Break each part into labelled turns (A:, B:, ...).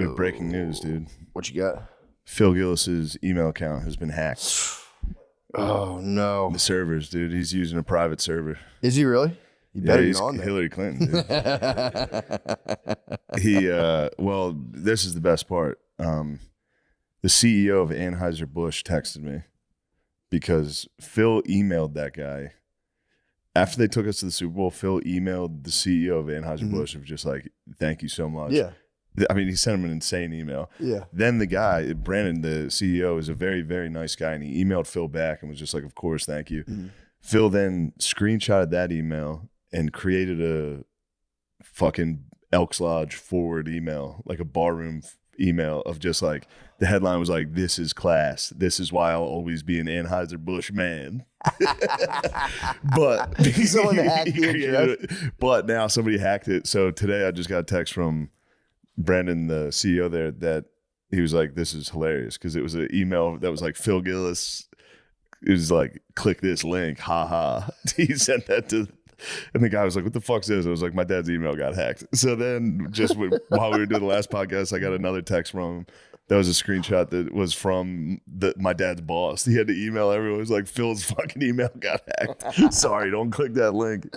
A: We have breaking news, dude.
B: What you got?
A: Phil Gillis's email account has been hacked.
B: Oh no.
A: The servers, dude. He's using a private server.
B: Is he really? He better
A: he's
B: get on there.
A: Hillary Clinton, dude. Well, this is the best part. The CEO of Anheuser-Busch texted me because Phil emailed that guy. After they took us to the Super Bowl, Phil emailed the CEO of Anheuser-Busch of just like, thank you so much.
B: Yeah.
A: I mean, he sent him an insane email.
B: Yeah.
A: Then the guy, Brandon, the CEO, is a very, very nice guy, and he emailed Phil back and was just like, of course, thank you. Mm-hmm. Phil then screenshotted that email and created a fucking Elks Lodge forward email, like a barroom email of just like, the headline was like, this is class. This is why I'll always be an Anheuser-Busch man. But
B: someone hacked it.
A: But now somebody hacked it. So today I just got a text from Brandon, the CEO there, that he was like, this is hilarious, because it was an email that was like, Phil Gillis, it was like, click this link, haha. He sent that to, and the guy was like, what the fuck's this? I was like, my dad's email got hacked. So then just while we were doing the last podcast, I got another text from him. That was a screenshot that was from my dad's boss. He had to email everyone. It was like, Phil's fucking email got hacked. Sorry, don't click that link.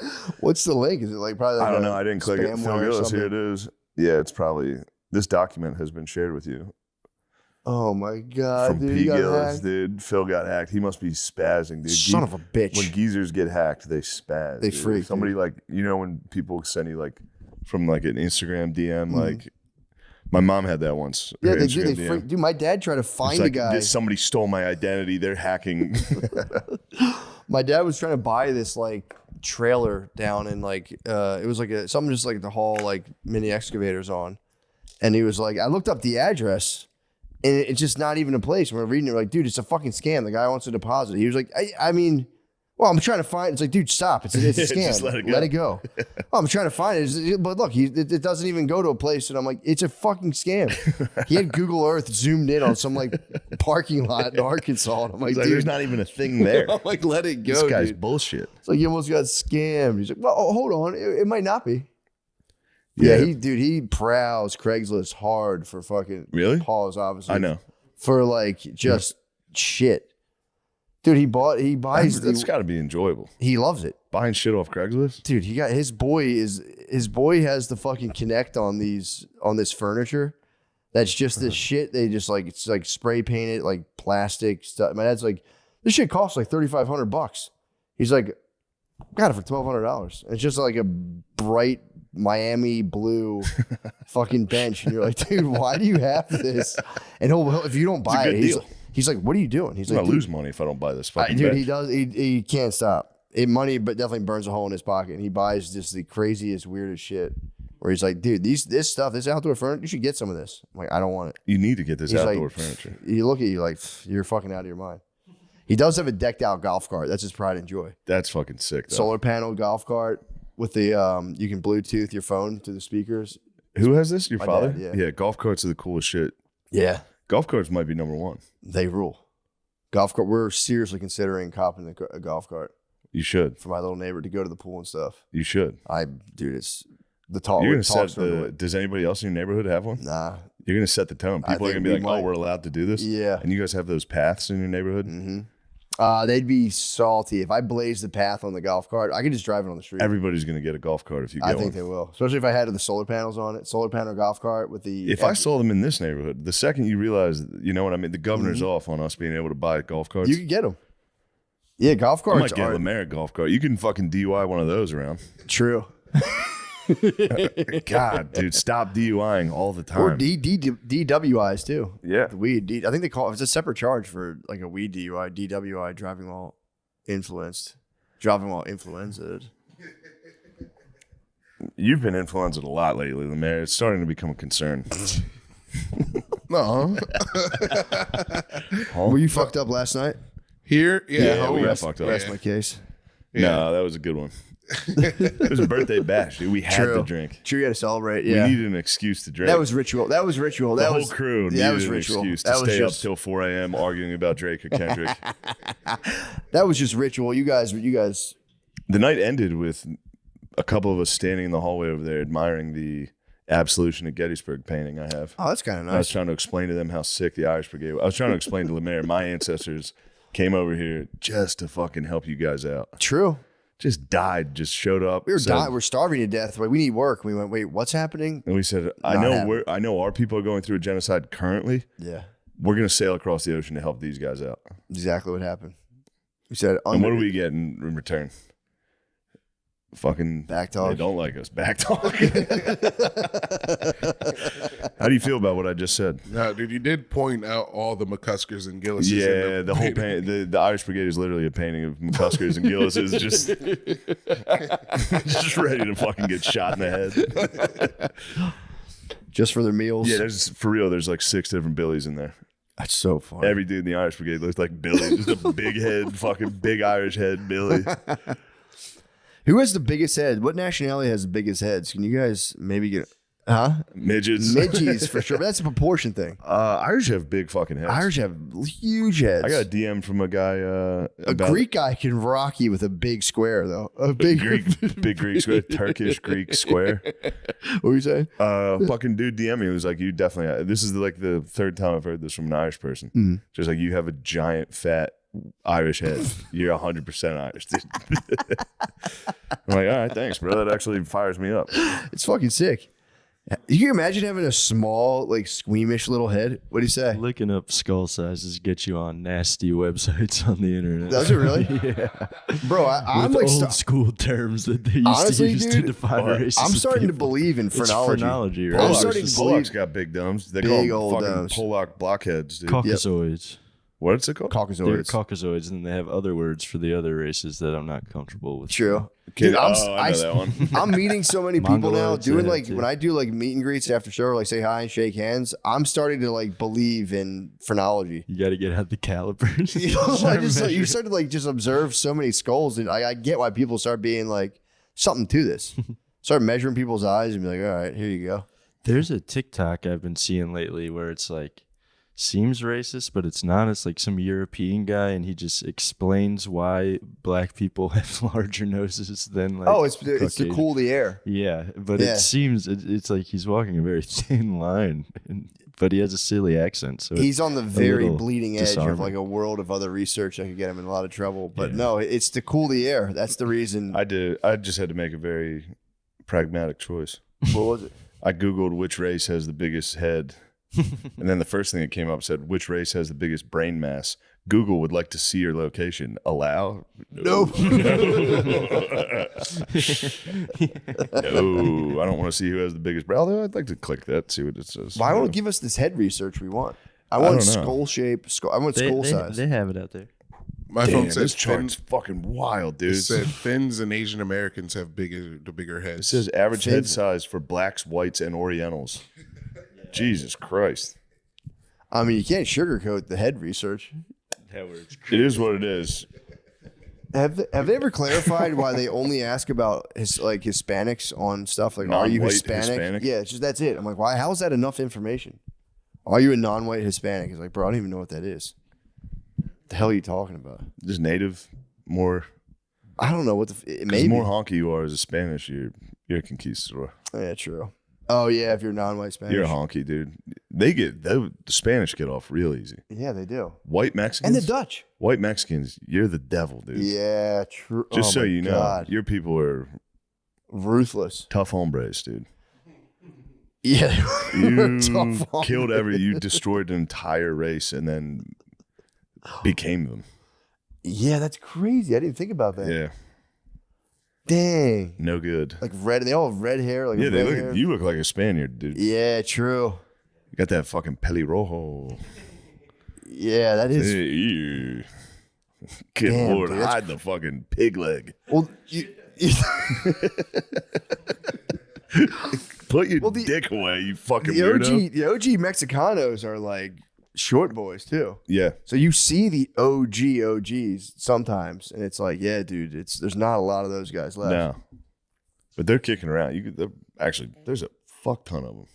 B: What's the link? Is it like probably like
A: I don't know. I didn't click it. Phil Gillis, here it is. Yeah, it's probably, this document has been shared with you.
B: Oh my God,
A: from
B: dude.
A: P. Gillis, dude. Phil got hacked. He must be spazzing, dude.
B: Son of a bitch.
A: When geezers get hacked, they spaz.
B: They
A: dude.
B: freak.
A: Somebody
B: dude.
A: like, you know, when people send you like from like an Instagram DM, like my mom had that once.
B: Yeah, they do. They freak. Dude, my dad tried to find a guy.
A: Somebody stole my identity. They're hacking.
B: My dad was trying to buy this like trailer down in like it was like something just like to haul like mini excavators on, and he was like, I looked up the address. And it's just not even a place. When we're reading it, we're like, dude, it's a fucking scam. The guy wants a deposit. He was like, I mean, well, I'm trying to find. It's like, dude, stop. It's a scam.
A: Just let
B: it go. Oh, I'm trying to find it. But look, it doesn't even go to a place. And I'm like, it's a fucking scam. He had Google Earth zoomed in on some like parking lot in Arkansas. And I'm like, dude,
A: there's not even a thing there.
B: I'm like, let it go.
A: This guy's
B: dude.
A: bullshit.
B: It's like, you almost got scammed. He's like, well, hold on. It might not be. Yeah, he prowls Craigslist hard for fucking pause, obviously.
A: I know.
B: For like just shit. Dude, he buys
A: that's got to be enjoyable.
B: He loves it.
A: Buying shit off Craigslist?
B: Dude, he got his boy has the fucking Connect on this furniture. That's just this shit. They just like, it's like spray painted like plastic stuff. My dad's like, this shit costs like $3,500. He's like, got it for $1,200. It's just like a bright Miami blue fucking bench, and you're like, dude, why do you have this? And if you don't buy it, he's like, what are you doing? He's
A: I'm
B: like,
A: gonna lose money if I don't buy this fucking bench.
B: He can't stop. Money, but definitely burns a hole in his pocket. And he buys just the craziest, weirdest shit. Where he's like, dude, this outdoor furniture, you should get some of this. I'm like, I don't want it.
A: You need to get this outdoor furniture.
B: You look at you like, you're fucking out of your mind. He does have a decked out golf cart. That's his pride and joy.
A: That's fucking sick, though.
B: Solar panel golf cart. With the you can Bluetooth your phone to the speakers.
A: Who has this? Your
B: My
A: father?
B: dad,
A: yeah. Golf carts are the coolest shit.
B: Yeah,
A: golf carts might be number one.
B: They rule. Golf cart. We're seriously considering copping a golf cart.
A: You should
B: for my little neighbor to go to the pool and stuff.
A: You should.
B: Dude, it's the tall.
A: You're gonna set the. Does anybody else in your neighborhood have one?
B: Nah.
A: You're gonna set the tone. People are gonna be like, "Oh, we're allowed to do this."
B: Yeah.
A: And you guys have those paths in your neighborhood.
B: Mm-hmm. They'd be salty. If I blaze the path on the golf cart, I could just drive it on the street.
A: Everybody's going to get a golf cart if you get one.
B: I think they will. Especially if I had the solar panels on it. Solar panel golf cart with the...
A: If I saw them in this neighborhood, the second you realize, you know what I mean? The governor's off on us being able to buy golf carts.
B: You can get them. Yeah, golf carts
A: I might get a Lemaire golf cart. You can fucking DUI one of those around.
B: True.
A: God, dude, stop DUIing all the time.
B: Or DWIs too.
A: Yeah.
B: The weed. I think they call it's a separate charge for like a weed DUI, DWI, driving while influenced.
A: You've been influenced a lot lately, Lemaire. It's starting to become a concern.
B: No. Were you fucked up last night?
C: Here?
A: Yeah, we got fucked up.
B: That's my case.
A: Yeah. No, that was a good one. It was a birthday bash, dude. We had to drink.
B: True, you had to celebrate. Yeah,
A: we needed an excuse to drink.
B: That was ritual. The
A: whole crew needed an excuse to stay up till 4 a.m. arguing about Drake or Kendrick.
B: That was just ritual. You guys. The
A: night ended with a couple of us standing in the hallway over there admiring the Absolution at Gettysburg painting I have.
B: Oh, that's kind of
A: I was
B: nice.
A: trying to explain to them how sick the Irish Brigade was. I was trying to explain to Lemaire, my ancestors came over here just to fucking help you guys out.
B: True.
A: Just died, just showed up.
B: We were
A: said-
B: dying. We're starving to death. Like, we need work. We went, wait, what's happening?
A: And we said, I know our people are going through a genocide currently.
B: Yeah,
A: We're going to sail across the ocean to help these guys out.
B: exactly what happened. We said,
A: And what do we get in return? Fucking
B: Back talk.
A: They don't like us. Back talk. How do you feel about what I just said?
C: No, dude, you did point out all the McCuskers and Gillises.
A: Yeah, the whole the Irish Brigade is literally a painting of McCuskers and Gillises just ready to fucking get shot in the head.
B: Just for their meals.
A: Yeah, there's for real. There's like 6 different Billies in there.
B: That's so funny.
A: Every dude in the Irish Brigade looks like Billy. Just a big head, fucking big Irish head, Billy.
B: Who has the biggest head? What nationality has the biggest heads? Can you guys maybe get
A: Midgets.
B: Midgies for sure. But that's a proportion thing.
A: Irish have big fucking heads.
B: Irish have huge heads.
A: I got a DM from a guy.
B: A Greek guy can rock you with a big square though. A big
A: big Greek square, Turkish Greek square.
B: What were you saying?
A: Fucking dude DM me. He was like, you definitely. This is like the 3rd time I've heard this from an Irish person. Just like, you have a giant fat Irish head. You're 100% Irish, dude. I'm like, all right, thanks, bro. That actually fires me up.
B: It's fucking sick. You can imagine having a small, like squeamish little head. What do you say?
D: Looking up skull sizes get you on nasty websites on the internet.
B: Does it really?
D: Yeah.
B: Bro, I'm
D: With
B: like
D: old school terms that they used
B: Honestly,
D: to use to
B: dude,
D: define races.
B: I'm
D: of
B: starting to
D: people.
B: believe in
D: It's
B: phrenology.
D: phrenology, right?
B: I'm
A: Polacks,
B: starting to
A: Polacks
B: believe
A: got big domes. They
B: Big
A: call them
B: old
A: fucking
B: domes.
A: Polak blockheads, dude.
D: Caucasoids.
A: What's it called?
D: They're
B: Caucasoids.
D: Caucasoids, and they have other words for the other races that I'm not comfortable with.
B: True.
A: Kid,
B: Dude,
A: I know that one.
B: I'm meeting so many people now.
D: Mongoloids,
B: Doing
D: yeah,
B: like
D: too.
B: when I do like meet and greets after show, or like say hi and shake hands. I'm starting to like believe in phrenology.
D: You got to get out the calipers.
B: You know, I
D: Start
B: just like, you
D: measuring.
B: start to like just observe so many skulls, and I get why people start being like something to this. Start measuring people's eyes and be like, all right, here you go.
D: There's a TikTok I've been seeing lately where it's like seems racist, but it's not. It's like some European guy, and he just explains why black people have larger noses than like.
B: It's to
D: Caucasian.
B: cool the air.
D: Yeah, but
B: Yeah.
D: it seems it's like he's walking a very thin line, but he has a silly accent. So
B: He's on the very
D: little
B: bleeding edge of
D: disarming.
B: like a world of other research that could get him in a lot of trouble. But no, it's to cool the air. That's the reason.
A: I just had to make a very pragmatic choice.
B: What was it?
A: I Googled which race has the biggest head. And then the first thing that came up said, which race has the biggest brain mass? Google would like to see your location. Allow?
B: Nope.
A: No, I don't want to see who has the biggest brain. Although I'd like to click that, see what it says.
B: Why won't give us this head research we want? I
A: don't
B: want
A: know.
B: skull shape. I want skull size.
D: They have it out there.
C: My
A: Damn,
C: phone says
A: this chart's fucking wild, dude.
C: It said Finns and Asian Americans have the bigger heads.
A: It says average head
B: Fins.
A: size for blacks, whites, and Orientals. Jesus Christ.
B: I mean, you can't sugarcoat the head research.
A: It is what it is.
B: Have they ever clarified why they only ask about Hispanics on stuff like are you
A: Non-white
B: Hispanic? Yeah, it's just that's it. I'm like, why? How is that enough information? Are you a non-white Hispanic? It's like, bro, I don't even know what that is. What the hell are you talking about?
A: Just native, more.
B: I don't know what the
A: The
B: maybe.
A: more honky you are as a Spanish, you're a conquistador.
B: Yeah, true. Oh yeah, if you're non-white Spanish.
A: You're a honky, dude. The Spanish get off real easy.
B: Yeah, they do.
A: White Mexicans
B: And the Dutch.
A: White Mexicans, you're the devil, dude.
B: Yeah, true.
A: Just so
B: my
A: you know,
B: God.
A: your people are
B: Ruthless.
A: tough hombres, dude.
B: Yeah.
A: You
B: Tough
A: killed you destroyed an entire race and then became them.
B: Yeah, that's crazy. I didn't think about that.
A: Yeah,
B: Dang.
A: no good.
B: Like red. They all have red hair. Like
A: Yeah,
B: red hair.
A: you look like a Spaniard, dude.
B: Yeah, true.
A: You got that fucking pelirrojo.
B: Yeah, that is.
A: Ew. Good
B: Damn,
A: Lord,
B: dude, that's
A: hide the fucking pig leg.
B: Well,
A: Put your
B: Well, the-
A: dick away, you fucking
B: the
A: weirdo.
B: OG Mexicanos are like short boys too.
A: Yeah,
B: So you see the OGs sometimes, and it's like, yeah, dude, there's not a lot of those guys left.
A: no. But they're kicking around. Actually, there's a fuck ton of them.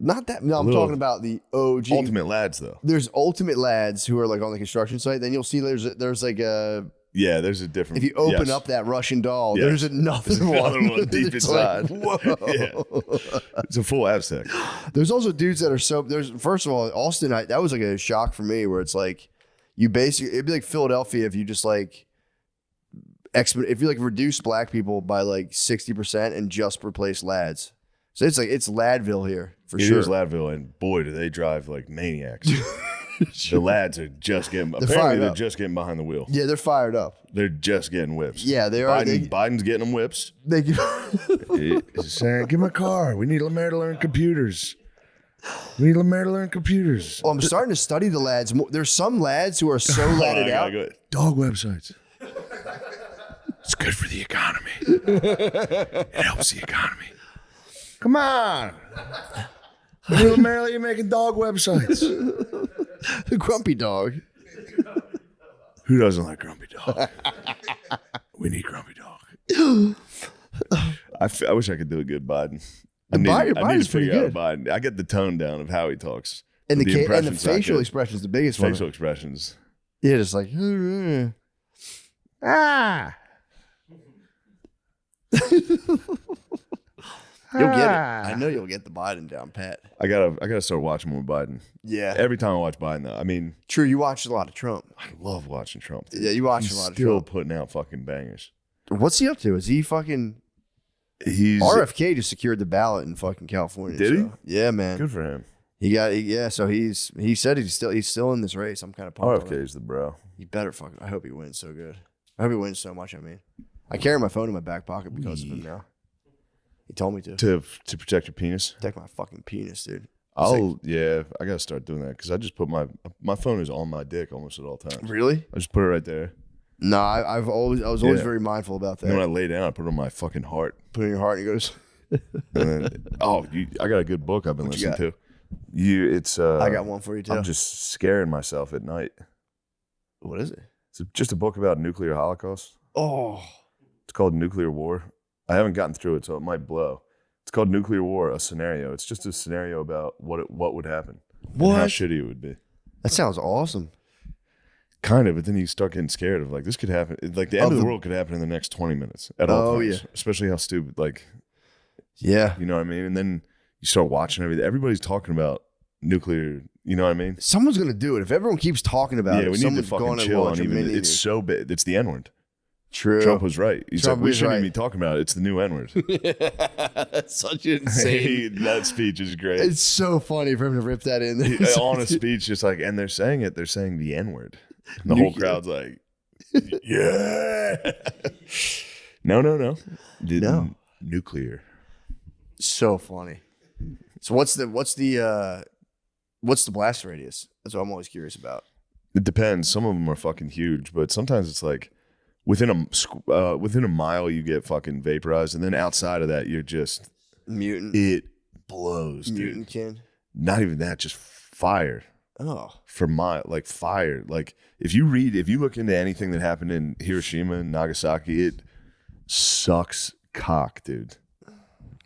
B: Not that. No, I'm
A: Little-
B: talking about the OG.
A: Ultimate lads, though.
B: There's ultimate lads who are like on the construction site. Then you'll see there's like
A: Yeah, there's a different.
B: If you open
A: yes.
B: up that Russian doll,
A: Yes.
B: there's another
A: There's another
B: one.
A: one deep
B: It's like,
A: inside.
B: whoa.
A: Yeah. It's a full Aztec.
B: There's also dudes that are so. There's first of all, Austin. That was like a shock for me, where it's like you basically it'd be like Philadelphia if you just like if you like reduce black people by like 60% and just replace lads. So it's like it's Ladville here for
A: It
B: sure.
A: is Ladville, and boy, do they drive like maniacs. The lads are just getting.
B: fired
A: Apparently, they're
B: up.
A: just getting behind the wheel.
B: Yeah, they're fired up.
A: They're just getting whips.
B: Yeah, they are.
A: Biden's getting them whips.
B: They
A: He's saying, "Give him a car. We need Lemaire to learn computers. We need Lemaire to learn computers."
B: Well, I'm starting to study the lads. There's some lads who are so ladded out.
A: Dog websites. It's good for the economy. It helps the economy. Come on. Lemaire, you're making dog websites.
B: The grumpy dog.
A: Who doesn't like Grumpy Dog? We need Grumpy Dog. I wish I could do a good Biden. I need
B: Biden's
A: to
B: pretty
A: figure out
B: good.
A: Biden. I get the tone down of how he talks.
B: And the
A: impressions I
B: facial
A: get.
B: expression is the biggest one.
A: Facial expressions.
B: Yeah, just like
A: Ah.
B: You'll get it. I know you'll get the Biden down, Pat.
A: I gotta start watching more Biden.
B: Yeah.
A: Every time I watch Biden, though, I mean,
B: True, you watched a lot of Trump.
A: I love watching Trump. Dude.
B: Yeah, you watch
A: He's
B: a lot of
A: still
B: Trump.
A: putting out fucking bangers.
B: What's he up to? Is he fucking
A: He's
B: RFK just secured the ballot in fucking California?
A: Did he?
B: so- Yeah, man.
A: good for him.
B: So he said he's still in this race. I'm kind of pumped. on it.
A: RFK's the bro.
B: He better fucking. I hope he wins so good. I hope he wins so much. I mean, I carry my phone in my back pocket because of him now. He told me to
A: To protect your penis.
B: protect my fucking penis, dude.
A: I gotta start doing that because I just put my phone is on my dick almost at all times.
B: Really?
A: I just put it right there.
B: No, I was always
A: Yeah.
B: very mindful about that.
A: And then when I lay down, I put it on my fucking heart.
B: Put it in your heart and he goes.
A: And then I got a good book I've been
B: What you
A: listening to. It's
B: I got one for you too.
A: I'm just scaring myself at night.
B: What is it?
A: It's just a book about nuclear holocaust.
B: Oh,
A: It's called Nuclear War. I haven't gotten through it, so it might blow. It's called Nuclear War, a scenario. It's just a scenario about what would happen. And how
B: What?
A: shitty it would be.
B: that sounds awesome.
A: Kind of, but then you start getting scared of like this could happen. Like the end of the world could happen in the next 20 minutes at all times.
B: Yeah.
A: Especially how stupid, like,
B: Yeah.
A: you know what I mean? And then you start watching everything. Everybody's talking about nuclear, you know what I mean?
B: Someone's gonna do it. If everyone keeps talking about
A: Yeah,
B: it,
A: we need to
B: someone's
A: fucking
B: going to
A: chill on
B: launch a
A: even.
B: mini
A: It's so bad. It's the N-word.
B: True.
A: Trump was right. He's
B: Trump
A: like, we
B: is
A: shouldn't
B: right.
A: even be talking about it. It's the new N-word.
B: That's such an insane.
A: That speech is great.
B: It's so funny for him to rip that in.
A: On a speech, just like, and they're saying the N-word. And the whole crowd's like, yeah. No.
B: No.
A: Nuclear.
B: So funny. So what's the blast radius? That's what I'm always curious about.
A: It depends. Some of them are fucking huge, but sometimes it's like within a mile you get fucking vaporized, and then outside of that you're just
B: Mutant.
A: it blows,
B: Mutant
A: dude.
B: kin.
A: Not even that, just fire
B: Oh.
A: for mile, like fire. Like if you look into anything that happened in Hiroshima and Nagasaki, it sucks cock, dude.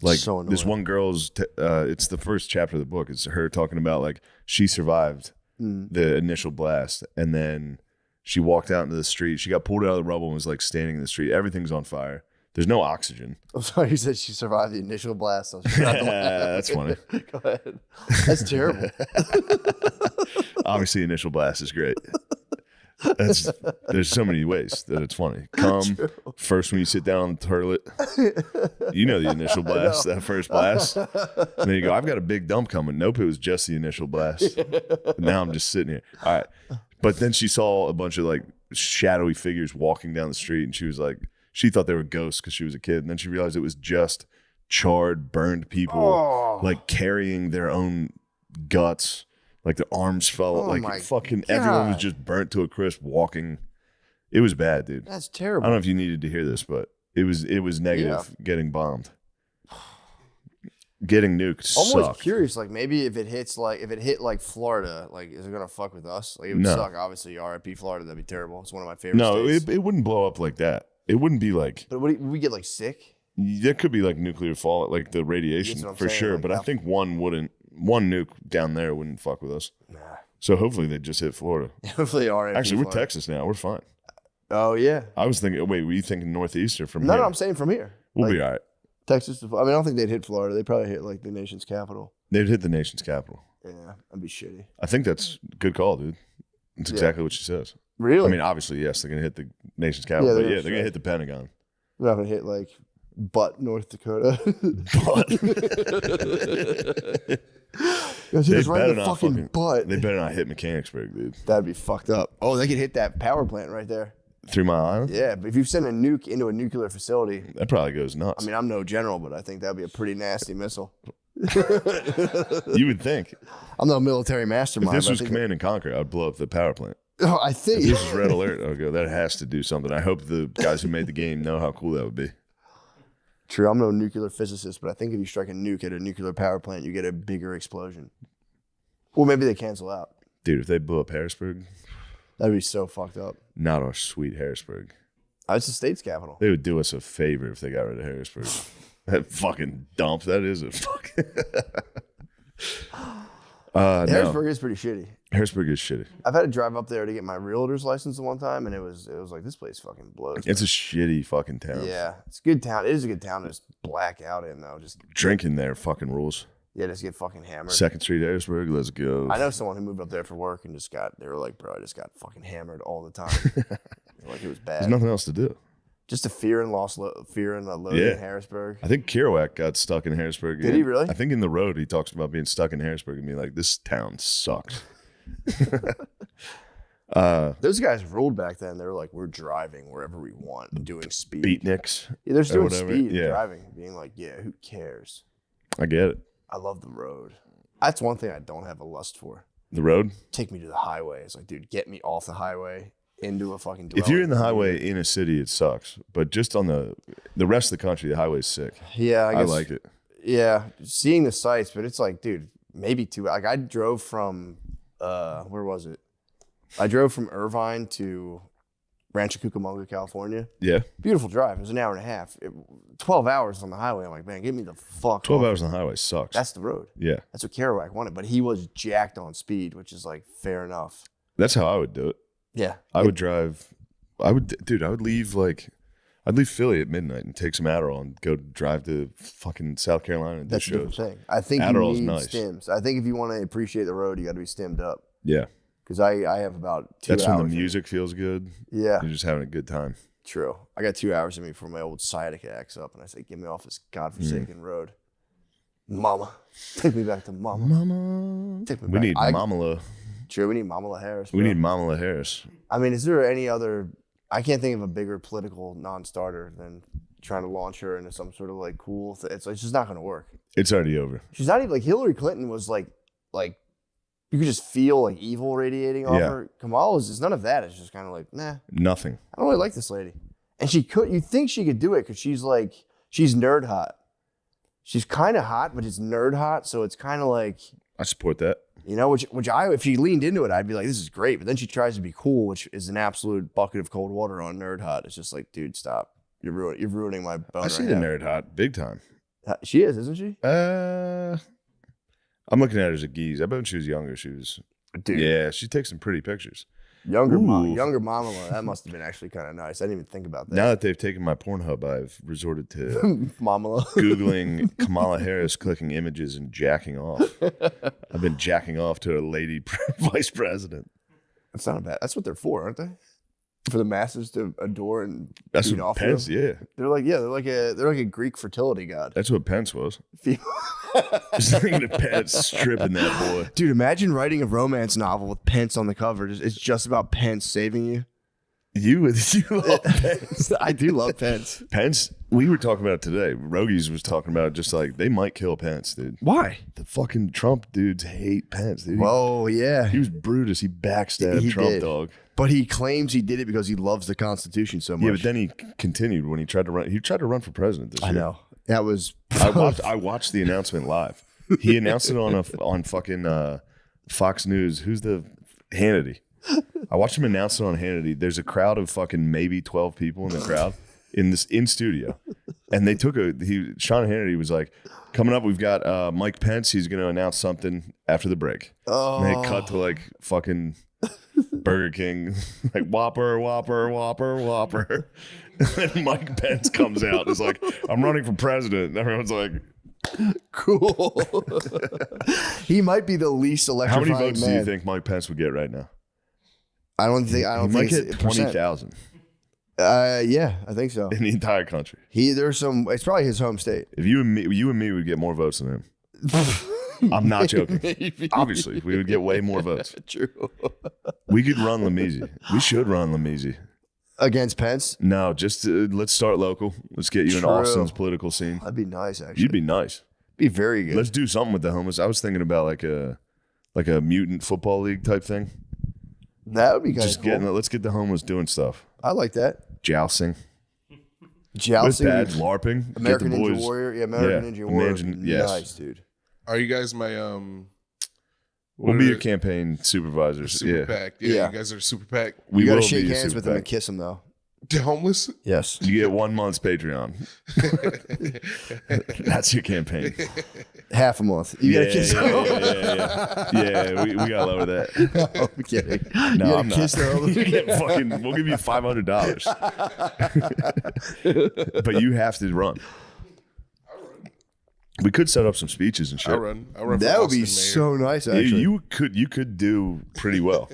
A: Like
B: So
A: this
B: annoying.
A: one girl's, it's the first chapter of the book. It's her talking about like she survived the initial blast, and then she walked out into the street. She got pulled out of the rubble and was like standing in the street. Everything's on fire. There's no oxygen.
B: I'm sorry, you said she survived the initial blast. I was trying not to laugh.
A: That's funny.
B: Go ahead. That's terrible.
A: Obviously, initial blast is great. There's so many ways that it's funny. First when you sit down on the toilet, you know the initial blast, that first blast. And then you go, I've got a big dump coming. Nope, it was just the initial blast. But now I'm just sitting here. All right. But then she saw a bunch of like shadowy figures walking down the street, and she was like, she thought they were ghosts because she was a kid. And then she realized it was just charred, burned people like carrying their own guts. Like their arms fell,
B: my
A: like fucking everyone was
B: God.
A: just burnt to a crisp walking. It was bad, dude.
B: That's
A: I
B: terrible.
A: don't know if you needed to hear this, but it was negative getting bombed. Getting nuked
B: I'm always
A: sucked.
B: curious, like maybe if it hit like Florida, like is it gonna fuck with us? Like it would
A: No.
B: suck. Obviously, RIP Florida, that'd be terrible. It's one of my favorite.
A: No,
B: states.
A: it wouldn't blow up like that. It wouldn't be like,
B: But would we get like sick?
A: there could be like nuclear fallout, like the radiation
B: That's what I'm
A: for
B: saying,
A: sure.
B: like
A: But I
B: how-
A: think one nuke down there wouldn't fuck with us.
B: Nah.
A: So hopefully they just hit Florida.
B: Hopefully, RIP.
A: Actually, we're
B: Florida.
A: Texas now. We're fine.
B: Oh yeah.
A: I was thinking. Wait, were you thinking northeast or from
B: No,
A: here?
B: no, I'm saying from here.
A: We'll
B: Like,
A: be all right.
B: Texas. I mean, I don't think they'd hit Florida. They'd probably hit like the nation's capital.
A: They'd hit the nation's capital.
B: Yeah, that'd be shitty.
A: I think that's a good call, dude. That's exactly what she says.
B: Really?
A: I mean, obviously, yes, they're gonna hit the nation's capital, but they're gonna hit the Pentagon.
B: They're not gonna hit like North Dakota.
A: They
B: right in the fucking butt.
A: They better not hit Mechanicsburg, dude.
B: That'd be fucked up. Oh, they could hit that power plant right there.
A: 3 Mile Island?
B: Yeah, but if you send a nuke into a nuclear facility,
A: That probably goes nuts.
B: I mean, I'm no general, but I think that'd be a pretty nasty missile.
A: You would think.
B: I'm no military
A: If
B: mastermind.
A: this
B: but I
A: was
B: think
A: Command and Conquer, I'd blow up the power plant.
B: Oh, I think
A: If this is Red Alert, I'll go, that has to do something. I hope the guys who made the game know how cool that would be.
B: True, I'm no nuclear physicist, but I think if you strike a nuke at a nuclear power plant, you get a bigger explosion. Or maybe they cancel out.
A: Dude, if they blew up Harrisburg,
B: That'd be so fucked up.
A: not our sweet Harrisburg.
B: It's the state's capital.
A: They would do us a favor if they got rid of Harrisburg. That fucking dump. That is a fucking.
B: Harrisburg is pretty shitty.
A: Harrisburg is shitty.
B: I've had to drive up there to get my realtor's license the one time, and it was like, this place fucking blows.
A: It's a shitty fucking town.
B: Yeah, it's a good town. It is a good town to just black out in, though. Just
A: Drinking there fucking rules.
B: just get fucking hammered.
A: 2nd Street, Harrisburg, let's go.
B: I know someone who moved up there for work and they were like, bro, I just got fucking hammered all the time. Like, it was bad.
A: There's nothing else to do.
B: Just a fear and load
A: Yeah.
B: in Harrisburg.
A: I think Kerouac got stuck in Harrisburg.
B: Did he really?
A: I think in The Road he talks about being stuck in Harrisburg and being like, this town sucks.
B: Those guys ruled back then. They were like, we're driving wherever we want and doing speed.
A: Beatniks.
B: Yeah, they're just
A: or
B: doing
A: whatever.
B: speed and
A: Yeah.
B: driving, being like, yeah, who cares?
A: I get it.
B: I love the road. That's one thing I don't have a lust for.
A: The road?
B: Take me to the highway. It's like, dude, get me off the highway into a fucking
A: If you're in the
B: dwelling.
A: highway in a city, it sucks. But just on the rest of the country, the highway's sick.
B: Yeah, I
A: I
B: guess.
A: like it.
B: Yeah, seeing the sights, but it's like, dude, maybe 2. Like, I drove from, where was it? I drove from Irvine to Rancho Cucamonga, California.
A: Yeah.
B: Beautiful drive. It was an hour and a half. 12 hours on the highway. I'm like, man, get me the fuck
A: 12
B: off.
A: hours on the highway sucks.
B: That's the road.
A: Yeah.
B: That's what Kerouac wanted, but he was jacked on speed, which is like fair enough.
A: That's how I would do it.
B: Yeah.
A: I would leave I'd leave Philly at midnight and take some Adderall and go drive to fucking South Carolina and do
B: That's a different
A: shows.
B: thing. I think
A: Adderall's
B: you need
A: nice.
B: stims. I think if you want to appreciate the road, you got to be stimmed up.
A: Yeah.
B: Because I have about 2
A: That's
B: hours.
A: when the music feels good.
B: Yeah,
A: You're just having a good time.
B: true. I got 2 hours in me before my old sciatica acts up, and I say, get me off this godforsaken road. Mama. Take me back to Mama.
A: Mama.
B: Take me
A: We
B: back.
A: need Mamala.
B: True, we need Mama Harris.
A: We
B: bro.
A: need Mamala Harris.
B: I mean, is there any other... I can't think of a bigger political non-starter than trying to launch her into some sort of like cool thing. It's just not going to work.
A: It's already over.
B: She's not even like Hillary Clinton was like you could just feel like evil radiating off
A: Yeah.
B: her. Kamala's is none of that. It's just kind of like, nah,
A: Nothing.
B: I don't really like this lady. And you think she could do it because she's nerd hot. She's kind of hot, but it's nerd hot. So it's kind of like,
A: I support that.
B: you know, which if she leaned into it, I'd be like, this is great. But then she tries to be cool, which is an absolute bucket of cold water on nerd hot. It's just like, dude, stop. You're ruining my bone.
A: I see
B: right
A: the
B: now.
A: nerd hot big time.
B: She is, isn't she?
A: I'm looking at her as a geese. I bet when she was younger, she was.
B: Dude.
A: Yeah, she takes some pretty pictures.
B: Younger
A: Ooh.
B: mama. That must have been actually kind of nice. I didn't even think about that.
A: Now that they've taken my Pornhub, I've resorted to
B: Mamala.
A: Googling Kamala Harris, clicking images, and jacking off. I've been jacking off to a lady vice president.
B: That's not bad. That's what they're for, aren't they? For the masses to adore and
A: That's
B: beat
A: what
B: off of
A: Pence.
B: them?
A: Yeah,
B: They're like a Greek fertility god.
A: that's what Pence was. Just thinking of Pence stripping that boy.
B: Dude, imagine writing a romance novel with Pence on the cover. It's just about Pence saving you.
A: You love Pence.
B: I do love Pence.
A: Pence. We were talking about it today. Rogies was talking about just like they might kill Pence, dude.
B: Why?
A: The fucking Trump dudes hate Pence, dude.
B: Whoa, yeah.
A: He was Brutus. He backstabbed
B: He
A: Trump,
B: did.
A: dog.
B: But he claims he did it because he loves the Constitution so much.
A: Yeah, but then he continued when he tried to run. He tried to run for president this year.
B: I know. That was
A: I watched the announcement live. He announced it on fucking Fox News. Who's the Hannity? I watched him announce it on Hannity. There's a crowd of fucking maybe 12 people in the crowd in studio, and they took Sean Hannity was like, coming up, we've got Mike Pence. He's going to announce something after the break.
B: Oh.
A: And they cut to like fucking Burger King, like Whopper, Whopper, Whopper, Whopper. And Mike Pence comes out and is like, I'm running for president. And everyone's like,
B: Cool. He might be the least
A: how
B: electrifying
A: many votes
B: man.
A: do you think Mike Pence would get right now?
B: I don't
A: He
B: think
A: might
B: it's
A: get 20,000
B: Yeah, I think so.
A: in the entire country.
B: It's probably his home state.
A: If you and me would get more votes than him. I'm not joking.
B: Maybe.
A: Obviously, we would get way more votes.
B: True.
A: We could run Lamese. We should run Lamese.
B: Against Pence?
A: No, just let's start local. Let's get you in
B: True.
A: Austin's political scene.
B: That'd be nice, actually.
A: You'd be nice.
B: be very good.
A: Let's do something with the homeless. I was thinking about like a mutant football league type thing.
B: That would be kind
A: Just
B: of cool.
A: let's get the homeless doing stuff.
B: I like that.
A: Jousting.
B: Jousting.
A: With bad LARPing.
B: American
A: Get the
B: Ninja
A: boys.
B: Warrior. Yeah, American
A: Yeah,
B: Ninja Warrior.
A: yes.
B: Nice, dude.
C: Are you guys my
A: We'll be your campaign supervisors.
C: super
A: Yeah.
C: PAC? Yeah,
B: Yeah.
C: you guys are super PAC.
A: We
B: You got
A: will
B: to
A: be
B: shake
A: your
B: hands
A: super
B: with them
A: PAC.
B: and kiss them, though.
C: The homeless?
B: Yes.
A: You get 1 month's Patreon. That's your campaign.
B: Half a month. You got to kiss them.
A: Yeah, we got to lower that.
B: No, I'm kidding.
A: No,
B: you got
A: I'm
B: to kiss
A: not.
B: them.
A: We'll give you $500. But you have to run. We could set up some speeches and shit.
C: I run. For
B: That would be
C: Austin mayor.
B: so nice, actually.
A: You could do pretty well.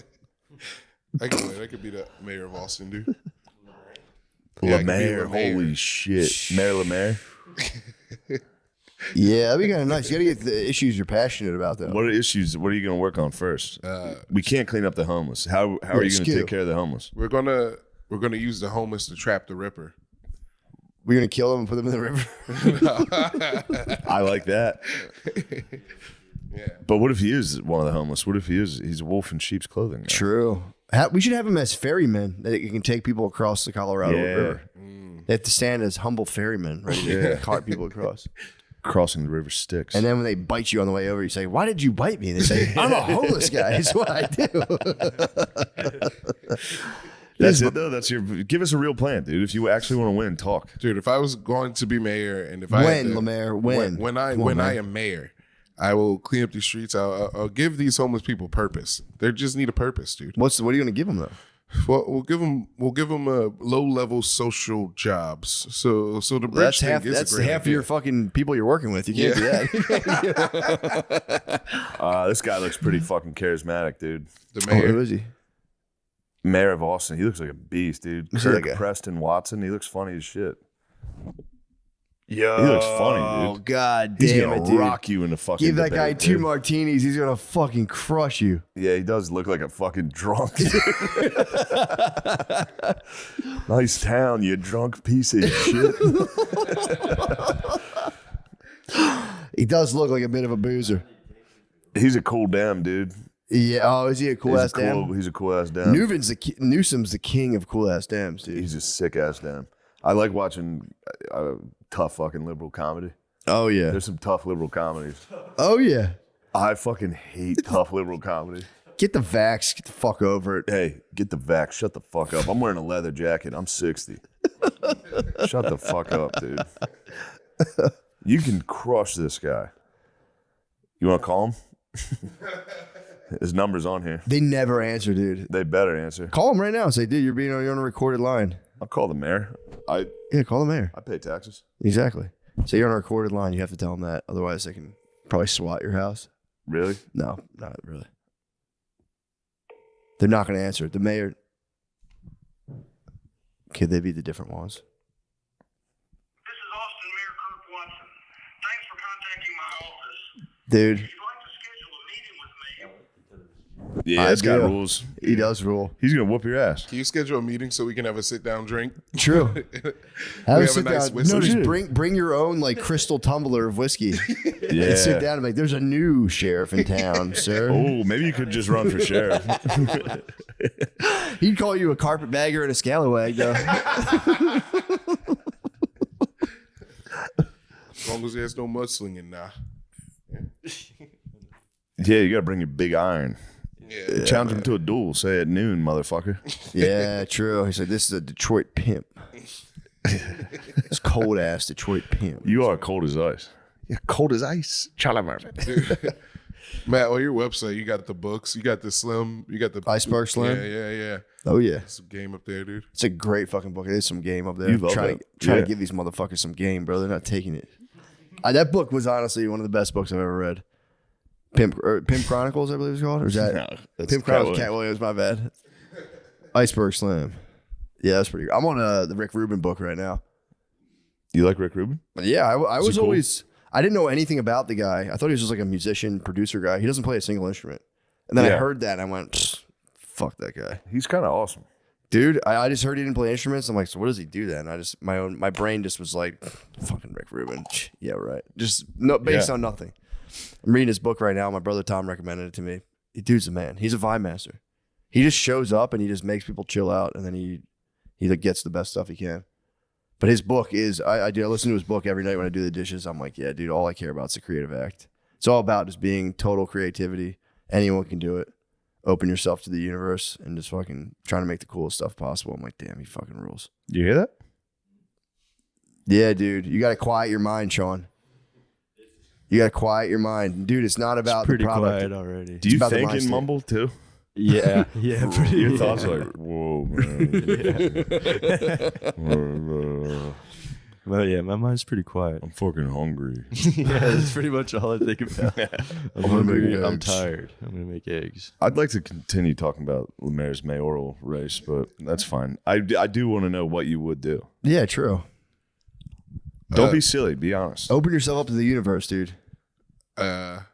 C: I could win. I could be the mayor of Austin, dude. Yeah, I could be
A: Lemaire,
C: Lemaire.
A: holy shit. Mayor Lemaire.
B: Yeah, that'd be kind of nice. You got to get the issues you're passionate about, though.
A: What are issues? What are you going to work on first? We can't clean up the homeless. How are you going to
B: skill.
A: take care of the homeless?
C: We're gonna use the homeless to trap the Ripper.
B: We're going to kill them and put them in the river.
A: I like that.
C: Yeah.
A: But what if he is one of the homeless? What if he's a wolf in sheep's clothing? now?
B: True. We should have them as ferrymen that can take people across the Colorado River. They have to stand as humble ferrymen, ready to cart people across.
A: Crossing the river Styx.
B: And then when they bite you on the way over, you say, "Why did you bite me?" And they say, "I'm a homeless guy. It's what I do."
A: That's it though. Give us a real plan, dude. If you actually want to win, talk.
C: Dude, if I was going to be mayor, and if I had to-
B: Lemaire,
C: when I am mayor, I will clean up these streets. I'll give these homeless people purpose. They just need a purpose, dude.
B: what are you going to give them though?
C: Well, we'll give them low level social jobs. So the bridge thing is
B: That's
C: a great
B: half of
C: idea.
B: your fucking people you're working with. You can't do that.
A: This guy looks pretty fucking charismatic, dude.
C: The
B: Oh,
C: mayor.
B: who is he?
A: Mayor of Austin. He looks like a beast, dude.
B: Who's that
A: Kirk
B: guy?
A: Preston Watson. He looks funny as shit.
B: Yo,
A: He looks funny,
B: Oh
A: dude.
B: God
A: He's
B: damn
A: gonna
B: it, dude!
A: rock you in the fucking.
B: Give that
A: debate,
B: guy
A: dude.
B: 2 martinis. He's gonna fucking crush you.
A: Yeah, he does look like a fucking drunk. Nice town, you drunk piece of shit.
B: He does look like a bit of a boozer.
A: He's a cool damn dude.
B: Yeah. Oh, is he a cool ass dam?
A: He's a cool ass damn.
B: Newsom's the king of cool ass dams, dude.
A: He's a sick ass damn. I like watching tough fucking liberal comedy.
B: Oh yeah.
A: There's some tough liberal comedies.
B: Oh yeah.
A: I fucking hate tough liberal comedy.
B: Get the vax. Get the fuck over it.
A: Hey, get the vax. Shut the fuck up. I'm wearing a leather jacket. I'm 60. Shut the fuck up, dude. You can crush this guy. You want to call him? His number's on here.
B: They never answer, dude.
A: They better answer.
B: Call him right now and say, dude, you're on a recorded line.
A: I'll call the mayor.
B: Yeah, call the mayor.
A: I pay taxes.
B: Exactly. So you're on a recorded line. You have to tell them that. Otherwise, they can probably SWAT your house.
A: Really?
B: No, not really. They're not going to answer it. The mayor. Could they be the different ones?
E: This is Austin Mayor Kirk Watson. Thanks for contacting my office.
B: Dude,
E: If you'd like to schedule a meeting with me,
A: Yeah,
B: I
A: this guy
B: do.
A: rules.
B: he does rule.
A: He's gonna whoop your ass.
C: Can you schedule a meeting so we can have a sit down drink?
B: True.
C: have a
B: sit
C: nice
B: down.
C: whiskey.
B: No, just
A: Dude.
B: bring your own like crystal tumbler of whiskey
A: Yeah.
B: and sit down and be like, there's a new sheriff in town, sir.
A: Oh, maybe you could just run for sheriff.
B: He'd call you a carpetbagger and a scalawag, though.
C: As long as there's no mudslinging now.
A: Yeah, you gotta bring your big iron.
C: Yeah.
A: Challenge him to a duel. Say at noon, motherfucker.
B: Yeah, true. He said, this is a Detroit pimp. It's cold ass Detroit pimp.
A: You are cold as ice. Yeah, cold as ice. Charlie Murphy.
C: Matt, on your website, you got the books, you got the Slim, you got the
B: Iceberg Slim?
C: Yeah.
B: Oh yeah,
C: Some game up there, dude.
B: it's a great fucking book. There's some game up there.
A: You love
B: trying
A: that.
B: to
A: Yeah.
B: give these motherfuckers some game, bro. They're not taking it. That book was honestly one of the best books I've ever read. Pimp Chronicles, I believe it's called. Or is that
A: No, that's
B: Pimp
A: Cat
B: Chronicles? Cat Williams, my bad. Iceberg Slim. Yeah, that's pretty good. I'm on the Rick Rubin book right now.
A: You like Rick Rubin?
B: But yeah, I was
A: cool?
B: always, I didn't know anything about the guy. I thought he was just like a musician, producer guy. He doesn't play a single instrument. And then I
A: Yeah.
B: heard that and I went, "Psst, fuck that guy.
A: He's kind of awesome.
B: Dude, I just heard he didn't play instruments. I'm like, so what does he do then? My brain just was like, fucking Rick Rubin. Yeah, right. Just based on nothing. I'm reading his book right now. My brother Tom recommended it to me. Dude's a man. He's a vibe master. He just shows up and he just makes people chill out, and then he like gets the best stuff he can. But his book is, I listen to his book every night when I do the dishes. I'm like, yeah, dude, all I care about is the creative act. It's all about just being total creativity. Anyone can do it. Open yourself to the universe and just fucking trying to make the coolest stuff possible. I'm like, damn, he fucking rules.
A: You hear that?
B: Yeah, dude. You got to quiet your mind, Sean. You got to quiet your mind. Dude, it's not about
D: It's pretty
B: the product.
D: quiet already.
A: Do you
B: about the
A: think
B: mind
A: in
B: state.
A: mumble too?
D: Yeah, yeah. Pretty,
A: Your thoughts are like, whoa, man.
D: Well, yeah, my mind's pretty quiet.
A: I'm fucking hungry.
D: Yeah, that's pretty much all I think about. I'm
B: gonna
D: hungry.
B: make
D: I'm
B: eggs.
D: tired. I'm gonna make eggs.
A: I'd like to continue talking about Lemaire's mayoral race, but that's fine. I do want to know what you would do.
B: Yeah, true.
A: Don't be silly. Be honest.
B: Open yourself up to the universe, dude.
C: Well,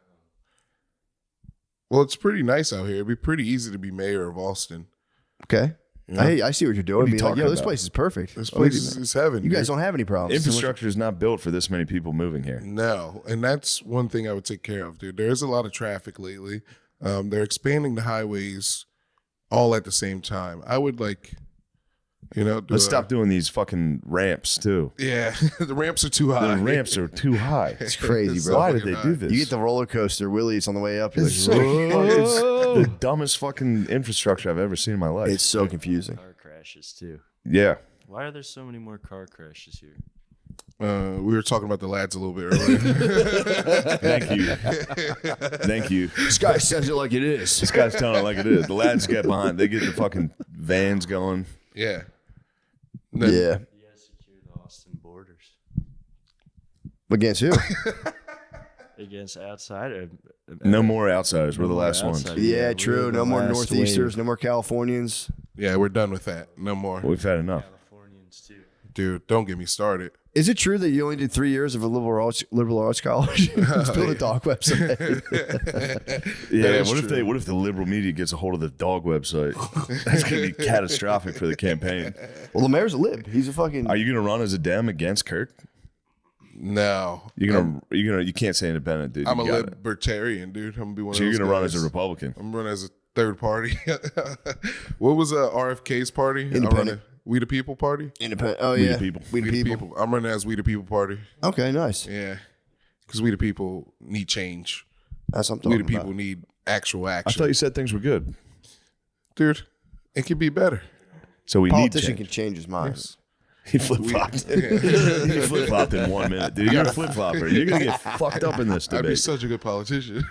C: it's pretty nice out here. It'd be pretty easy to be mayor of Austin.
B: Okay.
C: Yeah.
B: I see what you're doing.
A: What are you
B: Being like,
A: talking
B: yo, this
A: about?
B: place is perfect.
C: This
B: What do
C: place
B: you-
C: is heaven.
B: You guys
C: dude.
B: don't have any problems.
A: Infrastructure is not built for this many people moving here.
C: No, and that's one thing I would take care of, dude. There is a lot of traffic lately. They're expanding the highways all at the same time. I would like, do
A: Let's stop doing these fucking ramps too.
C: Yeah, the ramps are too high.
A: The ramps are too high.
B: It's crazy,
C: It's
B: bro.
C: so
A: Why did
C: fucking
A: they
C: high.
A: do this?
B: You get the roller coaster Willie's on the way up. You're
A: It's
B: like,
A: the dumbest fucking infrastructure I've ever seen in my life.
B: it's so confusing.
D: Car crashes too.
A: yeah.
D: Why are there so many more car crashes here?
C: We were talking about the lads a little bit earlier.
A: Thank you. Thank you.
B: This guy says it like it is.
A: This guy's telling it like it is. The lads get behind. They get the fucking vans going.
C: Yeah.
B: Yeah.
D: You guys secure the Austin borders
B: Against who?
D: against outside.
A: No more outsiders. We're the
D: No more
A: last ones.
D: outsiders.
B: Yeah,
D: we're
B: true.
D: the
B: No more
D: last
B: Northeasters.
D: wave.
B: No more Californians.
C: Yeah, we're done with that. No more.
A: We've had enough.
D: Californians too.
C: Dude, don't get me started.
B: Is it true that you only did 3 years of a liberal arts college? Let's build a dog website.
A: Yeah.
C: is
A: What if
C: true.
A: what if the liberal media gets a hold of the dog website? That's gonna be catastrophic for the campaign.
B: Well, Lemaire's a lib. He's a fucking.
A: Are you gonna run as a Dem against Kirk?
C: No.
A: You can't say independent, dude.
C: I'm
A: You
C: a
A: got it.
C: libertarian, dude. I'm gonna be one
A: So
C: of
A: you're
C: those
A: gonna run as
C: guys.
A: a Republican.
C: I'm running as a third party. What was RFK's party? I'm
B: Independent.
C: running We the People Party.
B: Independent. Oh,
A: We the
B: yeah.
A: people.
B: We the people.
C: I'm running as We the People Party.
B: Okay, nice.
C: Yeah. Because we the people need change.
B: That's what I'm
C: We
B: talking
C: the people
B: about.
C: need actual
A: I
C: action.
A: thought you said things were good.
C: Dude, it could be better.
A: So we need
B: Politician
A: change.
B: can change his mind.
A: He flip flopped. He flip flopped in 1 minute, dude. You're a flip flopper. You're gonna get fucked up in this
C: I'd be
A: debate.
C: such a good politician.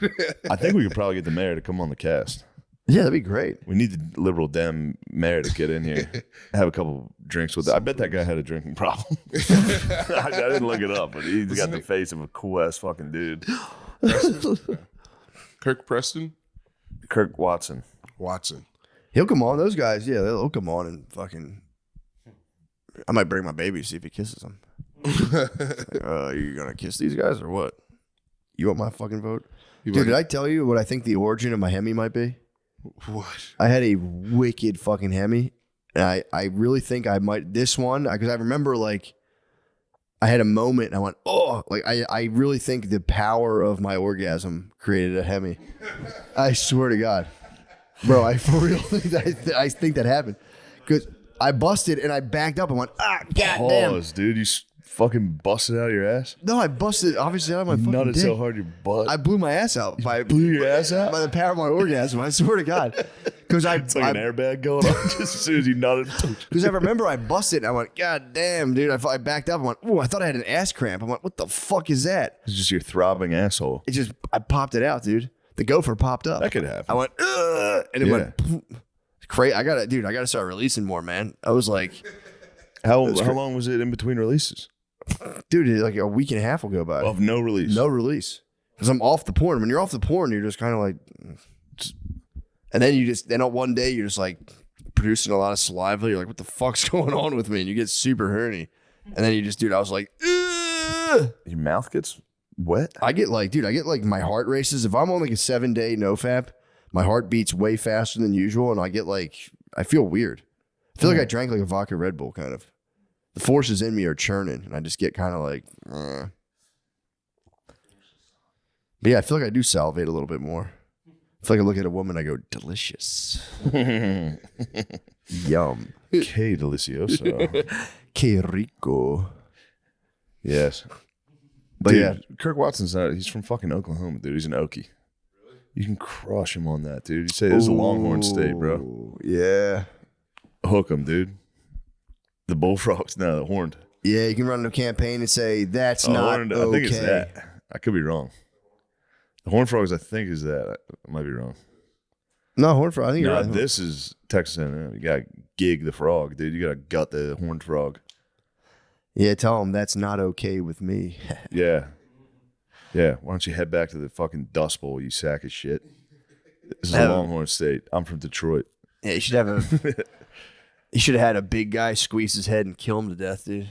A: I think we could probably get the mayor to come on the cast.
B: Yeah, that'd be great.
A: We need the liberal Dem mayor to get in here, have a couple drinks with it. I bet that guy had a drinking problem. I didn't look it up, but he's got the face of a cool ass fucking dude.
C: Kirk Preston?
A: Kirk Watson.
C: Watson.
B: He'll come on. Those guys, yeah, they'll come on and fucking. I might bring my baby to see if he kisses them. You gonna kiss these guys or what? You want my fucking vote?
C: You
B: Dude,
C: like-
B: did I tell you what I think the origin of my Hemi might be?
C: What?
B: I had a wicked fucking Hemi. And I really think I might, this one, because I remember like, I had a moment and I went, oh, like I really think the power of my orgasm created a Hemi. I swear to God. Bro, I for real think that, I think that happened. Because I busted and I backed up and went, goddamn.
A: Pause, dude. You fucking busted out of your ass.
B: No, I busted obviously out of my
A: You
B: fucking
A: nutted
B: dick.
A: so hard your butt.
B: I blew my ass out by
A: blew your ass out.
B: by the power of my orgasm. I swear to God. Because
A: It's like an airbag going on just as soon as you nutted.
B: Because I remember I busted and I went, God damn, dude. I backed up. I went, oh, I thought I had an ass cramp. I went, what the fuck is that?
A: It's just your throbbing asshole.
B: It just, I popped it out, dude. The gopher popped up.
A: That could happen.
B: I went, ugh, and it went crazy. I gotta start releasing more, man. I was like,
A: How long was it in between releases?
B: dude, like a week and a half will go by.
A: Of no release.
B: No release. Because I'm off the porn. When you're off the porn, you're just kind of like, and then on one day you're just like producing a lot of saliva. You're like, what the fuck's going on with me? And you get super horny. And then I was like, ugh.
A: Your mouth gets wet?
B: I get like my heart races. If I'm on like a 7-day nofap, my heart beats way faster than usual. And I feel weird. I feel like I drank like a vodka Red Bull kind of. The forces in me are churning. And I just get kind of like, But yeah, I feel like I do salivate a little bit more. I feel like I look at a woman, I go, delicious. Yum.
A: Que delicioso.
B: Que rico.
A: Yes.
B: But
A: Dude,
B: yeah.
A: Kirk Watson's he's from fucking Oklahoma, dude. He's an Okie. You can crush him on that, dude. You say this is a Longhorn state, bro.
B: Ooh, yeah.
A: Hook him, dude. The Bullfrogs, no, the Horned.
B: Yeah, you can run a campaign and say, that's not
A: Horned,
B: okay.
A: I think it's that. I could be wrong. The Horned Frogs, I think, is that. I might be wrong.
B: No, Horned Frog. I think you're
A: No,
B: right.
A: this is Texas A&M. You got to gig the frog, dude. You got to gut the Horned Frog.
B: Yeah, tell him that's not okay with me.
A: Yeah. Yeah. Why don't you head back to the fucking Dust Bowl, you sack of shit? This is a Longhorn state. I'm from Detroit.
B: Yeah, you should have you should have had a big guy squeeze his head and kill him to death, dude.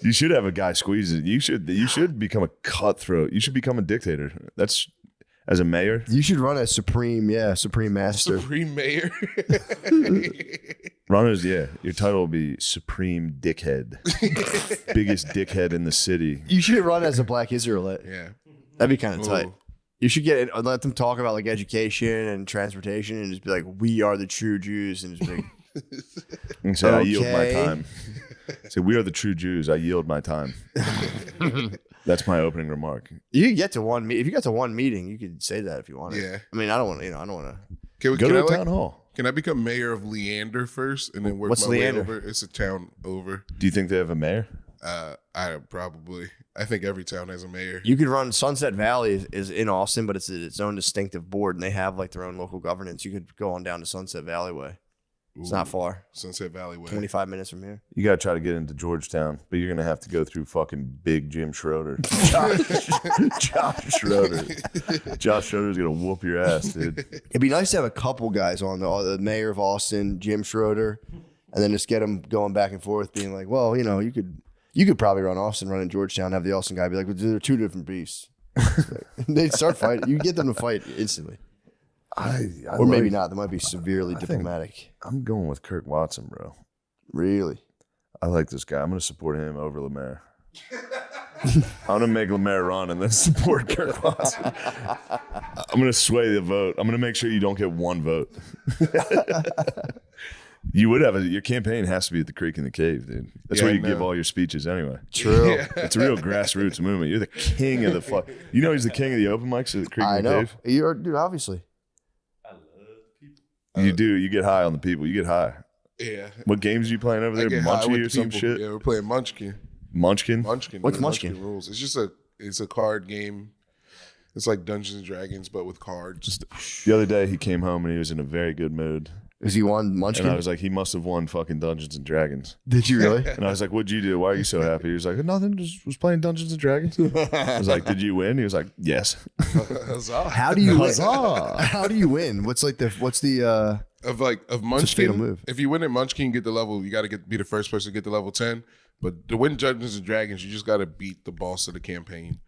A: You should have a guy squeeze it. You should become a cutthroat. You should become a dictator. That's as a mayor.
B: You should run as supreme master.
C: Supreme mayor.
A: Runners, yeah. Your title will be Supreme Dickhead. Biggest dickhead in the city.
B: You should run as a black Israelite.
C: Yeah.
B: That'd be kind of tight.
C: Ooh.
B: You should get it, let them talk about like education and transportation and just be like, we are the true Jews, and just be like,
A: And say, I yield my
B: Okay.
A: time. Say, we are the true Jews. I yield my time. That's my opening remark.
B: you get to one if you got to one meeting, you could say that if you wanted.
C: Yeah.
B: I mean, I don't want to.
C: Can we
A: Go
C: can
A: to
C: I,
A: a town hall.
C: Can I become mayor of Leander first and then work
B: What's
C: my
B: Leander?
C: way over? It's a town over.
A: Do you think they have a mayor?
C: I think every town has a mayor.
B: You could run Sunset Valley is in Austin, but it's its own distinctive board, and they have like their own local governance. You could go on down to Sunset Valley Way. It's not far.
C: Sunset Valley Way.
B: 25 minutes from here.
A: You got to try to get into Georgetown, but you're going to have to go through fucking big Jim Schroeder. Josh Schroeder. Josh Schroeder's going to whoop your ass, dude.
B: It'd be nice to have a couple guys on the mayor of Austin, Jim Schroeder, and then just get them going back and forth, being like, well, you could probably run Austin, run in Georgetown, have the Austin guy be like, well, they're two different beasts. They'd start fighting. You get them to fight instantly. Or maybe not. They might be severely diplomatic.
A: I'm going with Kirk Watson, bro.
B: Really?
A: I like this guy. I'm going to support him over Lemaire. I'm going to make Lemaire run and then support Kirk Watson. I'm going to sway the vote. I'm going to make sure you don't get one vote. You would have your campaign has to be at the creek in the cave, dude. That's where you give all your speeches anyway.
B: True.
A: It's a real grassroots movement. You're the king of the fuck. You know he's the king of the open mics at the creek
B: I
A: in the
B: know.
A: cave?
B: You're, dude, obviously.
A: You do. You get high on the people. You get high.
C: Yeah.
A: What games are you playing over there?
C: Get high with
A: Munchie
C: the
A: or some
C: people.
A: shit?
C: Yeah, we're playing Munchkin.
A: Munchkin?
C: Munchkin.
B: What's
C: dude.
B: Munchkin?
C: rules. It's just it's a card game. It's like Dungeons and Dragons, but with cards.
A: The other day he came home and he was in a very good mood.
B: Is he won Munchkin?
A: And I was like, he must have won fucking Dungeons and Dragons.
B: Did you really?
A: And I was like, what'd you do? Why are you so happy? He was like, nothing, just was playing Dungeons and Dragons. I was like, did you win? He was like, yes.
C: Huzzah.
B: How do you win? How do you win? What's the
C: Of
B: fatal
C: Munchkin,
B: move.
C: if you win at Munchkin, get the level. You got to be the first person to get to level 10. But to win Dungeons and Dragons, you just got to beat the boss of the campaign.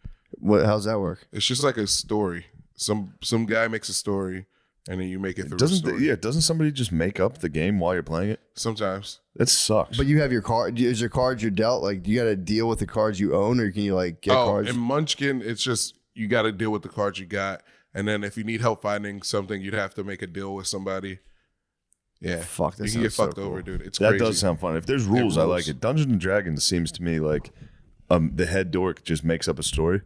B: how's that work?
C: It's just like a story. Some guy makes a story, and then you make it through the story.
A: Doesn't somebody just make up the game while you're playing it?
C: Sometimes.
A: That sucks.
B: But you have your card. Is there cards you're dealt? Like, do you got to deal with the cards you own, or can you like get cards?
C: In Munchkin, it's just you got to deal with the cards you got, and then if you need help finding something, you'd have to make a deal with somebody. Yeah,
B: Fuck, that
C: you can get
B: sounds so
C: fucked over,
B: cool.
C: dude. It's
A: that
C: crazy.
A: does sound fun. If there's rules, I like
C: rules.
A: it. Dungeons and Dragons seems to me like the head dork just makes up a story.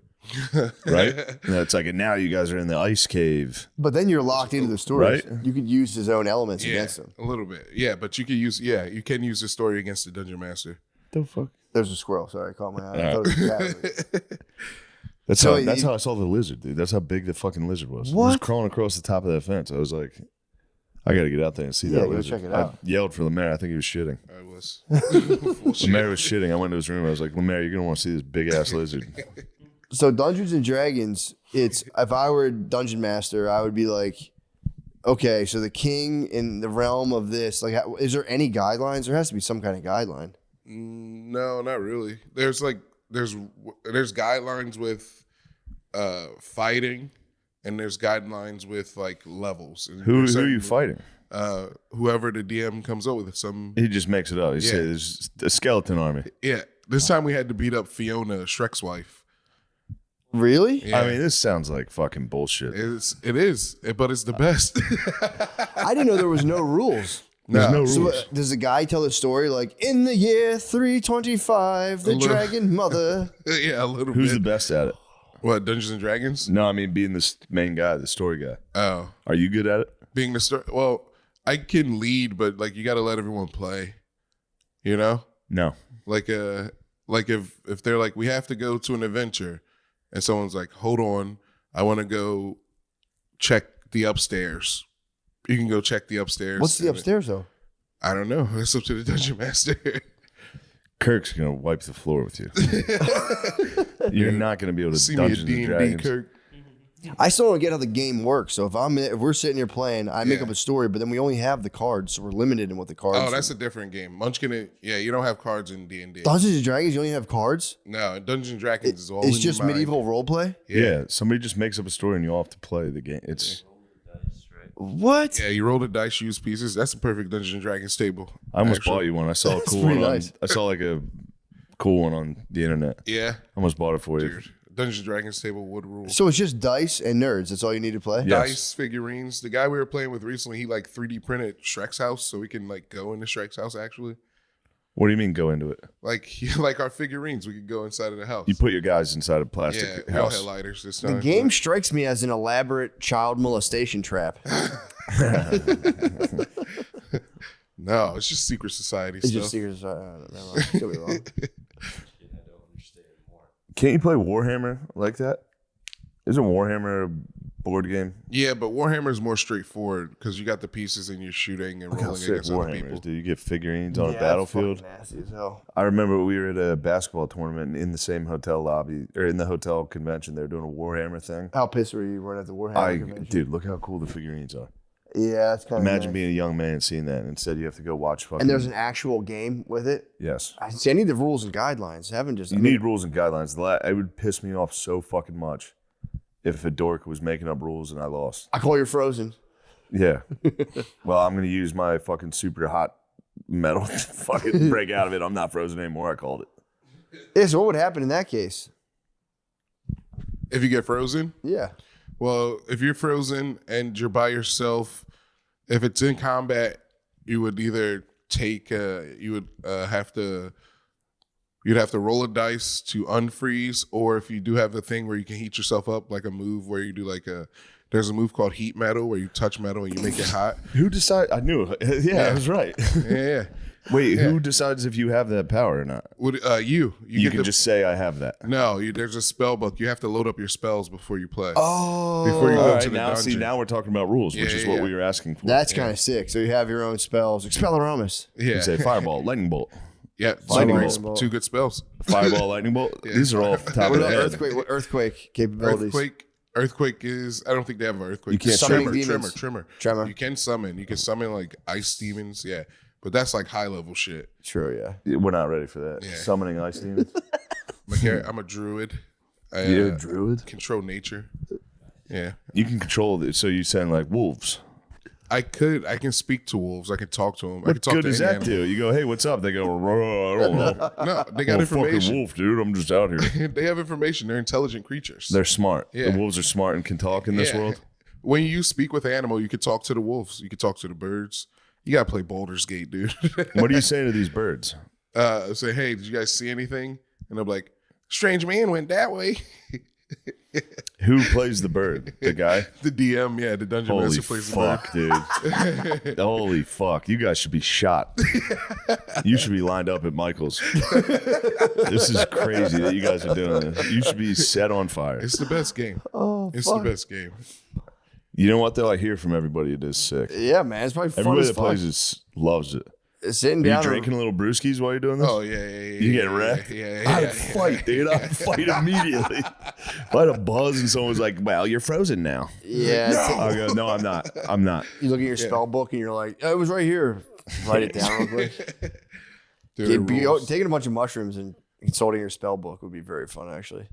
A: Right? And it's like, and now you guys are in the ice cave.
B: But then you're locked into the story.
A: Right?
B: You could use his own elements
C: Yeah,
B: against him.
C: a little bit. Yeah, but you can use the story against the dungeon master.
A: The fuck?
B: There's a squirrel. Sorry, I caught my eye. I thought it was a cat.
A: That's
B: So
A: how. That's how I saw the lizard, dude. That's how big the fucking lizard was. It
B: What?
A: was crawling across the top of that fence. I was like, I got to get out there and see
B: Yeah,
A: that
B: go
A: lizard.
B: check it out.
A: I yelled for Lemaire. I think he was shitting.
C: I was.
A: Lemaire was shitting. I went to his room. I was like, Lemaire, you're gonna want to see this big ass lizard.
B: So Dungeons and Dragons, it's if I were a dungeon master, I would be like, okay, so the king in the realm of this, like, is there any guidelines? There has to be some kind of guideline.
C: No, not really. There's guidelines with fighting, and there's guidelines with like levels. And
A: Who
C: there's
A: are you
C: certain-
A: fighting?
C: Whoever the DM comes up with. Some
A: He just makes it up. He says there's a skeleton army.
C: yeah. This time we had to beat up Fiona, Shrek's wife.
B: Really?
C: Yeah.
A: I mean, this sounds like fucking bullshit.
C: It is, but it's the best.
B: I didn't know there was no rules.
A: There's no
B: So
A: rules.
B: does the guy tell the story like in the year 325, the
C: little-
B: dragon mother?
C: Yeah, a little
A: Who's the
C: bit.
A: best at it?
C: What, Dungeons and Dragons?
A: No, I mean being the main guy, the story guy.
C: Oh,
A: Are you good at it?
C: being the story. Well, I can lead, but like you got to let everyone play. You know,
A: No.
C: like if they're like we have to go to an adventure, and someone's like, hold on, I want to go check the upstairs. You can go check the upstairs.
B: What's the
C: And
B: upstairs though?
C: I don't know. It's up to the dungeon master.
A: Kirk's gonna wipe the floor with you. You're not gonna be able to
C: See me at
A: Dungeons and
C: D&D,
A: Dragons.
C: Kirk.
B: I still don't get how the game works. So if we're sitting here playing, I make
C: Yeah.
B: up a story, but then we only have the cards, so we're limited in what the cards.
C: Oh, that's a different game. Munchkin, yeah, you don't have cards in D&D.
B: Dungeons and Dragons. You only have cards.
C: No, Dungeons and Dragons is all
B: It's
C: in
B: just
C: your mind.
B: medieval role play.
A: Yeah. Somebody just makes up a story and you all have to play the game. It's.
B: What?
C: Yeah, you roll the dice, use pieces. That's a perfect Dungeons and Dragons table.
A: I almost
C: actually.
A: bought you one. I saw a
B: That's
A: cool
B: pretty
A: one.
B: nice.
A: I saw like a cool one on the internet.
C: Yeah,
A: I almost bought it for you.
C: dude. Dungeons and Dragons table would rule.
B: So it's just dice and nerds. That's all you need to play.
A: Yeah.
C: Dice, figurines. The guy we were playing with recently, he like 3D printed Shrek's house, so we can like go into Shrek's house actually.
A: What do you mean go into it?
C: Like like our figurines, we could go inside of the house.
A: You put your guys inside a plastic
C: yeah, we all
A: house.
C: had lighters this
B: The
C: time.
B: game strikes me as an elaborate child molestation trap.
C: No, it's just secret society
B: It's
C: stuff.
B: just secret. Never mind. Could be wrong.
A: Can't you play Warhammer like that? Isn't Warhammer a board game?
C: Yeah, but Warhammer is more straightforward because you got the pieces and you're shooting and
A: Look how
C: rolling
A: sick
C: against other
A: Warhammer
C: people.
A: is, dude. You get figurines on
B: Yeah,
A: a battlefield.
B: fucking nasty as hell.
A: I remember we were at a basketball tournament in the same hotel lobby, or in the hotel convention. They were doing a Warhammer thing.
B: How pissed were you weren't at the Warhammer convention?
A: Dude, look how cool the figurines are.
B: Yeah, that's kind of
A: Imagine being a young man and seeing that, and instead you have to go watch fucking.
B: And there's an actual game with it.
A: yes.
B: I see. I need the rules and guidelines. I haven't just.
A: You need rules and guidelines. It would piss me off so fucking much if a dork was making up rules and I lost.
B: I call you frozen.
A: Yeah. Well, I'm gonna use my fucking super hot metal to fucking break out of it. I'm not frozen anymore. I called it.
B: Yeah. So what would happen in that case?
C: If you get frozen,
B: Yeah.
C: well, if you're frozen and you're by yourself, if it's in combat, you would either take you'd have to roll a dice to unfreeze, or if you do have a thing where you can heat yourself up, like a move where you do there's a move called heat metal where you touch metal and you make it hot.
A: Who decide? I knew. Yeah, I was right.
C: Yeah.
A: Wait, who decides if you have that power or not?
C: Would you
A: You
C: get
A: can
C: the-
A: just say I have that.
C: no, there's a spell book. You have to load up your spells before you play.
B: Oh.
C: Before you
A: All
C: go
A: right,
C: to the
A: now
C: dungeon.
A: now we're talking about rules, which
C: Yeah,
A: is
C: yeah,
A: what
C: yeah.
A: we were asking for.
B: That's kind of sick. So you have your own spells. Expelliarmus.
C: Yeah.
A: You say fireball, lightning bolt,
C: Yeah,
A: Lightning
C: two, two good spells.
A: fireball, lightning bolt. These are all off the top
B: What
A: of the
B: about
A: head.
B: earthquake? What earthquake capabilities?
C: Earthquake is. I don't think they have an earthquake.
A: You can't
B: Summoning
C: tremor,
B: demons.
C: tremor. You can summon. You can summon like ice demons. Yeah, but that's like high level shit.
B: True. Yeah.
A: We're not ready for that.
C: Yeah.
A: Summoning ice demons.
C: I'm a druid. I,
A: You're a druid.
C: Control nature. Yeah,
A: You can control it, so you sound like wolves.
C: I can speak to wolves. I can talk to them. I can
A: What
C: talk
A: good
C: to
A: does
C: any
A: that
C: animal.
A: do? You go, hey, what's up? They go, "Ruh, I don't know.
C: No, they got
A: I'm a fucking
C: information.
A: wolf, dude. I'm just out here.
C: They have information. They're intelligent creatures.
A: They're smart.
C: Yeah.
A: The wolves are smart and can talk in this
C: Yeah.
A: world.
C: When you speak with an animal, you can talk to the wolves. You can talk to the birds. You gotta play Baldur's Gate, dude.
A: What do you say to these birds?
C: Say, hey, did you guys see anything? And they're like, strange man went that way.
A: Who plays the bird? The guy?
C: The DM, yeah, the dungeon
A: Holy
C: master plays the bird.
A: fuck, dude. Holy fuck. You guys should be shot. You should be lined up at Michael's. This is crazy that you guys are doing this. You should be set on fire.
C: It's the best game.
B: Oh,
C: It's
B: fuck.
C: the best game.
A: You know what, though? I hear from everybody it is sick.
B: Yeah, man. It's probably fun
A: Everybody
B: as
A: that
B: fuck.
A: plays it loves it.
B: Sitting
A: Are you
B: down.
A: drinking a little brewskis while you're doing this?
C: Oh, yeah.
A: You get wrecked?
C: Yeah.
A: I'd fight, dude. I'd fight immediately. If I had a buzz and someone was like, well, you're frozen now.
B: Yeah.
A: I'll go, no, I'm not. I'm not.
B: You look at your spell book and you're like, oh, it was right here. Write it down real quick.
C: Dude, it rules.
B: Taking a bunch of mushrooms and consulting your spell book would be very fun, actually.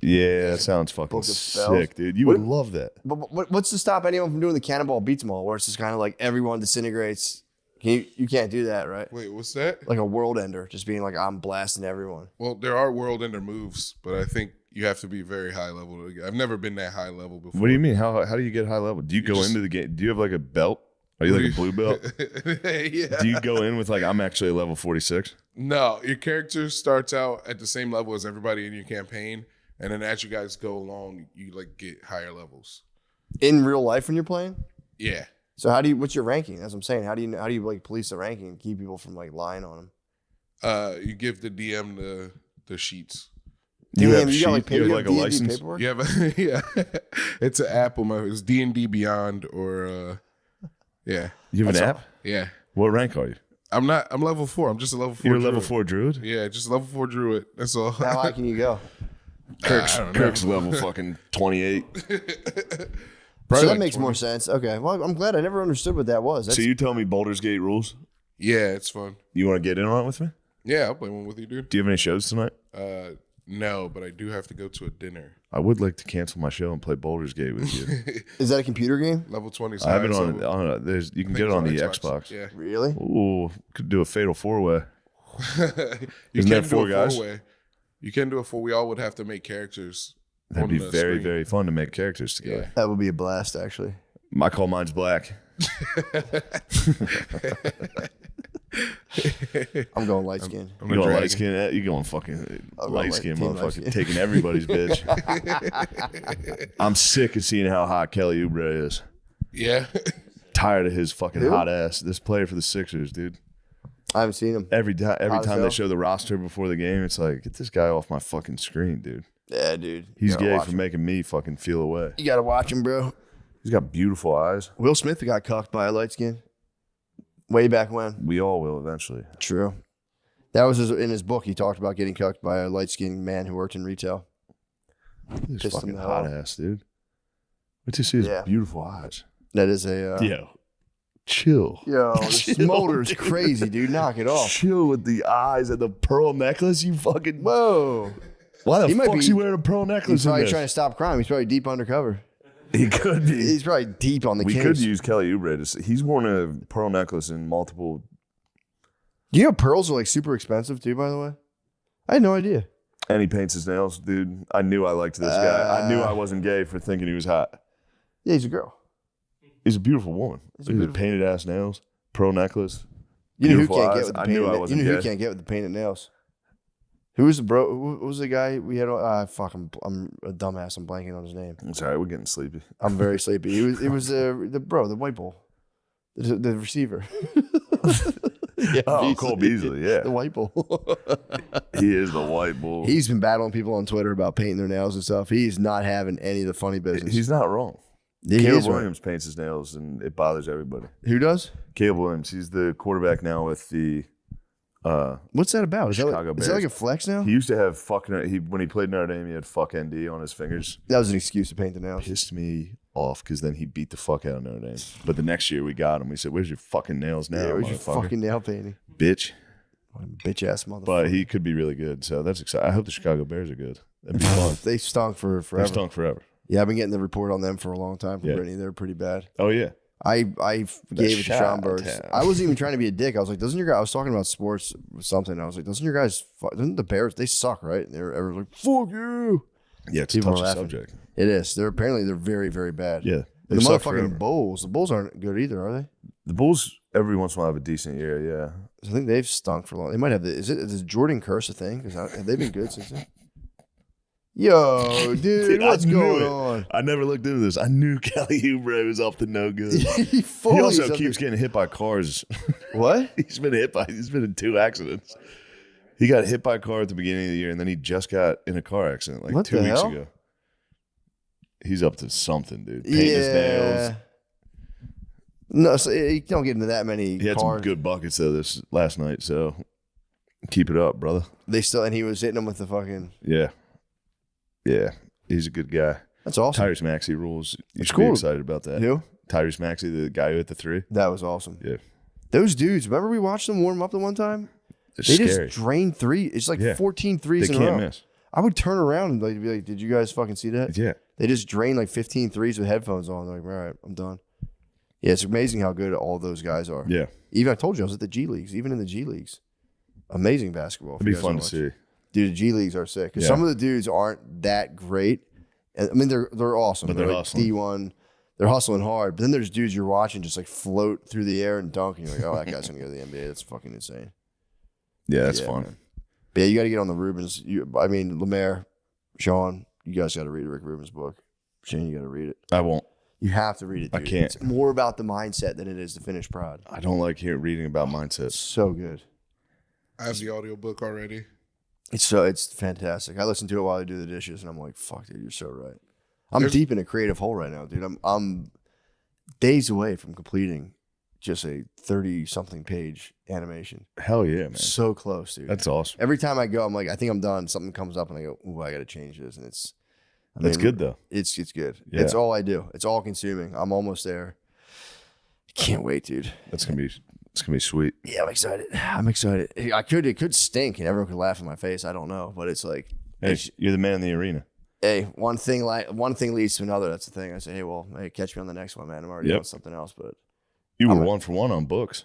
A: Yeah, that sounds fucking
B: Book of spells.
A: sick, dude. You would love that.
B: But what's to stop anyone from doing the cannonball beats them all, where it's just kind of like everyone disintegrates? You can't do that, right?
C: Wait, what's that?
B: Like a world ender, just being like, I'm blasting everyone.
C: Well, there are world ender moves, but I think you have to be very high level. I've never been that high level before.
A: What do you mean? How do you get high level? Do you go into the game? Do you have like a belt? Are you like a blue belt?
C: Yeah.
A: Do you go in with like, I'm actually a level 46?
C: No, your character starts out at the same level as everybody in your campaign, and then as you guys go along, you like get higher levels.
B: In real life when you're playing?
C: Yeah.
B: So what's your ranking? That's what I'm saying. How do you like police the ranking and keep people from like lying on them?
C: You give the DM the sheets.
A: You
B: Damn,
A: have
B: you got like,
A: you have like a
B: D&D
A: license?
B: paperwork?
C: You have yeah. It's an app on my. It's D&D Beyond or yeah.
A: You have an app?
C: Yeah.
A: What rank are you?
C: I'm level 4. I'm just a level 4.
A: You're a
C: druid.
A: level 4 druid?
C: Yeah, just a level 4 druid. That's all.
B: How high can you go?
A: Kirk's level fucking 28.
B: So that
C: like
B: makes
C: 20.
B: more sense. Okay. Well, I'm glad I never understood what that was.
A: So you tell me Baldur's Gate rules?
C: Yeah, it's fun.
A: You want to get in on it with me?
C: Yeah, I'll play one with you, dude.
A: Do you have any shows tonight?
C: No, but I do have to go to a dinner.
A: I would like to cancel my show and play Baldur's Gate with you.
B: Is that a computer game?
C: Level 20.
A: I have it on there's you can get it on the Xbox.
C: Yeah.
B: Really?
A: Ooh, could do a fatal 4-way.
C: You
A: Isn't
C: can
A: that
C: do
A: 4
C: a
A: guys?
C: 4-way. You can do a 4. We all would have to make characters.
A: That'd
C: on
A: be
C: the
A: very,
C: screen.
A: very fun to make characters together.
C: Yeah.
B: That would be a blast, actually.
A: I call mine's black.
B: I'm going light skin.
C: I'm
A: You
C: a
A: going
C: dragon.
A: light skin? You going fucking
B: I'll go
A: light skin,
B: team light
A: motherfucker,
B: skin.
A: taking everybody's bitch. I'm sick of seeing how hot Kelly Oubre is.
C: Yeah.
A: Tired of his fucking
B: Who?
A: hot ass. This player for the Sixers, dude.
B: I haven't seen him.
A: Every
B: Hot as
A: time they
B: hell.
A: show the roster before the game, it's like, get this guy off my fucking screen, dude.
B: Yeah, dude.
A: He's
B: You gotta
A: gay
B: watch
A: for
B: him.
A: making me fucking feel away.
B: You gotta watch him, bro.
A: He's got beautiful eyes.
B: Will Smith got cucked by a light skin. Way back when.
A: We all will eventually.
B: True. That was in his book. He talked about getting cucked by a light skinned man who worked in retail.
A: This
B: Pissed him
A: fucking
B: the
A: hot
B: hell off.
A: ass, dude. Wait till you see his
B: Yeah.
A: beautiful eyes.
B: That is a.
A: Yo, chill.
B: Yo, this
A: Chill,
B: smolder's
A: dude.
B: crazy, dude. Knock it off.
A: Chill with the eyes and the pearl necklace. You fucking.
B: Whoa.
A: Why the
B: He might
A: fuck's
B: be-
A: he wearing a pearl necklace
B: He's
A: in
B: probably
A: this?
B: trying to stop crime. He's probably deep undercover.
A: He could be.
B: He's probably deep on the
A: We
B: case.
A: could use Kelly Oubre. He's worn a pearl necklace in multiple.
B: Do you know pearls are like super expensive too, by the way? I had no idea.
A: And he paints his nails, dude. I knew I liked this guy. I knew I wasn't gay for thinking he was hot.
B: Yeah, he's a girl.
A: He's a beautiful woman.
B: a
A: He's
B: beautiful-
A: painted ass nails, pearl necklace.
B: You know who
A: Beautiful
B: can't
A: eyes.
B: get with the
A: I
B: painted
A: knew I
B: nails? You
A: wasn't
B: know who
A: gay.
B: can't get with the painted nails? Who was the bro? Who was the guy we had? Fuck, I'm a dumbass. I'm blanking on his name.
A: It's all right. We're getting sleepy.
B: I'm very sleepy. It was the white bull, the receiver. Yeah,
A: Oh, Cole Beasley. Yeah,
B: the white bull.
A: he is the white bull.
B: He's been battling people on Twitter about painting their nails and stuff. He's not having any of the funny business.
A: He's not wrong.
B: He
A: Caleb
B: is right.
A: Williams paints his nails, and it bothers everybody.
B: Who does?
A: Caleb Williams. He's the quarterback now with the.
B: What's that about? Is that
A: Chicago
B: like, is that like a
A: Bears.
B: flex now?
A: He used to have fucking. When he played Notre Dame, he had fuck ND on his fingers.
B: That was an excuse to paint the nails.
A: Pissed me off because then he beat the fuck out of Notre Dame. But the next year we got him. We said, "Where's your fucking nails now,
B: Yeah, where's your
A: motherfucker?
B: fucking nail painting?
A: Bitch."
B: Bitch ass motherfucker.
A: But he could be really good, so that's exciting. I hope the Chicago Bears are good. That'd be fun.
B: They stunk for
A: They've
B: forever.
A: stunk forever.
B: Yeah, I've been getting the report on them for a long time from
A: Yeah.
B: Brittany. They're pretty bad.
A: Oh yeah,
B: I gave it to
A: shot
B: Schomburg.
A: town.
B: I wasn't even trying to be a dick. I was like, doesn't your guy? I was talking about sports or something. I was like, doesn't your guys? Doesn't the Bears? They suck, right? And everyone's like, fuck you.
A: yeah. It's
B: People
A: a
B: are
A: touchy
B: laughing.
A: subject.
B: It is. They're very, very bad.
A: Yeah,
B: And the
A: They've sucked forever.
B: motherfucking Bulls. The Bulls aren't good either, are they?
A: The Bulls every once in a while have a decent year. Yeah,
B: I think they've stunk for long. They might have. Is Jordan Curse a thing? Because have they been good since then? Yo, dude, what's
A: I knew
B: going
A: it.
B: on?
A: I never looked into this. I knew Kelly Oubre was off the no good.
B: he
A: He also keeps getting hit by cars.
B: What?
A: He's been in 2 accidents. He got hit by a car at the beginning of the year, and then he just got in a car accident like
B: What
A: 2
B: the
A: weeks
B: hell?
A: ago. He's up to something, dude. Painting his nails.
B: No, so you don't get into that many
A: He had some
B: cars.
A: good buckets though this last night, so keep it up, brother.
B: And he was hitting them with the fucking.
A: Yeah. Yeah. He's a good guy.
B: That's awesome.
A: Tyrese Maxey rules. You should
B: cool.
A: be excited about that.
B: Who?
A: Tyrese Maxey, the guy who hit the 3.
B: That was awesome.
A: Yeah.
B: Those dudes, remember we watched them warm up the one time?
A: It's
B: They
A: scary.
B: just drained 3. It's like
A: Yeah.
B: 14
A: They
B: threes in a
A: can't
B: row.
A: miss.
B: I would turn around and like be like, "Did you guys fucking see that?"
A: Yeah.
B: They just drained like 15 threes with headphones on. They're like, all right, I'm done. Yeah, it's amazing how good all those guys are.
A: Yeah.
B: Even I told you I was at the G Leagues. Even in the G Leagues, amazing basketball.
A: It'd be fun to see.
B: Dude, the G Leagues are sick. 'Cause
A: Yeah.
B: some of the dudes aren't that great. I mean, they're awesome.
A: But they're
B: like
A: hustling.
B: D1. They're hustling hard. But then there's dudes you're watching just like float through the air and dunk, and you're like, oh, that guy's gonna go to the NBA. That's fucking insane.
A: Yeah, that's
B: Yeah,
A: fun.
B: man. But yeah, you got to get on the Rubens. Lemaire, Sean, you guys got to read Rick Rubens' book. Shane, you got to read it.
A: I won't.
B: You have to read it. Dude.
A: I can't.
B: It's more about the mindset than it is the finished product.
A: I don't like reading about
B: It's
A: mindsets.
B: so good.
C: I have the audiobook already.
B: It's fantastic. I listen to it while I do the dishes, and I'm like, "Fuck, dude, you're so right." I'm
C: There's-
B: deep in a creative hole right now, dude. I'm days away from completing just a 30-something page animation.
A: Hell yeah, man.
B: So close, dude.
A: That's awesome.
B: Every time I go, I'm like, I think I'm done. Something comes up, and I go, "Ooh, I got to change this," and it's.
A: That's good though.
B: It's good.
A: Yeah.
B: It's all I do. It's all consuming. I'm almost there. Can't wait, dude.
A: It's gonna be sweet.
B: Yeah, I'm excited. I'm excited. It could stink and everyone could laugh in my face. I don't know, but it's like,
A: Hey, you're the man in the arena.
B: hey, one thing leads to another. That's the thing. I say, hey, catch me on the next one, man. I'm already
A: Yep.
B: doing something else, but
A: You were
B: I'm a-
A: 1 for 1 on books.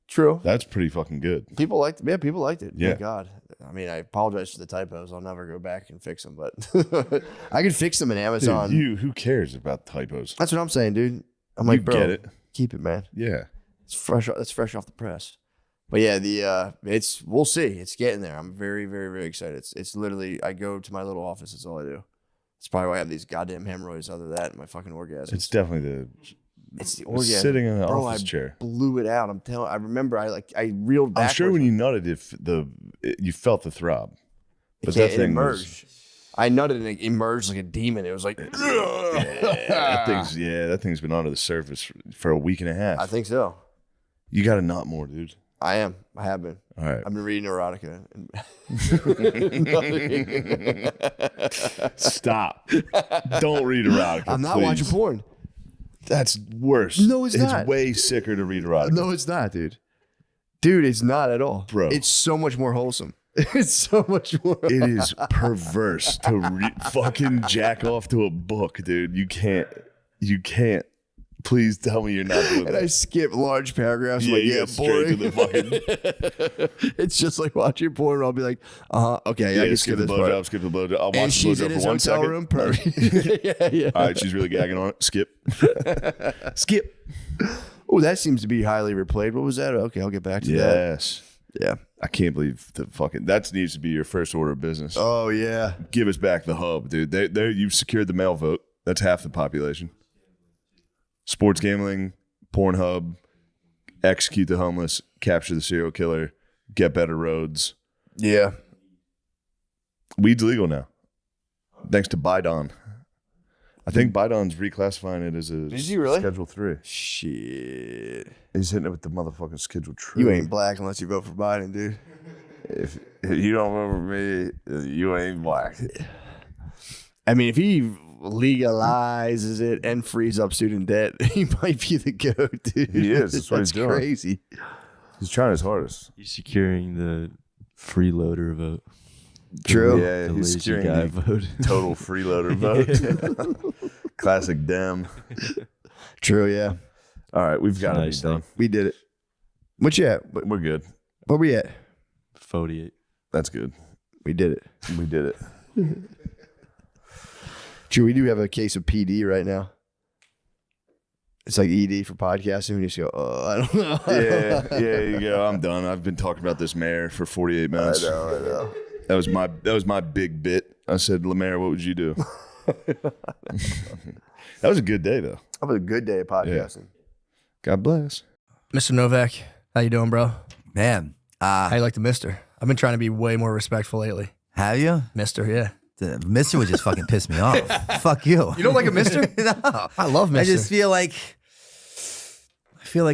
B: true.
A: That's pretty fucking good.
B: People liked it. Yeah, people liked it.
A: Yeah.
B: Thank God. I mean, I apologize for the typos. I'll never go back and fix them, but I can fix them in Amazon.
A: Dude, who cares about typos?
B: That's what I'm saying, dude. I'm
A: You
B: like, bro,
A: get it.
B: keep it, man.
A: Yeah.
B: It's fresh. That's fresh off the press. But yeah, we'll see. It's getting there. I'm very, very, very excited. It's literally, I go to my little office. That's all I do. It's probably why I have these goddamn hemorrhoids. Other than that, and my fucking orgasms.
A: It's definitely
B: the orgasm.
A: sitting in the
B: Bro,
A: office
B: I
A: chair.
B: blew it out. I remember I reeled back.
A: I'm sure when you nutted, you felt the throb. But
B: it
A: that thing
B: emerged. I nutted and it emerged like a demon. It was like,
A: that thing's been under the surface for a week and a half.
B: I think so.
A: You got to nut more, dude.
B: I am. I have been.
A: All right.
B: I've been reading erotica.
A: Stop. Don't read erotica.
B: I'm not
A: please.
B: watching porn.
A: That's worse.
B: No, it's not.
A: It's way sicker to read erotica.
B: No, it's not, dude. Dude, it's not at all.
A: Bro.
B: It's so much more wholesome. It's so much more.
A: It is perverse to fucking jack off to a book, dude. You can't. Please tell me you're not doing
B: And I
A: that.
B: skip large paragraphs.
A: Yeah,
B: Like,
A: you
B: yeah,
A: go straight to
B: boring.
A: the fucking.
B: It's just like watching porn. I'll be like, okay,
A: Yeah,
B: I can
A: skip
B: skip
A: the
B: this part.
A: blowjob, skip the blowjob. I'll watch
B: And
A: the
B: she's in
A: blowjob
B: his
A: for 1
B: hotel
A: second.
B: room. Perfect. yeah.
A: All right, she's really gagging on it. Skip. Skip.
B: Oh, that seems to be highly replayed. What was that? Okay, I'll get back to that.
A: Yes.
B: Yeah.
A: I can't believe that needs to be your first order of business.
B: Oh, yeah.
A: Give us back the hub, dude. You've secured the male vote. That's half the population. Sports gambling, Pornhub, execute the homeless, capture the serial killer, get better roads.
B: Yeah.
A: Weed's legal now. Thanks to Bidon. I think Bidon's reclassifying it as a
B: Is he really?
A: Schedule 3.
B: Shit.
A: He's hitting it with the motherfucking Schedule 3.
B: You ain't black unless you vote for Biden, dude.
A: If you don't remember me, you ain't black.
B: I mean, if he legalizes it and frees up student debt, he might be the goat, dude.
A: He is. That's what he's doing.
B: Crazy.
A: He's trying his hardest.
D: He's securing the freeloader vote.
B: True.
A: Yeah,
D: The
A: he's
D: lazy
A: securing
D: guy
A: the
D: vote.
A: total freeloader vote. Classic Dem.
B: True, yeah.
A: All right, we've got to
D: Nice
A: be done.
B: We did it. What you at?
A: We're good.
B: Where we at?
D: 48.
A: That's good.
B: We did it.
A: We did it.
B: True, we do have a case of PD right now. It's like ED for podcasting. We just go, I don't know.
A: Yeah, you go. I'm done. I've been talking about this mayor for 48 minutes.
B: I know.
A: That was my big bit. I said, Lemaire, what would you do? That was a good day, though.
B: That was a good day of podcasting.
A: God bless.
F: Mr. Novak, how you doing, bro?
G: Man,
F: How you like the Mister? I've been trying to be way more respectful lately.
G: have you?
F: Mister, yeah.
G: The Mister would just fucking piss me off. Fuck you.
F: You don't like a Mister?
G: No.
F: I love Mister.
G: I just feel like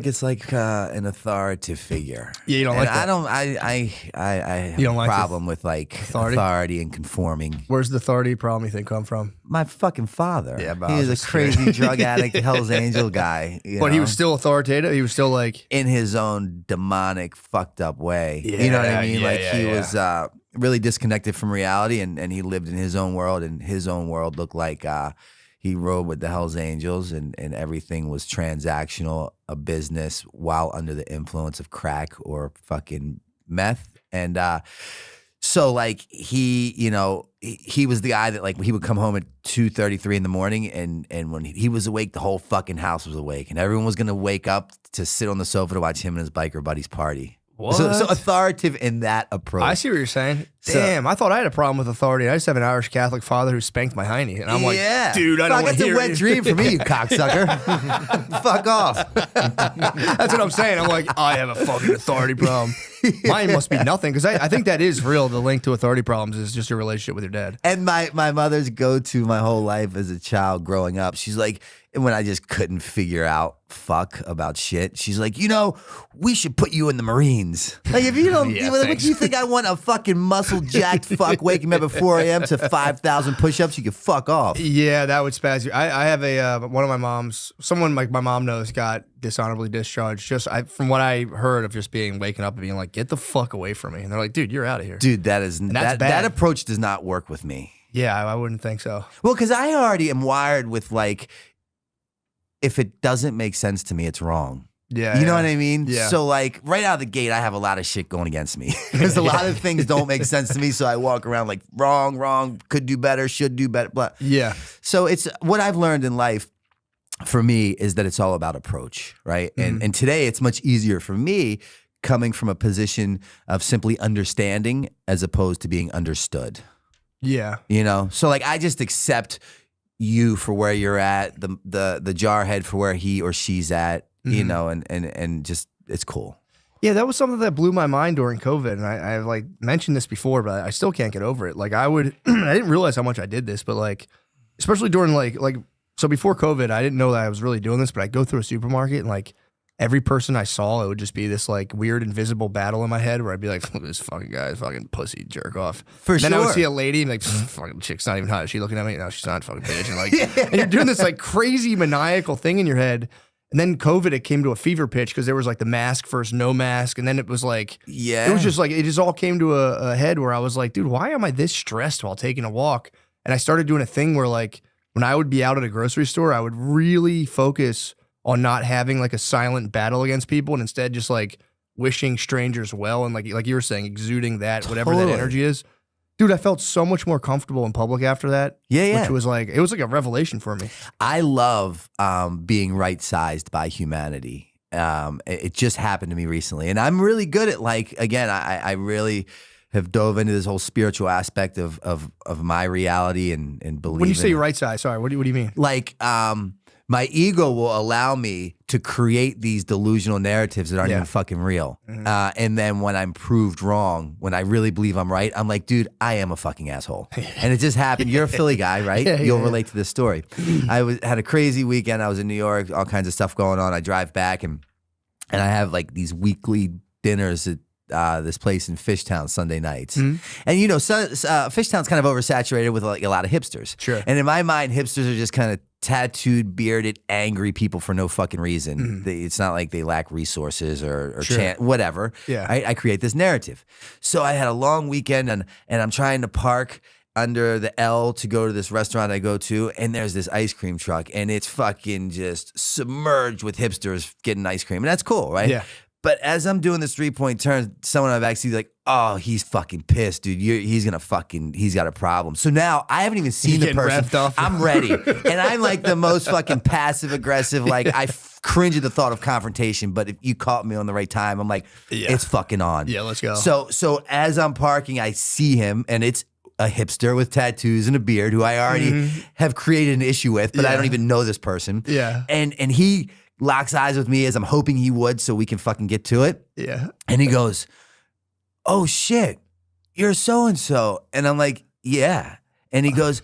G: it's like an authoritative figure.
F: Yeah, you don't like that.
G: I have
F: You don't
G: a
F: like
G: problem with like authority and conforming.
F: Where's the authority problem you think come from?
G: My fucking father.
F: Yeah, but
G: he
F: I was
G: was a
F: just
G: crazy drug addict, Hell's Angel guy.
F: But he was still authoritative. He was still like
G: in his own demonic, fucked up way.
F: Yeah,
G: you know what I mean?
F: yeah,
G: like
F: yeah,
G: he
F: yeah.
G: was really disconnected from reality, and he lived in his own world, and his own world looked like he rode with the Hells Angels, and everything was transactional, a business, while under the influence of crack or fucking meth. And so like he was the guy that like he would come home at 2:33 in the morning, and when he was awake, the whole fucking house was awake, and everyone was gonna wake up to sit on the sofa to watch him and his biker buddies party.
F: What?
G: So authoritative in that approach.
F: I see what you're saying.
G: So-
F: Damn, I thought I had a problem with authority. I just have an Irish Catholic father who spanked my hiney, and I'm like,
G: yeah.
F: dude, I don't
G: Fuck,
F: want to
G: that's
F: hear
G: a wet
F: it.
G: dream for me, you cocksucker. Fuck off.
F: That's what I'm saying. I'm like, I have a fucking authority problem. Mine must be nothing, because I think that is real. The link to authority problems is just your relationship with your dad.
G: And my mother's go-to my whole life as a child growing up, she's like, when I just couldn't figure out fuck about shit, she's like, we should put you in the Marines. Like, if you don't,
F: Yeah,
G: what
F: thanks.
G: do you think I want a fucking muscle-jacked fuck waking me up at 4 a.m. to 5,000 push-ups? You can fuck off.
F: Yeah, that would spaz you. I have one of my moms, someone like my mom knows, got dishonorably discharged. From what I heard of just waking up and being like, get the fuck away from me. And they're like, dude, you're out of here.
G: Dude,
F: that's
G: that
F: bad.
G: approach does not work with me.
F: Yeah, I wouldn't think so.
G: Well, because I already am wired with like, if it doesn't make sense to me, it's wrong.
F: Yeah.
G: You know what I mean?
F: Yeah.
G: So like right out of the gate, I have a lot of shit going against me because a lot of things don't make sense to me. So I walk around like wrong, could do better, should do better, blah.
F: Yeah.
G: So it's what I've learned in life for me is that it's all about approach, right? And today it's much easier for me coming from a position of simply understanding as opposed to being understood.
F: Yeah.
G: So like I just accept you for where you're at, the jarhead for where he or she's at, and just it's cool.
F: Yeah, that was something that blew my mind during COVID. And I like mentioned this before, but I still can't get over it. Like I didn't realize how much I did this, but like, especially during so before COVID, I didn't know that I was really doing this, but I'd go through a supermarket and like every person I saw, it would just be this like weird invisible battle in my head where I'd be like, this fucking guy is fucking pussy jerk off. Then I would see a lady and like, fucking chick's not even hot. Is she looking at me? No, she's not, fucking bitch. And like, and you're doing this like crazy maniacal thing in your head. And then COVID, it came to a fever pitch because there was like the mask versus no mask. And then it was like, it was just like, it just all came to a head where I was like, dude, why am I this stressed while taking a walk? And I started doing a thing where like, when I would be out at a grocery store, I would really focus on not having like a silent battle against people and instead just like wishing strangers well and like you were saying, exuding that, whatever that energy is. Dude, I felt so much more comfortable in public after that.
G: Yeah.
F: Which was like, it was like a revelation for me.
G: I love being right-sized by humanity. It just happened to me recently. And I'm really good at like, again, I really have dove into this whole spiritual aspect of my reality and believing.
F: When you say right side, sorry, what do you mean?
G: Like, my ego will allow me to create these delusional narratives that aren't even fucking real. And then when I'm proved wrong, when I really believe I'm right, I'm like, dude, I am a fucking asshole. And it just happened. You're a Philly guy, right? You'll relate to this story. I had a crazy weekend. I was in New York, all kinds of stuff going on. I drive back and I have like these weekly dinners at this place in Fishtown Sunday nights. And Fishtown's kind of oversaturated with like a lot of hipsters.
F: Sure.
G: And in my mind, hipsters are just kind of tattooed, bearded, angry people for no fucking reason. It's not like they lack resources or whatever.
F: Yeah.
G: I create this narrative. So I had a long weekend and I'm trying to park under the L to go to this restaurant I go to, and there's this ice cream truck, and it's fucking just submerged with hipsters getting ice cream. And that's cool, right?
F: Yeah.
G: But as I'm doing this 3-point turn, someone I've actually like, oh, he's fucking pissed, dude. He's got a problem. So now I haven't even seen the
F: getting
G: person.
F: revved up.
G: I'm ready. And I'm like the most fucking passive aggressive. Like I cringe at the thought of confrontation. But if you caught me on the right time, I'm like, it's fucking on.
F: Yeah, let's go.
G: So as I'm parking, I see him and it's a hipster with tattoos and a beard who I already have created an issue with, but I don't even know this person.
F: Yeah.
G: And he locks eyes with me as I'm hoping he would so we can fucking get to it.
F: Yeah.
G: And he goes, "Oh shit, you're so-and-so." And I'm like, "Yeah." And he goes,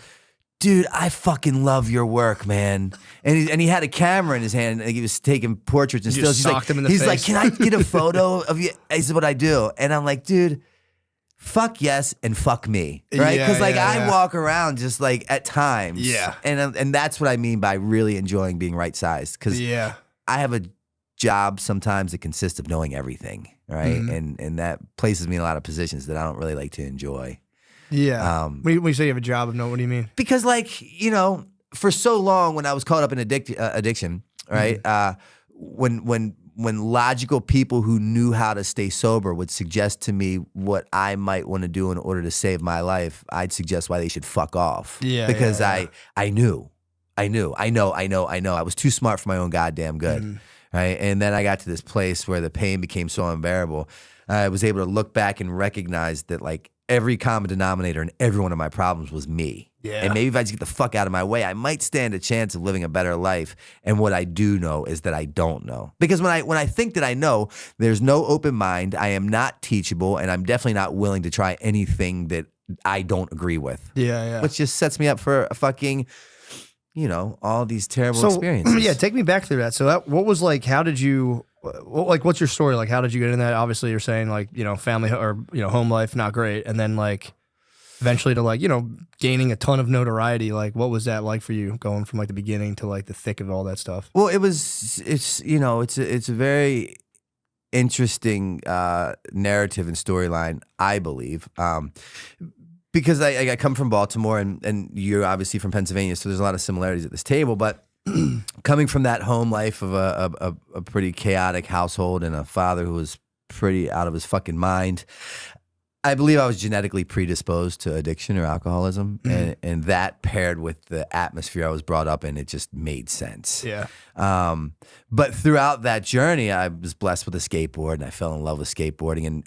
G: "Dude, I fucking love your work, man." And he had a camera in his hand and he was taking portraits and
F: You
G: still.
F: just socked him in the
G: He's
F: face.
G: like, "Can I get a photo of you?" This is what I do. And I'm like, "Dude, fuck yes and fuck me." Right?
F: Yeah,
G: Because like
F: yeah,
G: I
F: yeah.
G: walk around just like at times.
F: Yeah.
G: And that's what I mean by really enjoying being right sized. Because
F: Yeah.
G: I have a job sometimes that consists of knowing everything. Right. And that places me in a lot of positions that I don't really like to enjoy.
F: Yeah. When you say you have a job of no, what do you mean?
G: Because like, you know, for so long when I was caught up in addiction, right? When logical people who knew how to stay sober would suggest to me what I might want to do in order to save my life, I'd suggest why they should fuck off.
F: Yeah,
G: Because
F: yeah,
G: I know. I was too smart for my own goddamn good. Right. And then I got to this place where the pain became so unbearable. I was able to look back and recognize that like every common denominator in every one of my problems was me.
F: Yeah.
G: And maybe if I just get the fuck out of my way, I might stand a chance of living a better life. And what I do know is that I don't know. Because when I think that I know, there's no open mind, I am not teachable, and I'm definitely not willing to try anything that I don't agree with.
F: Yeah, yeah.
G: Which just sets me up for a fucking, you know, all these terrible experiences.
F: Yeah, take me back through that. So what was like, how did you, like, what's your story? Like, how did you get in that? Obviously you're saying like, you know, family or, you know, home life, not great. And then like eventually to like, you know, gaining a ton of notoriety. Like, what was that like for you going from like the beginning to like the thick of all that stuff?
G: Well, it's a very interesting narrative and storyline, I believe. Because I come from Baltimore and you're obviously from Pennsylvania, so there's a lot of similarities at this table. But coming from that home life of a pretty chaotic household and a father who was pretty out of his fucking mind, I believe I was genetically predisposed to addiction or alcoholism. And that paired with the atmosphere I was brought up in, it just made sense.
F: Yeah.
G: But throughout that journey, I was blessed with a skateboard and I fell in love with skateboarding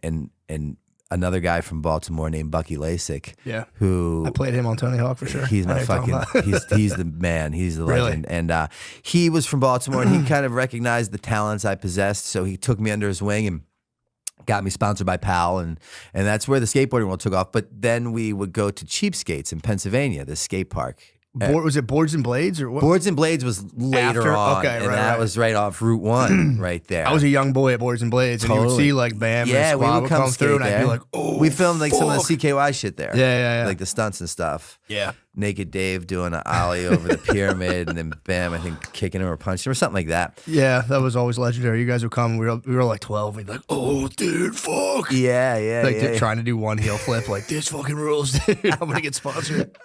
G: and another guy from Baltimore named Bucky Lasik.
F: Yeah.
G: Who
F: I played him on Tony Hawk for sure.
G: He's my fucking, he's the man. He's the legend. And he was from Baltimore and he kind of recognized the talents I possessed. So he took me under his wing and got me sponsored by PAL. And that's where the skateboarding world took off. But then we would go to Cheapskates in Pennsylvania, the skate park.
F: Was it Boards and Blades or what?
G: Boards and Blades was later
F: After?
G: on.
F: Okay,
G: and
F: right,
G: that
F: right.
G: was right off Route 1 right there.
F: I was a young boy at Boards and Blades, and you would
G: Totally.
F: see like Bam
G: Yeah,
F: and
G: we
F: Squad
G: would
F: would
G: come
F: come through, and
G: skate
F: I'd be
G: there.
F: like, oh,
G: we filmed like some of
F: fuck.
G: the CKY shit there.
F: Yeah.
G: Like the stunts and stuff.
F: Yeah.
G: Naked Dave doing an ollie over the pyramid and then Bam, I think kicking him or punching him or something like that.
F: Yeah, that was always legendary. You guys would come. We were like 12. We'd be like, oh, dude, fuck.
G: Yeah.
F: Like trying to do one heel flip, like this fucking rules, dude. I'm gonna get sponsored.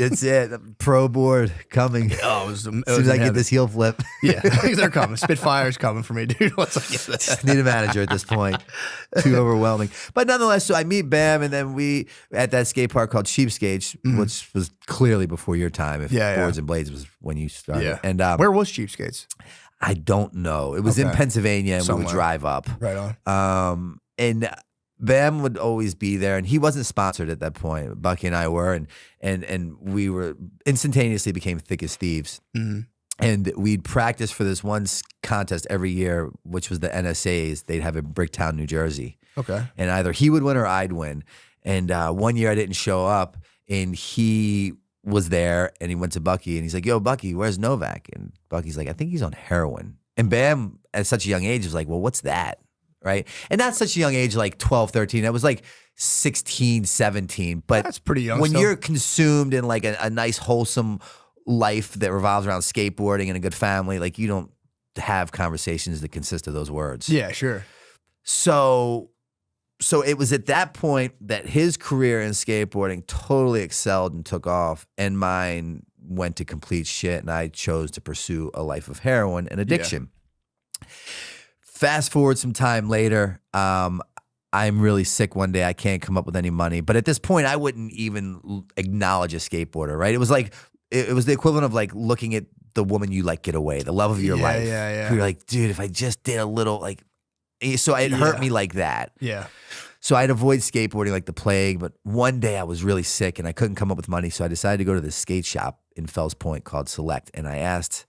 G: It's it. Pro board coming.
F: Oh, it was
G: As soon as I get this heel flip.
F: Yeah, they're coming. Spitfire's coming for me, dude. Once I get that.
G: Just need a manager at this point. Too overwhelming. But nonetheless, so I meet Bam, and then we at that skate park called Cheapskates, which was clearly before your time. If
F: Yeah, yeah.
G: Boards and Blades was when you started.
F: Yeah.
G: And
F: Where was Cheapskates?
G: I don't know. It was in
F: Okay.
G: Pennsylvania, and we
F: Somewhere.
G: would drive up.
F: Right on.
G: And Bam would always be there, and he wasn't sponsored at that point. Bucky and I were, and we were instantaneously became thick as thieves. And we'd practice for this one contest every year, which was the NSAs. They'd have in Bricktown, New Jersey.
F: Okay.
G: And either he would win or I'd win. And one year I didn't show up, and he was there, and he went to Bucky, and he's like, "Yo, Bucky, where's Novak?" And Bucky's like, "I think he's on heroin." And Bam, at such a young age, was like, "Well, what's that?" Right? And not such a young age, like 12, 13. It was like 16, 17. But
F: That's pretty young
G: when
F: still.
G: you're consumed in like a nice, wholesome life that revolves around skateboarding and a good family, like you don't have conversations that consist of those words.
F: Yeah, sure.
G: So it was at that point that his career in skateboarding totally excelled and took off, and mine went to complete shit, and I chose to pursue a life of heroin and addiction. Fast forward some time later, I'm really sick one day. I can't come up with any money. But at this point, I wouldn't even acknowledge a skateboarder, right? It was like, it was the equivalent of like looking at the woman you like get away, the love of your life.
F: Yeah.
G: You're like, dude, if I just did a little, like, So it hurt me like that.
F: Yeah.
G: So I'd avoid skateboarding like the plague, but one day I was really sick and I couldn't come up with money. So I decided to go to this skate shop in Fells Point called Select. And I asked,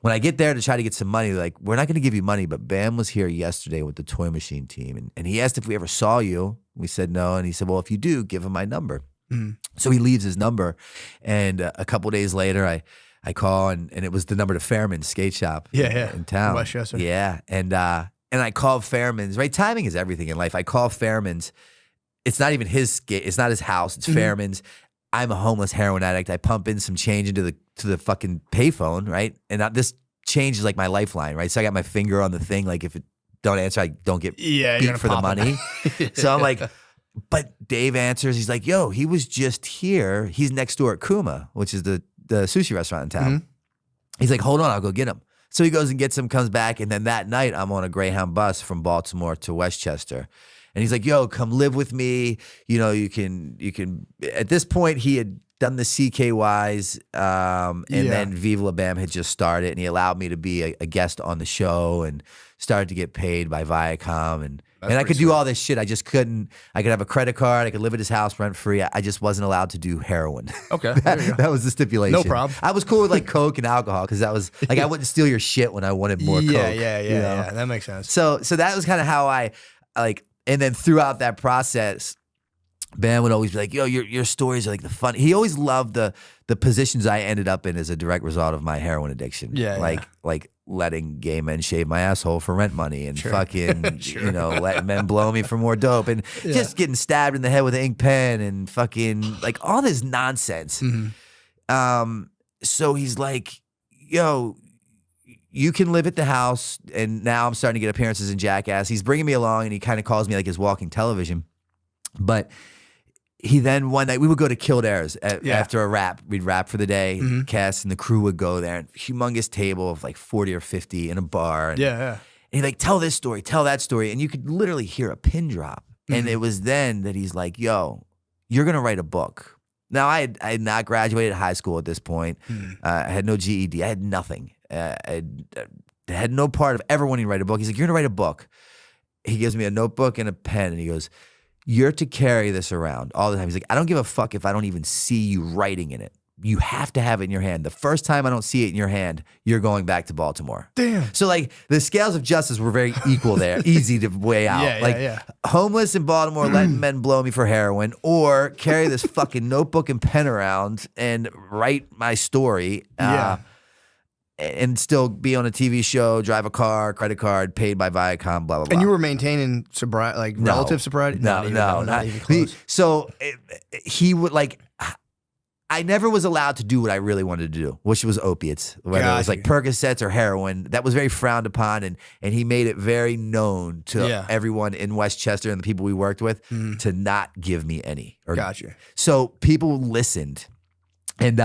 G: when I get there to try to get some money, like, we're not going to give you money, but Bam was here yesterday with the Toy Machine team. And he asked if we ever saw you. We said no. And he said, well, if you do, give him my number. So he leaves his number. And a couple days later, I call and it was the number to Fairman's skate shop in town.
F: Westchester.
G: Yeah. And I called Fairman's, right? Timing is everything in life. I call Fairman's. It's not even his skate. It's not his house. It's Fairman's. I'm a homeless heroin addict. I pump in some change into the fucking payphone, right? And this change is like my lifeline, right? So I got my finger on the thing. Like if it don't answer, I don't get beat for the money. So I'm like, but Dave answers. He's like, yo, he was just here. He's next door at Kuma, which is the sushi restaurant in town. He's like, hold on, I'll go get him. So he goes and gets him, comes back, and then that night I'm on a Greyhound bus from Baltimore to Westchester. And he's like, yo, come live with me. You know, you can at this point he had done the CKYs and then Viva La Bam had just started, and he allowed me to be a guest on the show and started to get paid by Viacom and I could do all this shit. I just couldn't. I could have a credit card. I could live at his house rent free. I just wasn't allowed to do heroin.
F: Okay.
G: that was the stipulation.
F: No problem.
G: I was cool with like Coke and alcohol because that was like I wouldn't steal your shit when I wanted more Coke.
F: Yeah. That makes sense.
G: So that was kind of how I like. And then throughout that process, Bam would always be like, yo, your stories are like the fun. He always loved the positions I ended up in as a direct result of my heroin addiction. Like letting gay men shave my asshole for rent money and fucking, you know, letting men blow me for more dope and just getting stabbed in the head with an ink pen and fucking like all this nonsense. So he's like, yo, you can live at the house. And now I'm starting to get appearances in Jackass. He's bringing me along and he kind of calls me like his walking television. But he then one night we would go to Kildare's after a rap. We'd rap for the day. Cass and the crew would go there. And humongous table of like 40 or 50 in a bar. And, and he'd like, tell this story, tell that story. And you could literally hear a pin drop. And it was then that he's like, yo, you're going to write a book. Now, I had not graduated high school at this point. I had no GED. I had nothing. I had no part of ever wanting to write a book. He's like, you're going to write a book. He gives me a notebook and a pen. And he goes, you're to carry this around all the time. He's like, I don't give a fuck if I don't even see you writing in it. You have to have it in your hand. The first time I don't see it in your hand, you're going back to Baltimore.
F: Damn.
G: So like the scales of justice were very equal there, easy to weigh out. Homeless in Baltimore, letting men blow me for heroin, or carry this fucking notebook and pen around and write my story. And still be on a TV show, drive a car, credit card, paid by Viacom, blah, blah, blah.
F: And you were maintaining sobriety, like relative sobriety?
G: No,
F: not even close.
G: So he would like, I never was allowed to do what I really wanted to do, which was opiates, whether it was like Percocets or heroin. That was very frowned upon, and he made it very known to everyone in Westchester and the people we worked with to not give me any. So people listened, and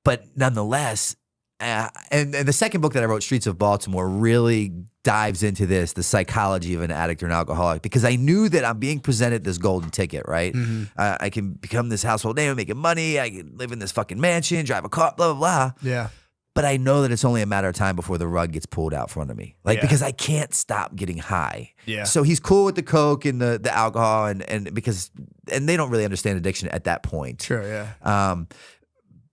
G: but nonetheless. And the second book that I wrote, Streets of Baltimore, really dives into the psychology of an addict or an alcoholic, because I knew that I'm being presented this golden ticket, right? I can become this household name, making money. I can live in this fucking mansion, drive a car, blah, blah, blah.
F: Yeah.
G: But I know that it's only a matter of time before the rug gets pulled out front of me. Like, because I can't stop getting high.
F: Yeah.
G: So he's cool with the Coke and the alcohol and they don't really understand addiction at that point.
F: Sure, yeah.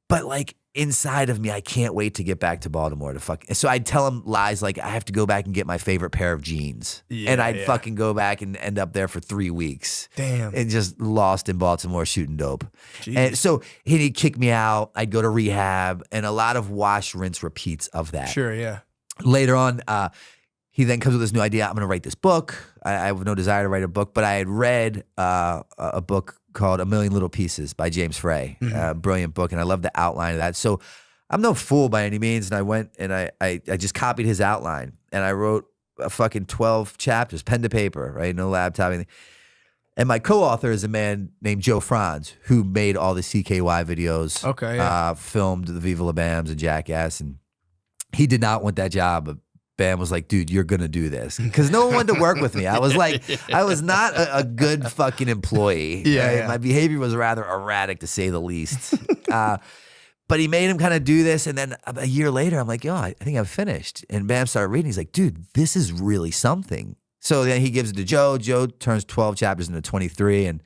G: But like, inside of me, I can't wait to get back to Baltimore to fuck. So I'd tell him lies like, I have to go back and get my favorite pair of jeans. And I'd fucking go back and end up there for 3 weeks.
F: Damn.
G: And just lost in Baltimore shooting dope.
F: Jeez.
G: And so he'd kick me out. I'd go to rehab and a lot of wash, rinse, repeats of that.
F: Sure, yeah.
G: Later on, he then comes with this new idea. I'm going to write this book. I have no desire to write a book, but I had read a book called A Million Little Pieces by James Frey. Brilliant book, and I love the outline of that. So I'm no fool by any means, and I went and I just copied his outline, and I wrote a fucking 12 chapters, pen to paper, right? No laptop, anything. And my co-author is a man named Joe Franz, who made all the CKY videos.
F: Okay, yeah.
G: Filmed the Viva La Bams and Jackass, and he did not want that job, but Bam was like, dude, you're going to do this. Because no one wanted to work with me. I was like, I was not a good fucking employee. My behavior was rather erratic, to say the least. But he made him kind of do this. And then a year later, I'm like, yo, I think I'm finished. And Bam started reading. He's like, dude, this is really something. So then he gives it to Joe. Joe turns 12 chapters into 23, and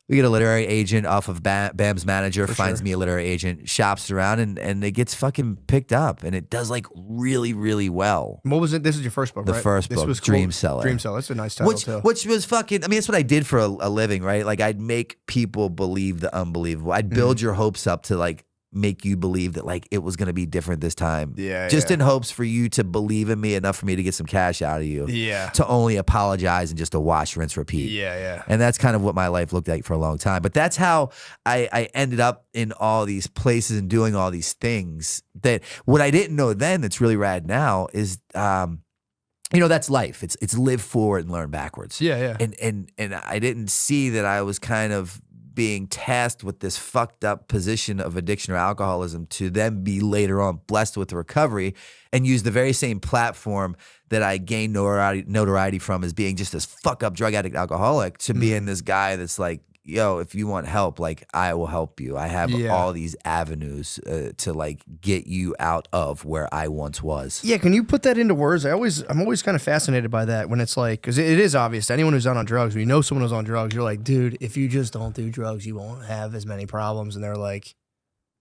G: we get a literary agent off of Bam's manager, finds me a literary agent, shops it around, and it gets fucking picked up, and it does like really, really well.
F: What was it? This is your first book,
G: The
F: right?
G: first
F: This
G: book,
F: was
G: Dream Seller.
F: Dream Seller. That's a nice title too.
G: Which was fucking, I mean, that's what I did for a living, right? Like I'd make people believe the unbelievable. I'd build your hopes up to like make you believe that like it was going to be different this time.
F: Yeah.
G: Just in hopes for you to believe in me enough for me to get some cash out of you.
F: Yeah.
G: To only apologize and just to wash, rinse, repeat.
F: Yeah.
G: And that's kind of what my life looked like for a long time. But that's how I ended up in all these places and doing all these things. That what I didn't know then that's really rad now is that's life. It's live forward and learn backwards.
F: Yeah.
G: And I didn't see that I was kind of being tasked with this fucked up position of addiction or alcoholism to then be later on blessed with recovery and use the very same platform that I gained notoriety from as being just this fuck up drug addict alcoholic to being this guy that's like, yo, if you want help, like I will help you. I have all these avenues to like get you out of where I once was.
F: Yeah, can you put that into words? I'm always kind of fascinated by that when it's like, because it is obvious to anyone who's out on drugs. When you know someone who's on drugs, you're like, dude, if you just don't do drugs, you won't have as many problems. And they're like,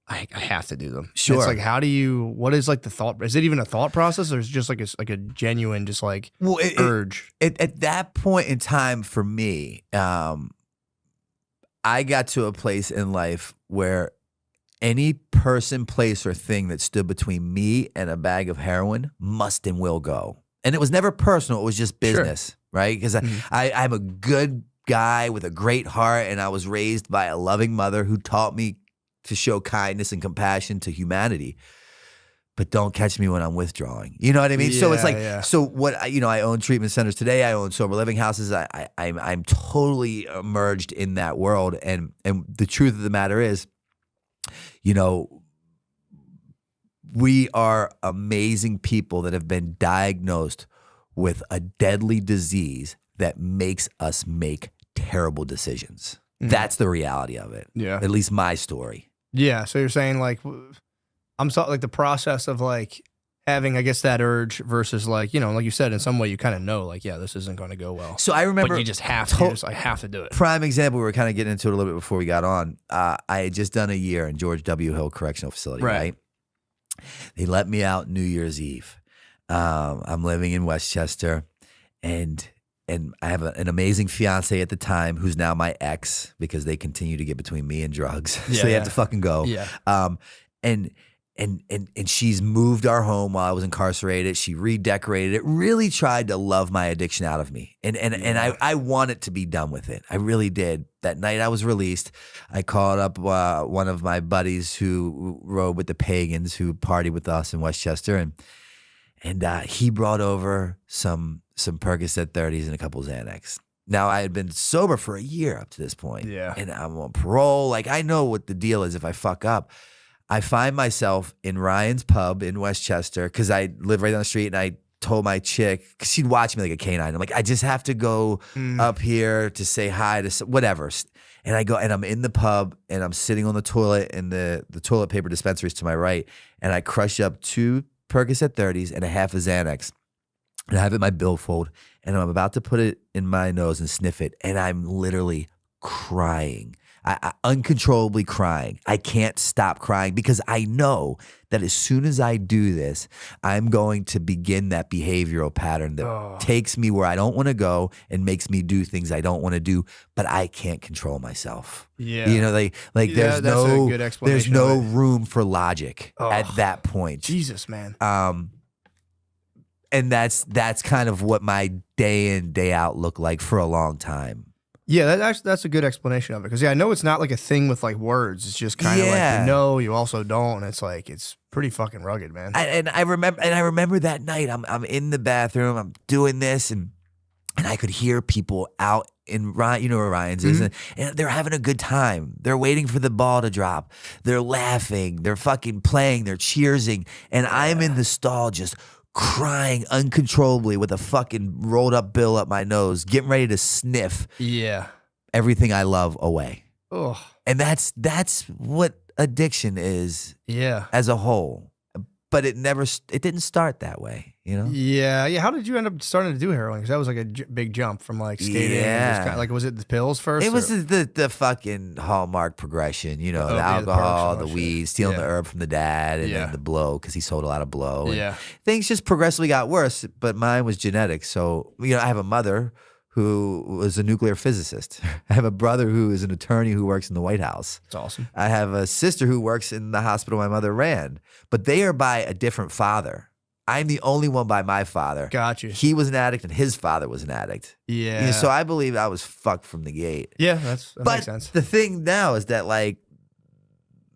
F: I have to do them.
G: Sure.
F: It's like, what is like the thought? Is it even a thought process, or is it just like a genuine, just like urge?
G: At that point in time for me, I got to a place in life where any person, place, or thing that stood between me and a bag of heroin must and will go. And it was never personal. It was just business, right? Because I'm a good guy with a great heart, and I was raised by a loving mother who taught me to show kindness and compassion to humanity. But don't catch me when I'm withdrawing. You know what I mean? So it's like, so what, I own treatment centers today. I own sober living houses. I'm totally immersed in that world. And the truth of the matter is, we are amazing people that have been diagnosed with a deadly disease that makes us make terrible decisions. That's the reality of it.
F: Yeah.
G: At least my story.
F: Yeah. So you're saying like, I'm so like the process of like having, I guess, that urge versus like, like you said, in some way you kind of know like, yeah, this isn't going to go well.
G: So I remember,
F: but you just have to, I have to do it.
G: Prime example, we were kind of getting into it a little bit before we got on. I had just done a year in George W. Hill Correctional Facility, right? They let me out New Year's Eve. I'm living in Westchester, and I have an amazing fiance at the time who's now my ex because they continue to get between me and drugs. So they have to fucking go.
F: Yeah.
G: And she's moved our home while I was incarcerated. She redecorated it, really tried to love my addiction out of me. And I wanted to be done with it. I really did. That night I was released, I called up one of my buddies who rode with the Pagans, who partied with us in Westchester. And he brought over some Percocet 30s and a couple Xanax. Now, I had been sober for a year up to this point.
F: Yeah.
G: And I'm on parole. Like, I know what the deal is if I fuck up. I find myself in Ryan's pub in Westchester because I live right down the street, and I told my chick, because she'd watch me like a canine. I'm like, I just have to go up here to say hi to whatever. And I go, and I'm in the pub, and I'm sitting on the toilet, and the toilet paper dispensary is to my right, and I crush up 2 Percocet 30s and a half of Xanax, and I have it in my billfold, and I'm about to put it in my nose and sniff it, and I'm literally crying. I uncontrollably crying. I can't stop crying because I know that as soon as I do this, I'm going to begin that behavioral pattern that takes me where I don't want to go and makes me do things I don't want to do, but I can't control myself.
F: Yeah.
G: Like
F: that's a good explanation
G: there's no
F: of it.
G: room for logic at that point.
F: Jesus, man.
G: And that's kind of what my day in, day out looked like for a long time.
F: Yeah, that's a good explanation of it. Because I know it's not like a thing with like words. It's just kind of like you know, you also don't. And it's like it's pretty fucking rugged, man.
G: I remember that night. I'm in the bathroom. I'm doing this, and I could hear people out in Ryan. You know where Ryan's is, and they're having a good time. They're waiting for the ball to drop. They're laughing. They're fucking playing. They're cheersing, and I'm in the stall just crying uncontrollably with a fucking rolled up bill up my nose, getting ready to sniff everything I love away.
F: Oh,
G: and that's what addiction is
F: yeah,
G: as a whole. But it didn't start that way. you know?
F: Yeah, yeah. How did you end up starting to do heroin? Because that was like a big jump from like skating. And just like, was it the pills first?
G: It was the fucking hallmark progression, you know, the
F: opiate, the
G: alcohol,
F: perks,
G: the
F: all that
G: weed,
F: shit.
G: stealing the
F: Yeah.
G: herb from the dad, and
F: Yeah.
G: then the blow because he sold a lot of blow. And
F: Yeah.
G: things just progressively got worse, but mine was genetic. So, you know, I have a mother who was a nuclear physicist. I have a brother who is an attorney who works in the White House.
F: It's awesome.
G: I have a sister who works in the hospital my mother ran, but they are by a different father. I'm the only one by my father.
F: Got you.
G: He was an addict and his father was an addict.
F: Yeah.
G: You know, so I believe I was fucked from the gate.
F: Yeah, that
G: But
F: makes sense.
G: the thing now is that like,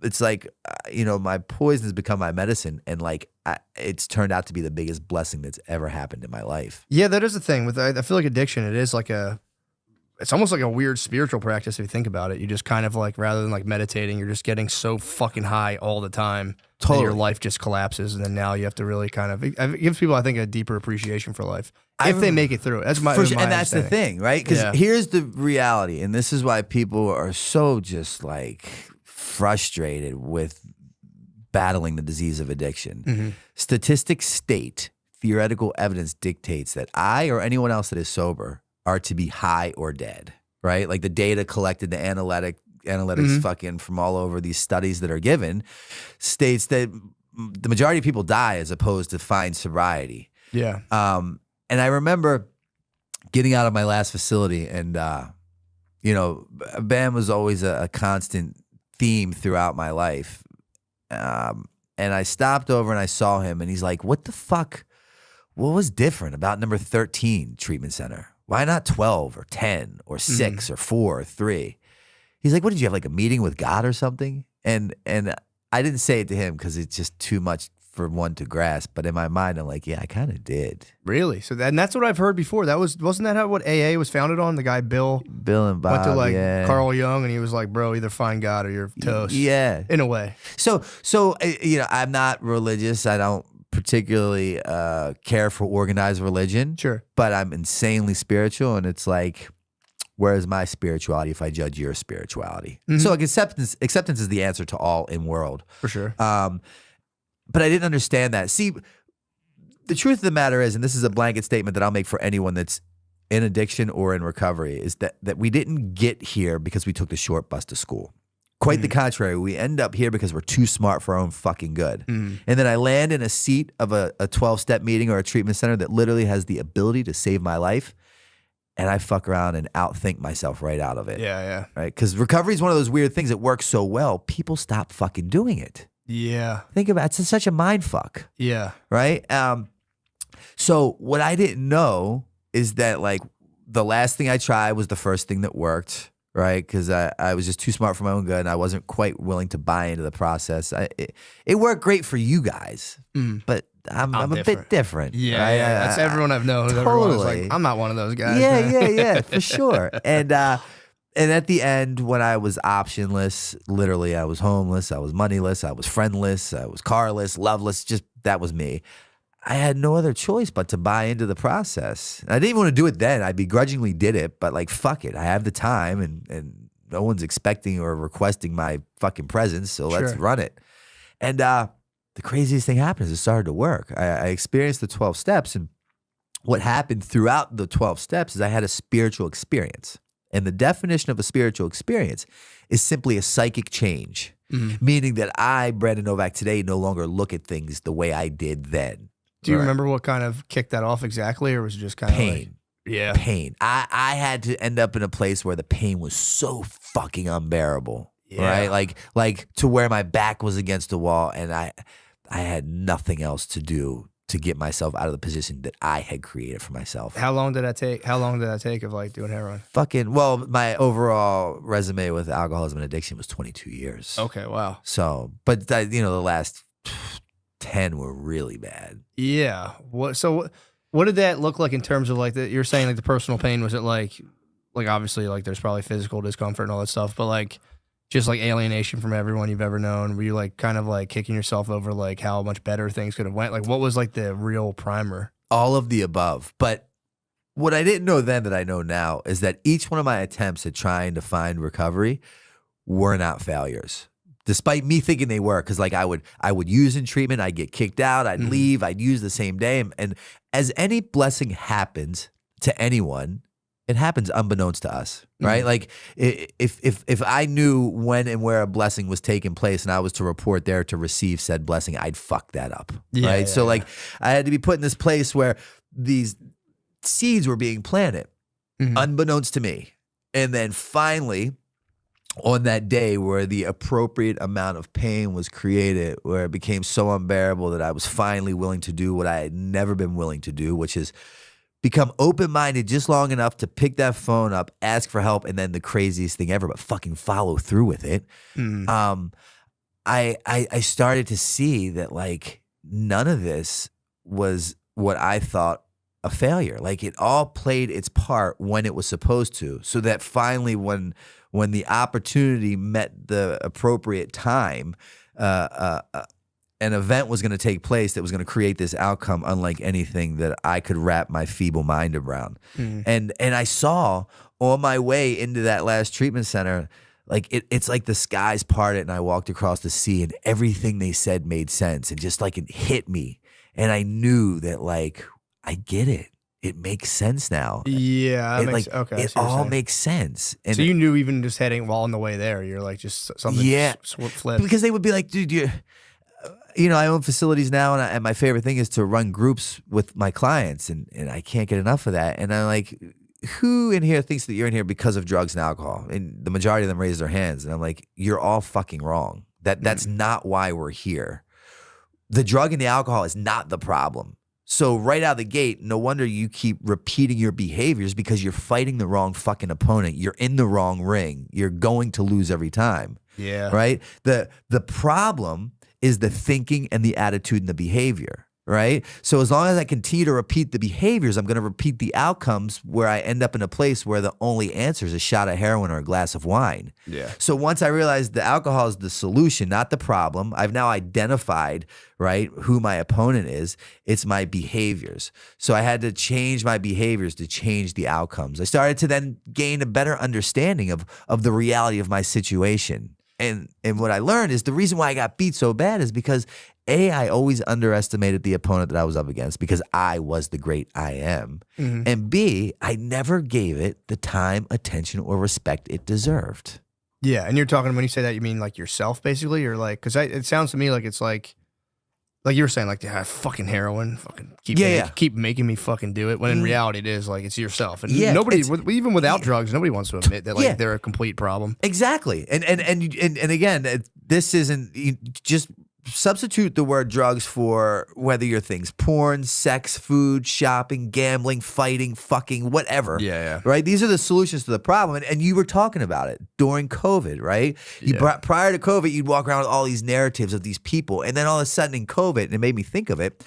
G: it's like, you know, my poison has become my medicine, and like it's turned out to be the biggest blessing that's ever happened in my life.
F: Yeah, that is the thing with. I feel like addiction. It is like it's almost like a weird spiritual practice if you think about it. You just kind of like, rather than like meditating, you're just getting so fucking high all the time. that your
G: Totally.
F: life just collapses, and then now you have to really kind of. It gives people, I think, a deeper appreciation for life if they make it through it. That's my.
G: For sure,
F: my
G: and that's the
F: understanding.
G: thing, right? Because
F: Yeah.
G: here's the reality, and this is why people are so just like frustrated with battling the disease of addiction.
F: Mm-hmm.
G: Statistics state, theoretical evidence dictates that I or anyone else that is sober are to be high or dead, right? Like the data collected, the analytics
F: Mm-hmm.
G: fucking from all over these studies that are given states that the majority of people die as opposed to find sobriety.
F: Yeah.
G: And I remember getting out of my last facility, and you know, BAM was always a constant theme throughout my life. And I stopped over and I saw him, and he's like, "What the fuck? What was different about number 13 treatment center? Why not 12 or 10 or 6 or 4 or 3?" He's like, "What did you have, like a meeting with God or something?" And I didn't say it to him because it's just too much for one to grasp. But in my mind, I'm like, yeah, I kind of did.
F: Really? So and that's what I've heard before. Wasn't that how what AA was founded on? The guy Bill
G: Bill and Bob,
F: went to like
G: yeah.
F: Carl Jung, and he was like, "Bro, either find God or you're toast."
G: Yeah.
F: In a way.
G: So you know, I'm not religious. I don't particularly care for organized religion.
F: Sure.
G: But I'm insanely spiritual, and it's like, where's my spirituality if I judge your spirituality? So like acceptance is the answer to all in world.
F: For sure.
G: But I didn't understand that. See, the truth of the matter is, and this is a blanket statement that I'll make for anyone that's in addiction or in recovery, is that we didn't get here because we took the short bus to school. Quite the contrary. We end up here because we're too smart for our own fucking good. And then I land in a seat of a 12-step meeting or a treatment center that literally has the ability to save my life. And I fuck around and outthink myself right out of it.
F: Yeah.
G: Right? Because recovery is one of those weird things that works so well, people stop fucking doing it.
F: Yeah.
G: Think about it. It's such a mind fuck.
F: Yeah.
G: Right? So what I didn't know is that like the last thing I tried was the first thing that worked, right? Because I was just too smart for my own good, and I wasn't quite willing to buy into the process. It worked great for you guys, but I'm a bit different.
F: Yeah,
G: right?
F: yeah. That's everyone I've known. Everyone's
G: Totally.
F: like, I'm not one of those guys.
G: Yeah, for sure. And at the end, when I was optionless, literally, I was homeless, I was moneyless, I was friendless, I was carless, loveless. Just that was me. I had no other choice but to buy into the process. I didn't even want to do it then. I begrudgingly did it, but like, fuck it. I have the time, and no one's expecting or requesting my fucking presence, so let's
F: Sure.
G: run it. And the craziest thing happened is it started to work. I experienced the 12 steps, and what happened throughout the 12 steps is I had a spiritual experience. And the definition of a spiritual experience is simply a psychic change, meaning that I, Brandon Novak, today no longer look at things the way I did then.
F: Do you
G: Right.
F: remember what kind of kicked that off exactly, or was it just kind of
G: Pain.
F: yeah.
G: Pain. I had to end up in a place where the pain was so fucking unbearable.
F: Yeah.
G: Right? Like to where my back was against the wall, and I had nothing else to do to get myself out of the position that I had created for myself.
F: How long did that take? How long did that take of like doing heroin?
G: Well, my overall resume with alcoholism and addiction was 22 years.
F: Okay, wow.
G: So, but the last 10 were really bad.
F: Yeah. What did that look like in terms of like you're saying like the personal pain? Was it like obviously like there's probably physical discomfort and all that stuff, but like just like alienation from everyone you've ever known? Were you like kind of like kicking yourself over like how much better things could have went? Like what was like the real primer?
G: All of the above. But what I didn't know then that I know now is that each one of my attempts at trying to find recovery were not failures. despite me thinking they were, because like I would use in treatment, I'd get kicked out, I'd leave, I'd use the same day, and as any blessing happens to anyone, it happens unbeknownst to us, right? Like if I knew when and where a blessing was taking place and I was to report there to receive said blessing, I'd fuck that up, right? So like I had to be put in this place where these seeds were being planted unbeknownst to me. And then finally, on that day where the appropriate amount of pain was created, where it became so unbearable that I was finally willing to do what I had never been willing to do, which is become open-minded just long enough to pick that phone up, ask for help, and then the craziest thing ever, but fucking follow through with it. I started to see that like none of this was what I thought a failure. Like it all played its part when it was supposed to, so that finally when the opportunity met the appropriate time, an event was going to take place that was going to create this outcome unlike anything that I could wrap my feeble mind around. And I saw on my way into that last treatment center, like it's like the skies parted and I walked across the sea and everything they said made sense, and just like it hit me. And I knew that like, I get it. It makes sense now.
F: Yeah.
G: It, like,
F: okay.
G: it all makes sense. And
F: so you knew even just heading while on the way there, you're like just something flipped.
G: Because they would be like, dude, you know, I own facilities now, and my favorite thing is to run groups with my clients, and I can't get enough of that. And I'm like, who in here thinks that you're in here because of drugs and alcohol? And the majority of them raise their hands. And I'm like, you're all fucking wrong. That's not why we're here. The drug and the alcohol is not the problem. So right out of the gate, no wonder you keep repeating your behaviors, because you're fighting the wrong fucking opponent. You're in the wrong ring. You're going to lose every time.
F: Yeah.
G: Right? The problem is the thinking and the attitude and the behavior, right? So as long as I continue to repeat the behaviors, I'm going to repeat the outcomes where I end up in a place where the only answer is a shot of heroin or a glass of wine.
F: Yeah.
G: So once I realized the alcohol is the solution, not the problem, I've now identified, right, who my opponent is. It's my behaviors. So I had to change my behaviors to change the outcomes. I started to then gain a better understanding of the reality of my situation. And what I learned is the reason why I got beat so bad is because A, I always underestimated the opponent that I was up against because I was the great I am. And B, I never gave it the time, attention, or respect it deserved.
F: Yeah. And you're talking, when you say that, you mean like yourself basically, or like, because it sounds to me like it's like you were saying, like, yeah, fucking heroin, fucking keep making me fucking do it. When in reality, it is like it's yourself, and nobody, even without drugs, nobody wants to admit that like they're a complete problem.
G: Exactly, and again, this isn't just substitute the word drugs for whether your things porn, sex, food, shopping, gambling, fighting, fucking, whatever.
F: Yeah.
G: Right? These are the solutions to the problem. And you were talking about it during COVID, right? Prior to COVID, you'd walk around with all these narratives of these people. And then all of a sudden in COVID, and it made me think of it,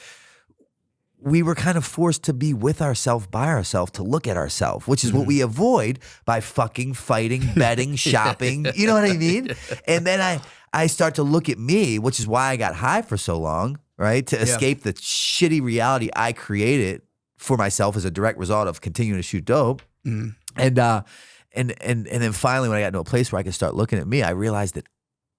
G: we were kind of forced to be with ourselves, by ourselves, to look at ourselves, which is what we avoid by fucking fighting, betting, shopping. You know what I mean? And then I start to look at me, which is why I got high for so long, right? To escape the shitty reality I created for myself as a direct result of continuing to shoot dope. And then finally, when I got into a place where I could start looking at me, I realized that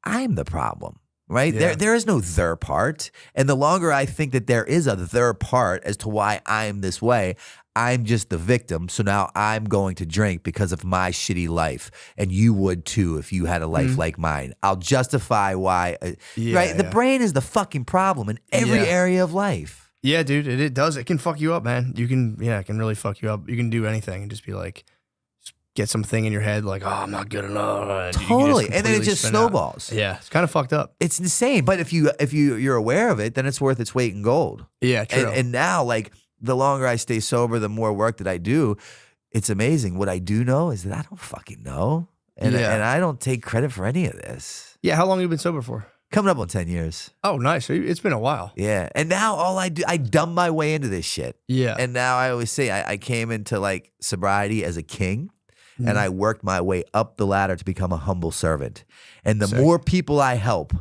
G: I'm the problem. Right?
F: Yeah.
G: There is no their part. And the longer I think that there is a their part as to why I'm this way, I'm just the victim. So now I'm going to drink because of my shitty life. And you would too if you had a life like mine. I'll justify why. Right? The brain is the fucking problem in every area of life.
F: Yeah, dude. It does. It can fuck you up, man. It can really fuck you up. You can do anything and just be like, get something in your head like, oh, I'm not good enough.
G: Totally. And then it just snowballs.
F: Yeah. It's kind of fucked up.
G: It's insane. But if you're aware of it, then it's worth its weight in gold.
F: Yeah, true.
G: And now, like, the longer I stay sober, the more work that I do, it's amazing. What I do know is that I don't fucking know. And I don't take credit for any of this.
F: Yeah. How long have you been sober for?
G: Coming up on 10 years.
F: Oh, nice. So it's been a while.
G: Yeah. And now all I do, I dumb my way into this shit.
F: Yeah.
G: And now I always say I came into like sobriety as a king. And I worked my way up the ladder to become a humble servant. And the more people I help,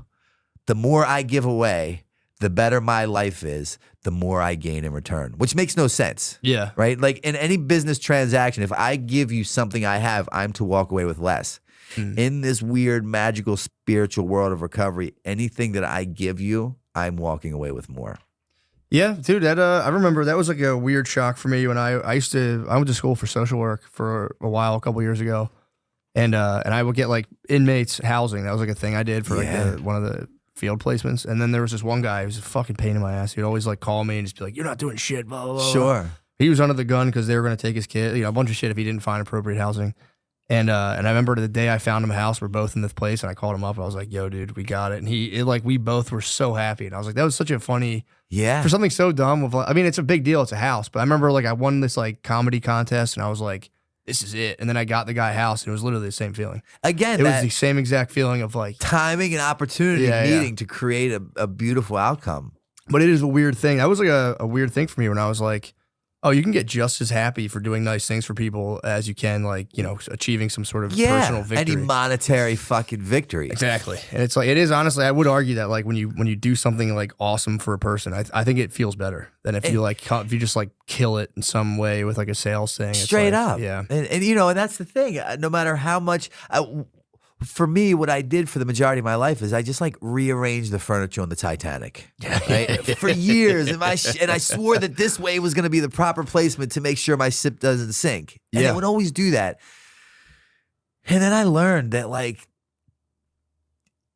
G: the more I give away, the better my life is, the more I gain in return, which makes no sense.
F: Yeah.
G: Right? Like in any business transaction, if I give you something I have, I'm to walk away with less. In this weird, magical, spiritual world of recovery, anything that I give you, I'm walking away with more.
F: Yeah, dude, that I remember that was like a weird shock for me when I went to school for social work for a while, a couple years ago. And I would get like inmates housing. That was like a thing I did for like one of the field placements. And then there was this one guy who was a fucking pain in my ass. He'd always like call me and just be like, "You're not doing shit." Blah blah blah.
G: Sure.
F: He was under the gun because they were going to take his kid, a bunch of shit if he didn't find appropriate housing. And I remember the day I found him a house, we're both in this place, and I called him up. I was like, "Yo, dude, we got it." And we both were so happy. And I was like, that was such a funny, for something so dumb. I mean, it's a big deal. It's a house. But I remember like I won this like comedy contest, and I was like, this is it. And then I got the guy a house, and it was literally the same feeling.
G: Again,
F: it was the same exact feeling of like
G: timing and opportunity meeting to create a beautiful outcome.
F: But it is a weird thing. That was like a weird thing for me when I was like, oh, you can get just as happy for doing nice things for people as you can, like, achieving some sort of personal victory.
G: Any monetary fucking victory.
F: Exactly. And it's like, it is honestly, I would argue that like when you do something like awesome for a person, I think it feels better than if you just like kill it in some way with like a sales thing.
G: Straight
F: like,
G: up.
F: Yeah.
G: And and that's the thing. No matter how much, for me, what I did for the majority of my life is I just like rearranged the furniture on the Titanic right? For years. And I swore that this way was going to be the proper placement to make sure my ship doesn't sink. And I would always do that. And then I learned that like,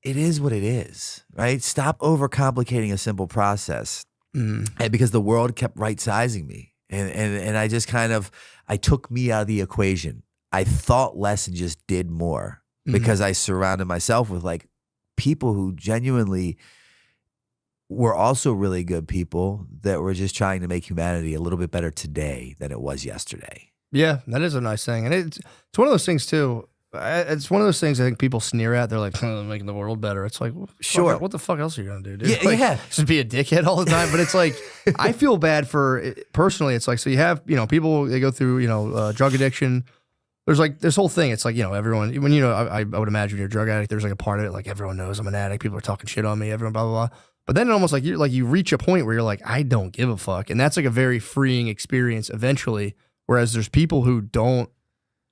G: it is what it is, right? Stop overcomplicating a simple process. And because the world kept right-sizing me. And I just I took me out of the equation. I thought less and just did more. Because I surrounded myself with like people who genuinely were also really good people that were just trying to make humanity a little bit better today than it was yesterday.
F: Yeah, that is a nice thing. And it's one of those things too. It's one of those things I think people sneer at. They're like, making the world better. It's like,
G: sure.
F: What the fuck else are you going to do, dude?
G: Yeah,
F: like, just be a dickhead all the time. But it's like, I feel bad personally, it's like, so you have, people, they go through, drug addiction. There's like this whole thing. It's like, everyone, when, I would imagine you're a drug addict, there's like a part of it, like everyone knows I'm an addict. People are talking shit on me, everyone, blah, blah, blah. But then almost like you reach a point where you're like, I don't give a fuck. And that's like a very freeing experience eventually. Whereas there's people who don't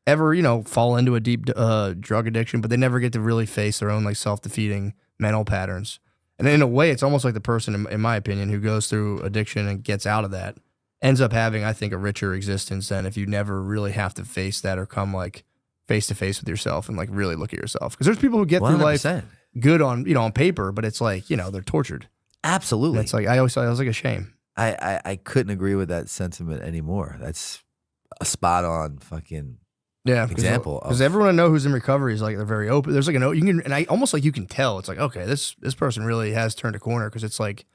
F: ever, fall into a deep drug addiction, but they never get to really face their own like self-defeating mental patterns. And in a way, it's almost like the person, in my opinion, who goes through addiction and gets out of that ends up having, I think, a richer existence than if you never really have to face that or come like face to face with yourself and like really look at yourself. Because there's people who get 100%. Through life good on, on paper, but it's like, they're tortured.
G: Absolutely.
F: And it's like, I always thought it was like a shame.
G: I couldn't agree with that sentiment anymore. That's a spot on fucking example.
F: Because everyone I know who's in recovery is like, they're very open. There's like you can tell. It's like, okay, this person really has turned a corner because it's like,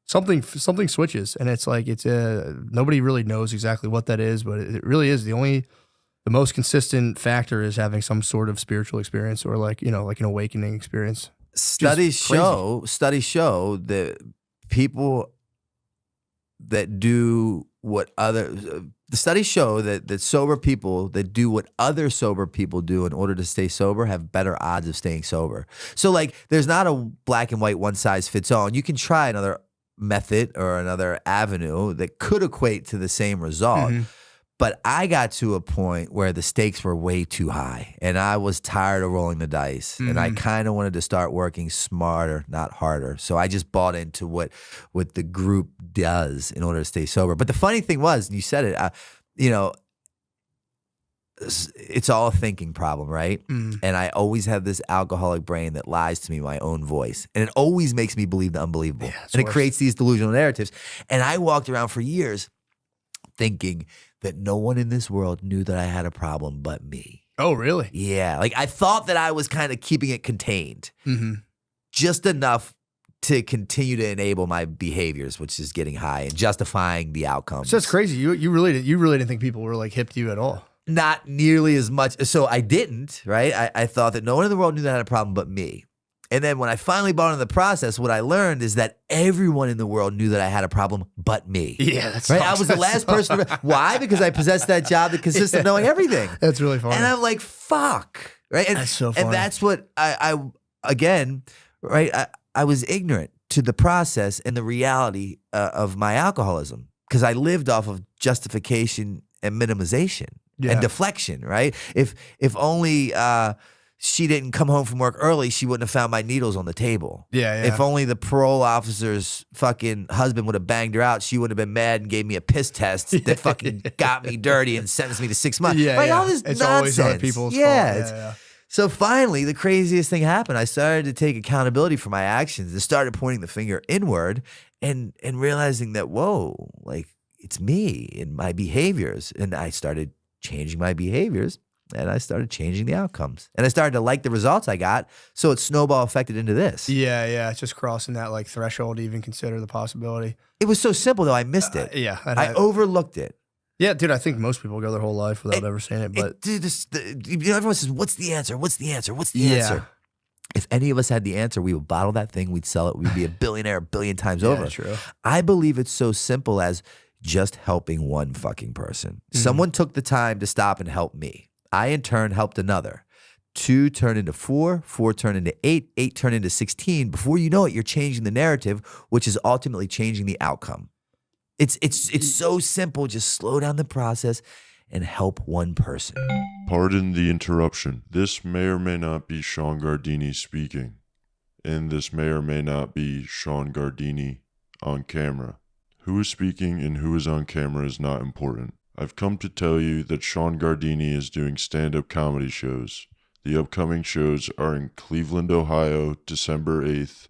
F: something switches, and it's like nobody really knows exactly what that is, but it really is the most consistent factor is having some sort of spiritual experience or like like an awakening experience.
G: Studies show that people that do what the studies show that sober people that do what other sober people do in order to stay sober have better odds of staying sober. So like there's not a black and white one size fits all. And you can try another method or another avenue that could equate to the same result. But I got to a point where the stakes were way too high and I was tired of rolling the dice and I kind of wanted to start working smarter, not harder. So I just bought into what the group does in order to stay sober. But the funny thing was, and you said it, it's all a thinking problem, right? And I always have this alcoholic brain that lies to me my own voice. And it always makes me believe the unbelievable. And it creates these delusional narratives. And I walked around for years thinking that no one in this world knew that I had a problem but me.
F: Oh, really?
G: Yeah. Like I thought that I was kind of keeping it contained. Just enough to continue to enable my behaviors, which is getting high and justifying the outcomes.
F: So that's crazy. You really didn't think people were like hip to you at all.
G: Not nearly as much. So I didn't, right? I thought that no one in the world knew that I had a problem but me. And then when I finally bought into the process, what I learned is that everyone in the world knew that I had a problem but me.
F: Yeah, that's
G: right. I was the last person. Why? Because I possessed that job that consists of knowing everything.
F: That's really funny.
G: And I'm like, fuck. Right? And,
F: that's so funny.
G: And that's what I again, right? I was ignorant to the process and the reality of my alcoholism because I lived off of justification and minimization. And deflection, right? If only she didn't come home from work early, she wouldn't have found my needles on the table.
F: Yeah, yeah.
G: If only the parole officer's fucking husband would have banged her out, she would have been mad and gave me a piss test that fucking got me dirty and sentenced me to 6 months.
F: Yeah,
G: like
F: yeah.
G: all this
F: It's
G: nonsense.
F: always other people's fault. Yeah.
G: So finally, the craziest thing happened. I started to take accountability for my actions and started pointing the finger inward and realizing that, whoa, like it's me and my behaviors. And I started changing my behaviors and I started changing the outcomes. And I started to like the results I got. So it snowball affected into this.
F: Yeah, yeah. It's just crossing that like threshold to even consider the possibility.
G: It was so simple, though. I missed it.
F: Yeah.
G: I overlooked it.
F: Yeah, dude, I think most people go their whole life without ever saying it. But
G: Dude, everyone says, what's the answer? What's the answer? What's the answer? If any of us had the answer, we would bottle that thing, we'd sell it, we'd be a billionaire a billion times over.
F: True.
G: I believe it's so simple as just helping one fucking person. Someone took the time to stop and help me. I, in turn, helped another. 2 turned into 4, 4 turned into 8, 8 turned into 16. Before you know it, you're changing the narrative, which is ultimately changing the outcome. It's so simple. Just slow down the process and help one person.
H: Pardon the interruption. This may or may not be Sean Gardini speaking. And this may or may not be Sean Gardini on camera. Who is speaking and who is on camera is not important. I've come to tell you that Sean Gardini is doing stand-up comedy shows. The upcoming shows are in Cleveland, Ohio, December 8th,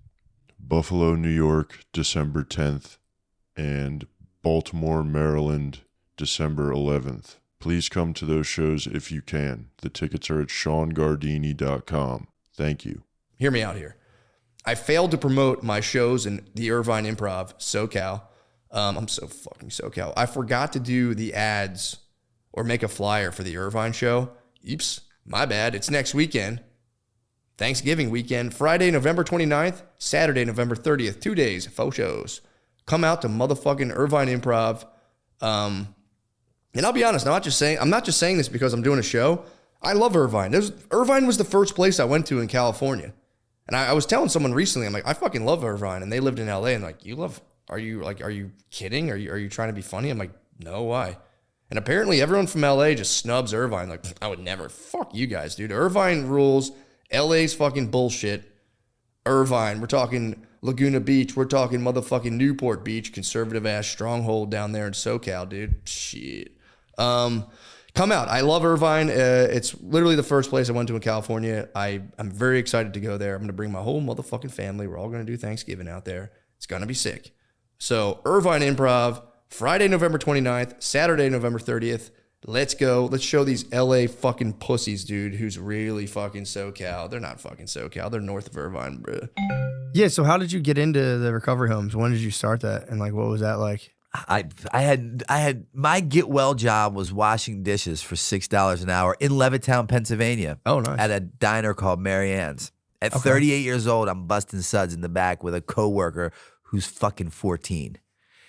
H: Buffalo, New York, December 10th, and Baltimore, Maryland, December 11th. Please come to those shows if you can. The tickets are at SeanGardini.com. Thank you.
I: Hear me out here. I failed to promote my shows in the Irvine Improv, SoCal. I'm so fucking SoCal. I forgot to do the ads or make a flyer for the Irvine show. Oops, my bad. It's next weekend. Thanksgiving weekend. Friday, November 29th. Saturday, November 30th. 2 days, 4 shows. Come out to motherfucking Irvine Improv. And I'll be honest, I'm not just saying this because I'm doing a show. I love Irvine. Irvine was the first place I went to in California. And I was telling someone recently, I'm like, I fucking love Irvine. And they lived in LA and like, are you kidding? Are you trying to be funny? I'm like, no, why? And apparently everyone from LA just snubs Irvine. Like, I would never. Fuck you guys, dude. Irvine rules. LA's fucking bullshit. Irvine, we're talking Laguna Beach. We're talking motherfucking Newport Beach, conservative ass stronghold down there in SoCal, dude. Shit. Come out. I love Irvine. It's literally the first place I went to in California. I'm very excited to go there. I'm going to bring my whole motherfucking family. We're all going to do Thanksgiving out there. It's going to be sick. So Irvine Improv, Friday, November 29th, Saturday, November 30th. Let's go. Let's show these LA fucking pussies, dude, who's really fucking SoCal. They're not fucking SoCal. They're north of Irvine, bro.
F: yeah, so how did you get into the recovery homes? When did you start that? And like, what was that like?
G: I had my get well job was washing dishes for $6 an hour in Levittown, Pennsylvania.
F: Oh, nice.
G: At a diner called Mary Ann's. At 38 years old, I'm busting suds in the back with a coworker who's fucking 14.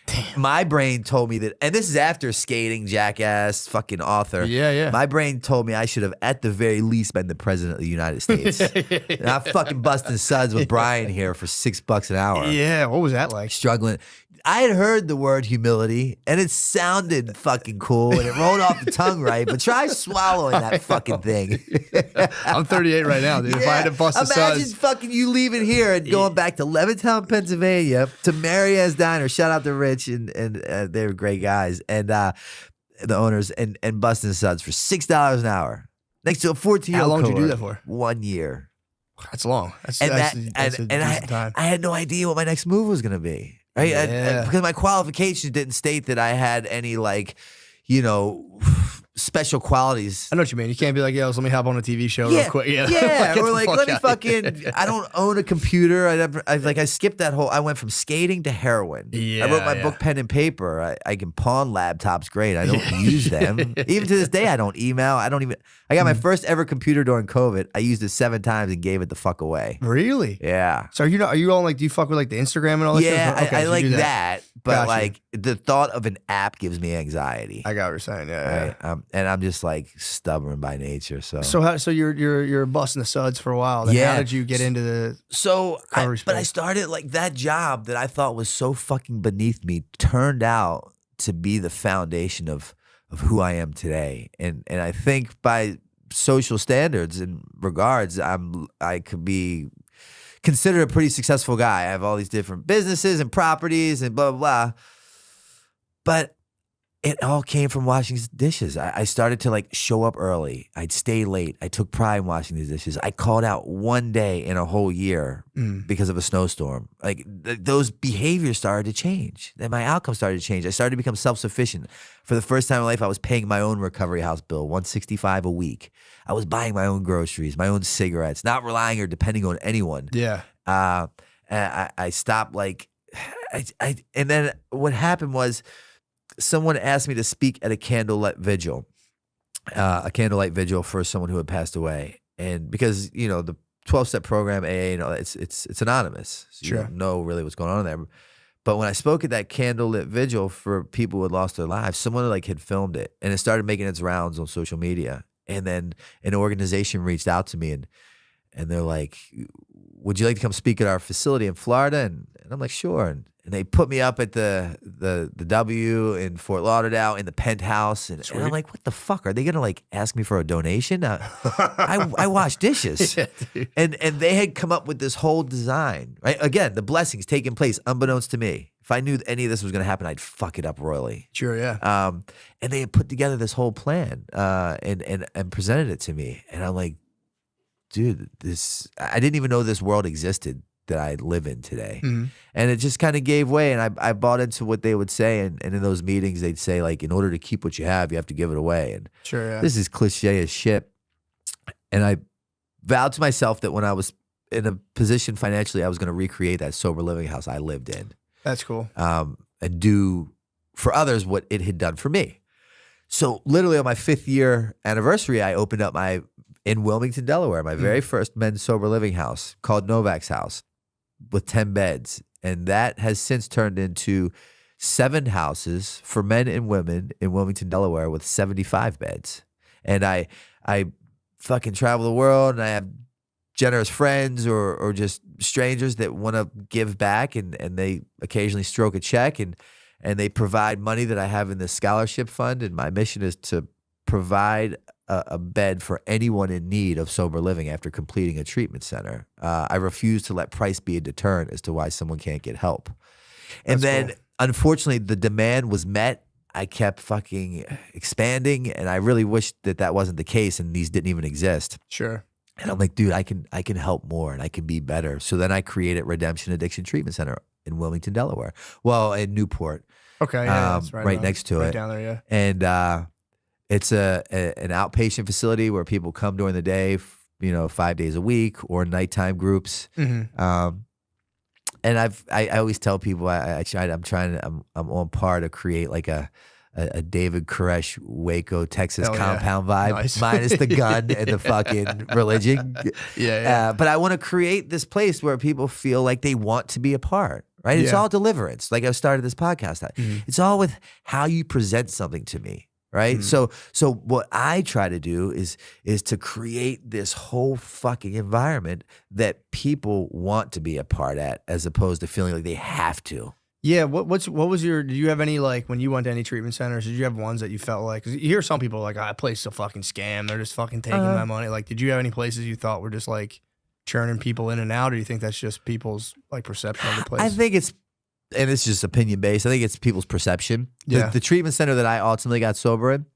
G: Damn. My brain told me that, and this is after skating, jackass, fucking author.
F: Yeah, yeah.
G: My brain told me I should have, at the very least, been the president of the United States. And I'm fucking busting suds with Brian here for $6 an hour.
F: Yeah, what was that like?
G: Struggling. I had heard the word humility, and it sounded fucking cool, and it rolled off the tongue right, but try swallowing that fucking thing.
F: I'm 38 right now, dude. If I had to bust a
G: Imagine
F: suds.
G: fucking you leaving here and going back to Levittown, Pennsylvania, to Mary Ann's Diner. Shout out to Rich, and they were great guys, and the owners, and busting suds for $6 an hour. Next to a 14-year-old
F: How long did you do
G: cohort.
F: that for?
G: 1 year.
F: That's long. That's
G: And
F: a decent time.
G: I had no idea what my next move was going to be. Right?
F: Yeah.
G: Because my qualifications didn't state that I had any, like, special qualities.
F: I know what you mean. You can't be like, yo, let me hop on a TV show real quick.
G: Yeah,
F: Get
G: or
F: the
G: like,
F: fuck
G: let me
F: out.
G: fucking, I don't own a computer. I skipped that whole, I went from skating to heroin. I wrote my book pen and paper. I can pawn laptops great. I don't use them. Even to this day, I don't email. I got my first ever computer during COVID. I used it 7 times and gave it the fuck away.
F: Really?
G: Yeah.
F: So are you all like, do you fuck with like the Instagram and all that
G: Yeah,
F: stuff? Okay,
G: I
F: so you
G: like
F: do
G: that. But
F: Gotcha.
G: like the thought of an app gives me anxiety.
F: I got what you're saying. Yeah.
G: Right? And I'm just like stubborn by nature. So
F: So you're busting the suds for a while. Then
G: Yeah.
F: How did you get into the? Recovery
G: but I
F: space.
G: started like that job that I thought was so fucking beneath me turned out to be the foundation of who I am today. And I think by social standards and regards, I could be considered a pretty successful guy. I have all these different businesses and properties and blah, blah, blah. But it all came from washing dishes. I started to like show up early. I'd stay late. I took pride in washing these dishes. I called out one day in a whole year because of a snowstorm. Like those behaviors started to change. Then my outcome started to change. I started to become self-sufficient. For the first time in life, I was paying my own recovery house bill, $165 a week. I was buying my own groceries, my own cigarettes, not relying or depending on anyone.
F: Yeah.
G: I stopped like, and then what happened was, someone asked me to speak at a candlelight vigil for someone who had passed away. And because, you know, the 12-step program, AA, and all that, it's anonymous. So you don't know really what's going on there. But when I spoke at that candlelit vigil for people who had lost their lives, someone like had filmed it and it started making its rounds on social media. And then an organization reached out to me and they're like, would you like to come speak at our facility in Florida? And I'm like, sure. And they put me up at the W in Fort Lauderdale in the penthouse. And I'm like, what the fuck? Are they going to like ask me for a donation? I wash dishes. And they had come up with this whole design, right? Again, the blessings taking place unbeknownst to me. If I knew any of this was going to happen, I'd fuck it up royally.
F: Sure, yeah.
G: And they had put together this whole plan and presented it to me. And I'm like, dude, I didn't even know this world existed that I live in today. And it just kind of gave way, and I bought into what they would say, and in those meetings they'd say, like, in order to keep what you have, you have to give it away. And this is cliche as shit. And I vowed to myself that when I was in a position financially, I was going to recreate that sober living house I lived in.
F: That's cool.
G: And do for others what it had done for me. So literally on my 5th year anniversary, I opened up in Wilmington, Delaware, my very first men's sober living house called Novak's House with 10 beds. And that has since turned into 7 houses for men and women in Wilmington, Delaware with 75 beds. And I fucking travel the world, and I have generous friends or just strangers that want to give back, and they occasionally stroke a check and they provide money that I have in the scholarship fund. And my mission is to provide a bed for anyone in need of sober living after completing a treatment center. I refuse to let price be a deterrent as to why someone can't get help. And then, unfortunately, the demand was met. I kept fucking expanding, and I really wished that wasn't the case and these didn't even exist.
F: Sure.
G: And I'm like, dude, I can help more and I can be better. So then I created Redemption Addiction Treatment Center in Wilmington, Delaware. Well, in Newport.
F: Okay, yeah, that's
G: right next to it.
F: Down there, yeah.
G: And it's an outpatient facility where people come during the day, 5 days a week, or nighttime groups. And I always tell people I'm on par to create like a David Koresh Waco, Texas compound vibe, minus the gun and the fucking religion. But I want to create this place where people feel like they want to be a part. Right? It's all deliverance. Like I started this podcast. It's all with how you present something to me. Right. So what I try to do is to create this whole fucking environment that people want to be a part at, as opposed to feeling like they have to.
F: Yeah. What was your, did you have any, like, when you went to any treatment centers, did you have ones that you felt like, 'cause you hear some people like, that place is a fucking scam. They're just fucking taking my money. Like, did you have any places you thought were just like churning people in and out? Or do you think that's just people's like perception of the place?
G: I think it's just opinion based. I think it's people's perception.
F: Yeah.
G: The treatment center that I ultimately got sober in,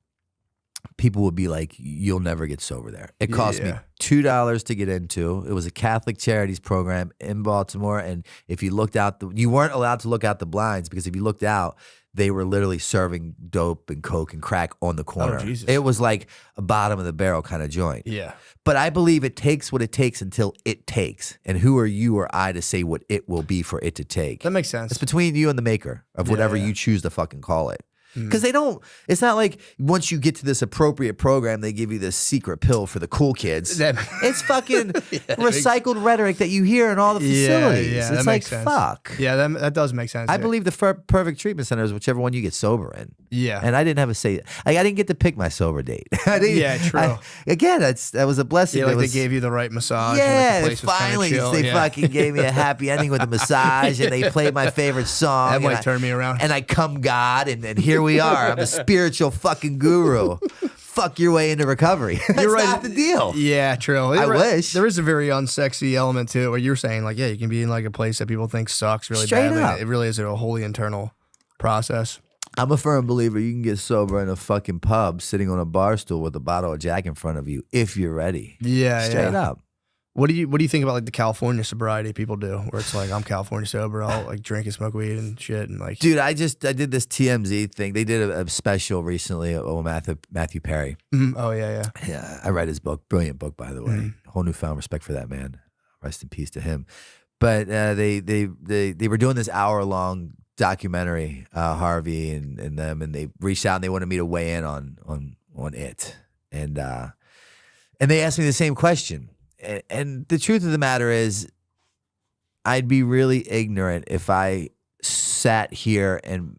G: people would be like, you'll never get sober there. It cost me $2 to get into. It was a Catholic Charities program in Baltimore. And if you looked out, you weren't allowed to look out the blinds, because if you looked out, they were literally serving dope and coke and crack on the corner.
F: Oh, Jesus.
G: It was like a bottom of the barrel kind of joint.
F: Yeah.
G: But I believe it takes what it takes until it takes. And who are you or I to say what it will be for it to take?
F: That makes sense.
G: It's between you and the maker of whatever you choose to fucking call it. Because it's not like once you get to this appropriate program, they give you this secret pill for the cool kids. It's fucking recycled rhetoric that you hear in all the facilities.
F: Yeah,
G: it's like, fuck.
F: Yeah, that does make sense.
G: I believe the perfect treatment center is whichever one you get sober in.
F: Yeah.
G: And I didn't have a say. I didn't get to pick my sober date.
F: True.
G: That was a blessing.
F: Yeah, like they gave you the right massage.
G: Yeah,
F: and like the place was
G: finally
F: kinda chill.
G: they fucking gave me a happy ending with a massage, and they played my favorite song.
F: That might turn me around.
G: And I come God, and here we are. I'm a spiritual fucking guru. fuck your way into recovery. That's
F: You're right.
G: not the deal.
F: Yeah, true.
G: I wish.
F: There is a very unsexy element to it where you're saying, like, yeah, you can be in like a place that people think sucks really
G: Straight
F: badly.
G: up.
F: It really is a wholly internal process.
G: I'm a firm believer you can get sober in a fucking pub sitting on a bar stool with a bottle of Jack in front of you if you're ready.
F: Yeah,
G: Straight
F: yeah.
G: up.
F: What do you think about like the California sobriety people do, where it's like I'm California sober, I'll like drink and smoke weed and shit, and like,
G: Dude, I did this TMZ thing. They did a special recently with Matthew Perry.
F: oh yeah,
G: Yeah, I read his book. Brilliant book, by the way. Whole newfound respect for that man. Rest in peace to him. But they were doing this hour-long documentary, Harvey and them, and they reached out and they wanted me to weigh in on it. And they asked me the same question. And the truth of the matter is, I'd be really ignorant if I sat here and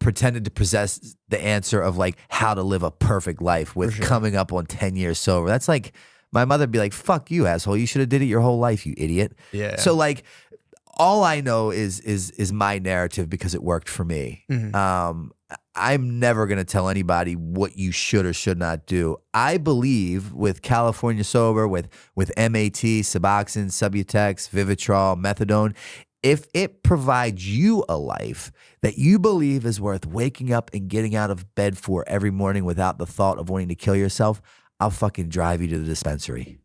G: pretended to possess the answer of like how to live a perfect life with coming up on 10 years sober. That's like, my mother would be like, fuck you, asshole. You should have did it your whole life, you idiot.
F: yeah.
G: So like, all I know is my narrative because it worked for me. I'm never going to tell anybody what you should or should not do. I believe with California Sober, with MAT, Suboxone, Subutex, Vivitrol, Methadone, if it provides you a life that you believe is worth waking up and getting out of bed for every morning without the thought of wanting to kill yourself, I'll fucking drive you to the dispensary.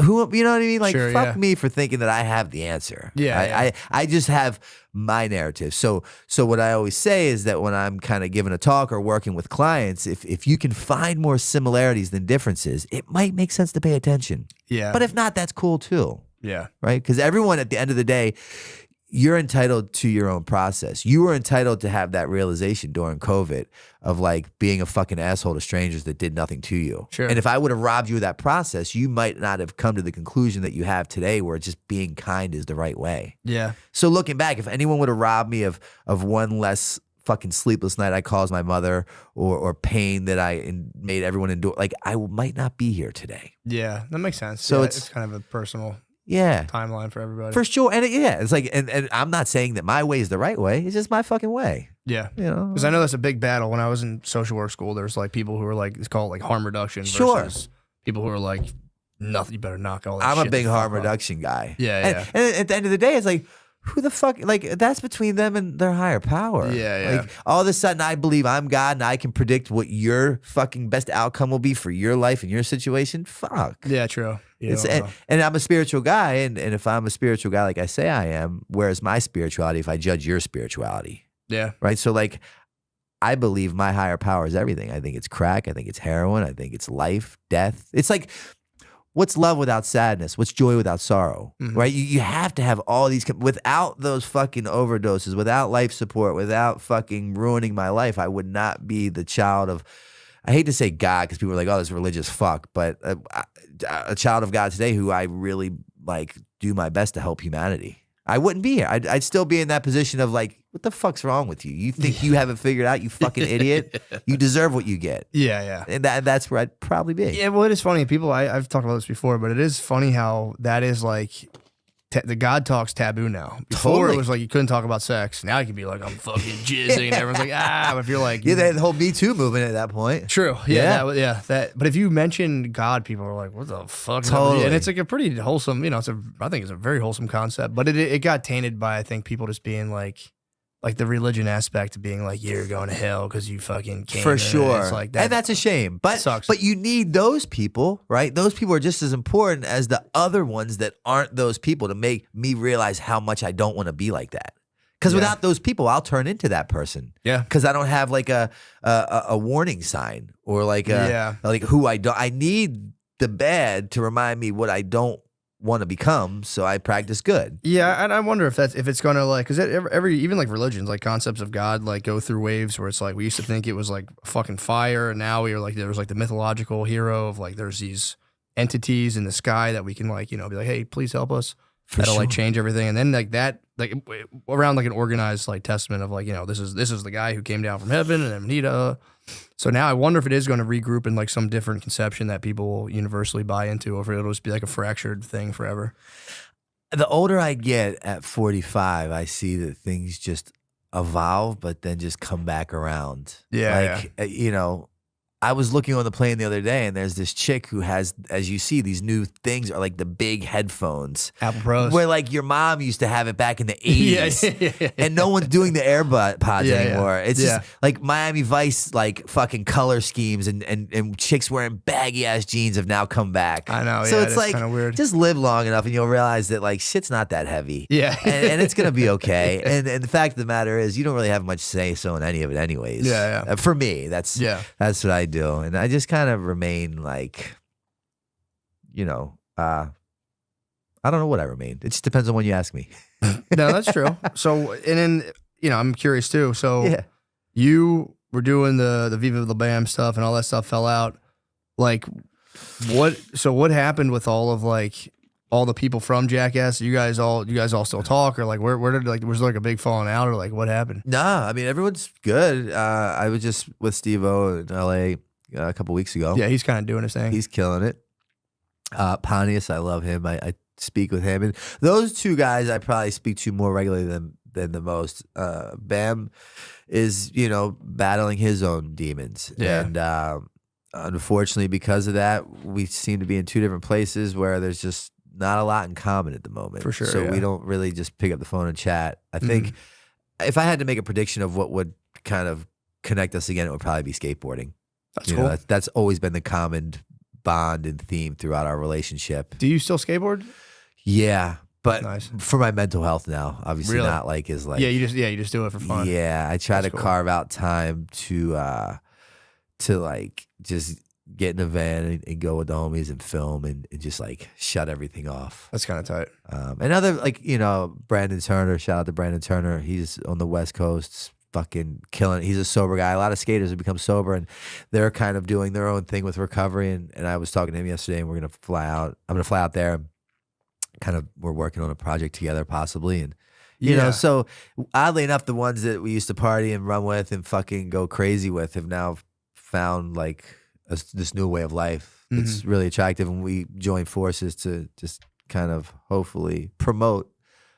G: Who, you know what I mean? Like,
F: Sure,
G: fuck
F: yeah.
G: me for thinking that I have the answer.
F: Yeah,
G: I just have my narrative. So what I always say is that when I'm kind of giving a talk or working with clients, if you can find more similarities than differences, it might make sense to pay attention.
F: yeah.
G: But if not, that's cool too,
F: yeah,
G: right? Because everyone at the end of the day, you're entitled to your own process. You were entitled to have that realization during COVID of like being a fucking asshole to strangers that did nothing to you.
F: Sure.
G: And if I would have robbed you of that process, you might not have come to the conclusion that you have today where just being kind is the right way.
F: yeah.
G: So looking back, if anyone would have robbed me of one less fucking sleepless night I caused my mother or pain that I made everyone endure, like I might not be here today.
F: Yeah, that makes sense.
G: So
F: Yeah,
G: it's-
F: kind of a personal
G: Yeah.
F: timeline for everybody.
G: For sure. And it's like, and I'm not saying that my way is the right way. It's just my fucking way.
F: yeah.
G: You know?
F: Because I know that's a big battle. When I was in social work school, there's like people who are like, it's called like harm reduction
G: Sure.
F: versus people who are like, nothing, you better knock all that
G: I'm
F: shit
G: a big
F: the fuck
G: harm
F: off.
G: reduction guy.
F: Yeah,
G: and,
F: yeah.
G: and at the end of the day, it's like, who the fuck, like, that's between them and their higher power.
F: Yeah, yeah.
G: Like, all of a sudden, I believe I'm God and I can predict what your fucking best outcome will be for your life and your situation. Fuck.
F: Yeah, true. You
G: It's,
F: don't know.
G: and I'm a spiritual guy, and if I'm a spiritual guy like I say I am, where's my spirituality if I judge your spirituality?
F: Yeah.
G: Right? So, like, I believe my higher power is everything. I think it's crack. I think it's heroin. I think it's life, death. It's like, what's love without sadness? What's joy without sorrow? Right? You have to have all these, without those fucking overdoses, without life support, without fucking ruining my life, I would not be the child of, I hate to say God because people are like, oh, this religious fuck, but a child of God today who I really like do my best to help humanity. I wouldn't be here. I'd still be in that position of like, what the fuck's wrong with you? You think you haven't figured out, you fucking idiot? You deserve what you get.
F: Yeah, yeah.
G: And that's where I'd probably be.
F: Yeah, well, it is funny. People, I've talked about this before, but it is funny how that is like the God talk's taboo now. Before
G: Totally.
F: it was like you couldn't talk about sex. Now you can be like, I'm fucking jizzing, and everyone's like, ah. But if you're like,
G: Yeah, they had the whole Me Too movement at that point.
F: true,
G: Yeah.
F: that. But if you mention God, people are like, what the fuck?
G: Totally.
F: And it's like a pretty wholesome, I think it's a very wholesome concept. But it got tainted by I think people just being like the religion aspect of being like, you're going to hell because you fucking came.
G: For
F: in.
G: sure.
F: It's like that.
G: And that's a shame. But
F: Sucks.
G: But you need those people, right? Those people are just as important as the other ones that aren't those people to make me realize how much I don't want to be like that. Because
F: Yeah.
G: without those people, I'll turn into that person.
F: Yeah.
G: Because I don't have like a warning sign or like
F: Yeah.
G: like who I don't. I need the bad to remind me what I don't want to become, so I practice good.
F: Yeah, and I wonder if it's gonna like, because every even like religions, like concepts of God, like go through waves where it's like we used to think it was like fucking fire, and now we are like there's like the mythological hero of like there's these entities in the sky that we can like be like, hey, please help us. That'll like change everything, and then like that like around like an organized like testament of like this is the guy who came down from heaven and Amnita. So now I wonder if it is going to regroup in like some different conception that people will universally buy into, or if it'll just be like a fractured thing forever.
G: The older I get at 45, I see that things just evolve, but then just come back around.
F: Yeah,
G: like I was looking on the plane the other day, and there's this chick who has, as you see, these new things are like the big headphones.
F: Apple Pros.
G: Where like your mom used to have it back in the 80s. And no one's doing the AirPods anymore. It's just like Miami Vice, like fucking color schemes and chicks wearing baggy ass jeans have now come back.
F: I know.
G: So
F: yeah,
G: it's like,
F: kind of weird.
G: just live long enough and you'll realize that like shit's not that heavy.
F: Yeah.
G: and it's going to be okay. And the fact of the matter is, you don't really have much say so in any of it anyways.
F: Yeah.
G: For me, that's what I do. And I just kind of remain like, you know, I don't know what I remain. It just depends on when you ask me.
F: No, that's true. So, and then, you know, I'm curious too. So you were doing the Viva La Bam stuff and all that stuff fell out. Like what happened with all of like all the people from Jackass? You guys all still talk, or like where did like, was there like a big falling out, or like what happened?
G: Nah, I mean, everyone's good. I was just with Steve-O in LA a couple weeks ago.
F: Yeah, he's kind of doing his thing.
G: He's killing it. Pontius, I love him. I speak with him, and those two guys I probably speak to more regularly than the most. Bam is, you know, battling his own demons, and unfortunately, because of that, we seem to be in two different places where there's just not a lot in common at the moment.
F: For sure.
G: So we don't really just pick up the phone and chat. I think if I had to make a prediction of what would kind of connect us again, it would probably be skateboarding.
F: That's cool.
G: That's always been the common bond and theme throughout our relationship.
F: Do you still skateboard?
G: Yeah, but
F: Nice.
G: for my mental health now, obviously
F: Really?
G: not like is like
F: Yeah, you just do it for fun.
G: Yeah, I try
F: That's
G: to
F: cool.
G: carve out time to like just get in a van and go with the homies and film and just like shut everything off.
F: That's kind of tight.
G: And other, like, you know, Brandon Turner, shout out to Brandon Turner. He's on the West Coast, fucking killing it. He's a sober guy. A lot of skaters have become sober and they're kind of doing their own thing with recovery. And I was talking to him yesterday, and we're going to fly out. I'm going to fly out there. Kind of, we're working on a project together possibly. And, you know, so oddly enough, the ones that we used to party and run with and fucking go crazy with have now found like this new way of life that's really attractive. And we join forces to just kind of hopefully promote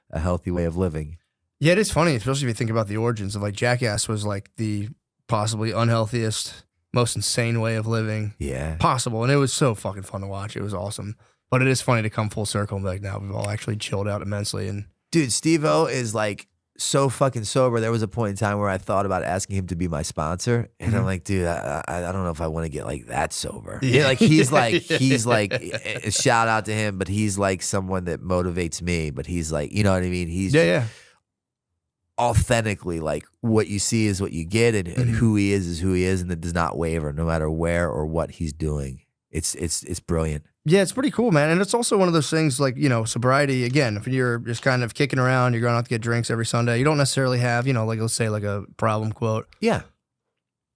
G: a healthy way of living.
F: Yeah, it is funny, especially if you think about the origins of like Jackass was like the possibly unhealthiest, most insane way of living possible. And it was so fucking fun to watch. It was awesome. But it is funny to come full circle and be like, now we've all actually chilled out immensely. And
G: dude, Steve-O is like so fucking sober. There was a point in time where I thought about asking him to be my sponsor. And I'm like, dude, I don't know if I want to get like that sober. Yeah, like he's like shout out to him, but he's like someone that motivates me. But he's like, you know what I mean? He's authentically like what you see is what you get, and who he is who he is, and it does not waver no matter where or what he's doing. It's brilliant.
F: yeah, it's pretty cool, man. And it's also one of those things like, you know, sobriety, again, if you're just kind of kicking around, you're going out to get drinks every Sunday, you don't necessarily have, you know, like let's say like a problem quote.
G: Yeah.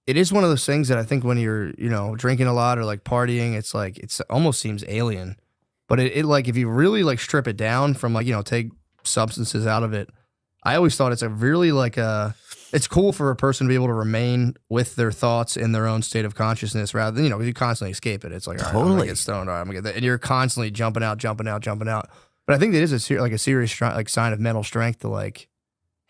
F: It is one of those things that I think when you're, you know, drinking a lot or like partying, it's like, it's almost seems alien. But it like, if you really like strip it down from like, you know, take substances out of it, I always thought it's a really like it's cool for a person to be able to remain with their thoughts in their own state of consciousness rather than, you know, you constantly escape it. It's like, all right, I'm gonna get stoned, all right, I'm gonna get that. And you're constantly jumping out. But I think that is a serious like sign of mental strength to like,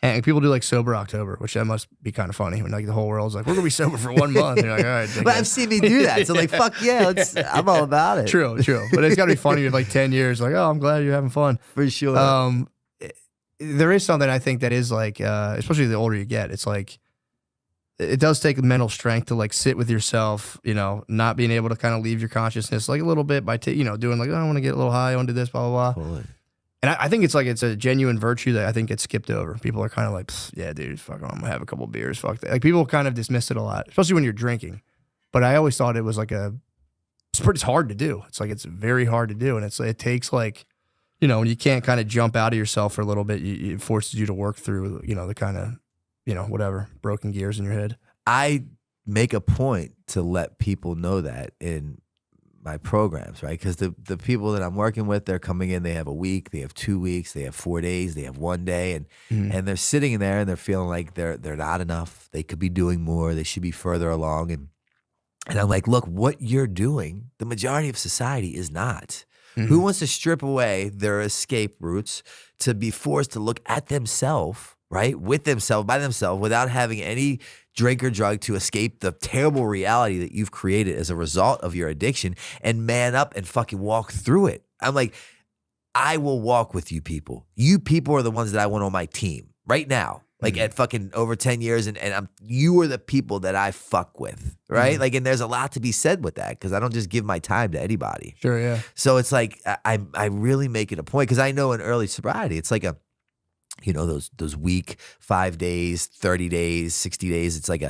F: and people do like sober October, which that must be kind of funny when like the whole world's like, we're gonna be sober for 1 month. And you're like, all right,
G: but I've seen me do that. So like, fuck yeah, I'm all about it.
F: True. But it's gotta be funny with like 10 years, like, oh, I'm glad you're having fun.
G: For sure.
F: There is something I think that is like, especially the older you get, it's like, it does take mental strength to like sit with yourself, you know, not being able to kind of leave your consciousness like a little bit by, you know, doing like, oh, I want to get a little high, I want to do this, blah, blah, blah.
G: Totally.
F: And I think it's like, it's a genuine virtue that I think gets skipped over. People are kind of like, yeah, dude, fuck, I'm gonna have a couple beers, fuck that. Like people kind of dismiss it a lot, especially when you're drinking. But I always thought it was like it's hard to do. It's like, it's very hard to do. And it takes like, you know, when you can't kind of jump out of yourself for a little bit, it forces you to work through, you know, the kind of, you know, whatever, broken gears in your head.
G: I make a point to let people know that in my programs, right? Because the people that I'm working with, they're coming in, they have a week, they have 2 weeks, they have 4 days, they have 1 day, and they're sitting in there and they're feeling like they're not enough. They could be doing more. They should be further along. And I'm like, look, what you're doing, the majority of society is not. Who wants to strip away their escape routes to be forced to look at themselves right? With themselves, by themselves, without having any drink or drug to escape the terrible reality that you've created as a result of your addiction, and man up and fucking walk through it. I'm like, I will walk with you people. You people are the ones that I want on my team right now. Like at fucking over 10 years, and you are the people that I fuck with, right? Like, and there's a lot to be said with that, because I don't just give my time to anybody.
F: Sure, yeah.
G: So it's like I really make it a point, because I know in early sobriety, it's like those week, 5 days, 30 days, 60 days. It's like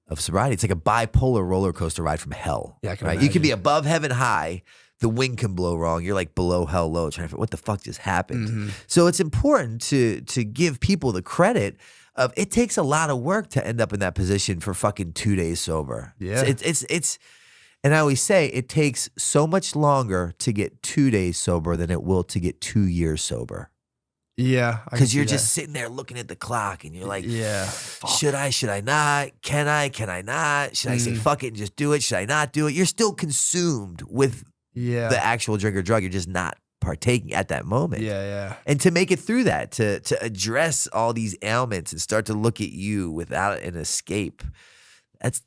G: of sobriety. It's like a bipolar roller coaster ride from hell.
F: Yeah, I can
G: right? You can be above heaven high. The wind can blow wrong. You're like below hell low, trying to figure what the fuck just happened. So it's important to give people the credit of, it takes a lot of work to end up in that position for fucking 2 days sober.
F: Yeah.
G: It's and I always say it takes so much longer to get 2 days sober than it will to get 2 years sober.
F: Yeah.
G: Because you're just sitting there looking at the clock and you're like,
F: yeah,
G: should I not? Can I not? Should I say fuck it and just do it? Should I not do it? You're still consumed with the actual drink or drug. You're just not partaking at that moment.
F: Yeah.
G: And to make it through that, to address all these ailments and start to look at you without an escape,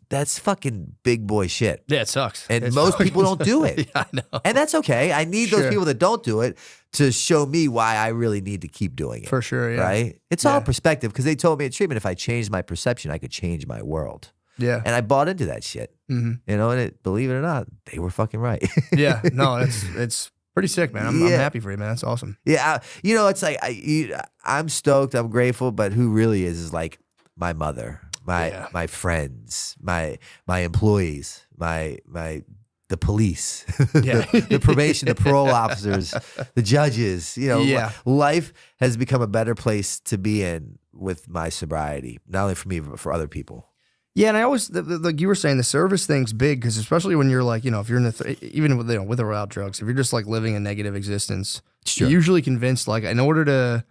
G: that's fucking big boy shit.
F: Yeah, it sucks.
G: And most people don't do it.
F: Yeah, I know.
G: And that's okay. I need those people that don't do it to show me why I really need to keep doing it.
F: For sure, yeah.
G: Right? It's all perspective, because they told me at treatment, if I changed my perception, I could change my world.
F: Yeah.
G: And I bought into that shit. You know, and believe it or not, they were fucking right.
F: Yeah. No, it's pretty sick, man. I'm happy for you, man. That's awesome.
G: Yeah. It's like, I'm stoked. I'm grateful. But who really is like my mother, my friends, my employees, the police, the probation, the parole officers, the judges. Life has become a better place to be in with my sobriety, not only for me, but for other people.
F: Yeah, and I always, like you were saying, the service thing's big, because especially when you're like, if you're in even with with or without drugs, if you're just like living a negative existence, you're usually convinced, like, in order to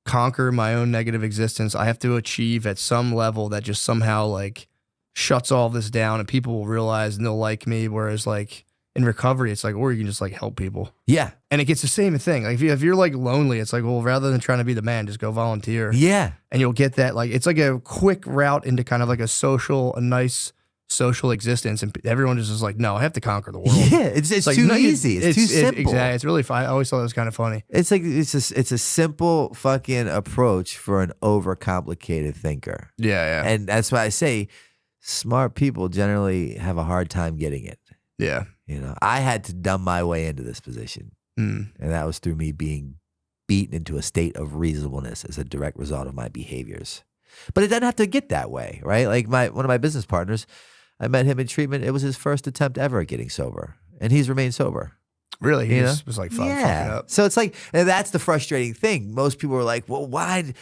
F: conquer my own negative existence, I have to achieve at some level that just somehow like shuts all this down, and people will realize and they'll like me. Whereas like in recovery, it's like, or you can just like help people. Yeah. And it gets the same thing. Like if you're like lonely, it's like, well, rather than trying to be the man, just go volunteer.
G: Yeah.
F: And you'll get that, like, it's like a quick route into kind of like a nice social existence. And everyone is just like, no, I have to conquer the world.
G: Yeah. It's like, too easy. It's too simple.
F: Exactly. It's really fun. I always thought it was kind of funny.
G: It's like, it's a simple fucking approach for an overcomplicated thinker.
F: Yeah.
G: And that's why I say smart people generally have a hard time getting it.
F: Yeah.
G: I had to dumb my way into this position. And that was through me being beaten into a state of reasonableness as a direct result of my behaviors. But it doesn't have to get that way, right? Like one of my business partners, I met him in treatment. It was his first attempt ever at getting sober. And he's remained sober.
F: Really? He just was like fucking up.
G: So it's like, and that's the frustrating thing. Most people are like, well, why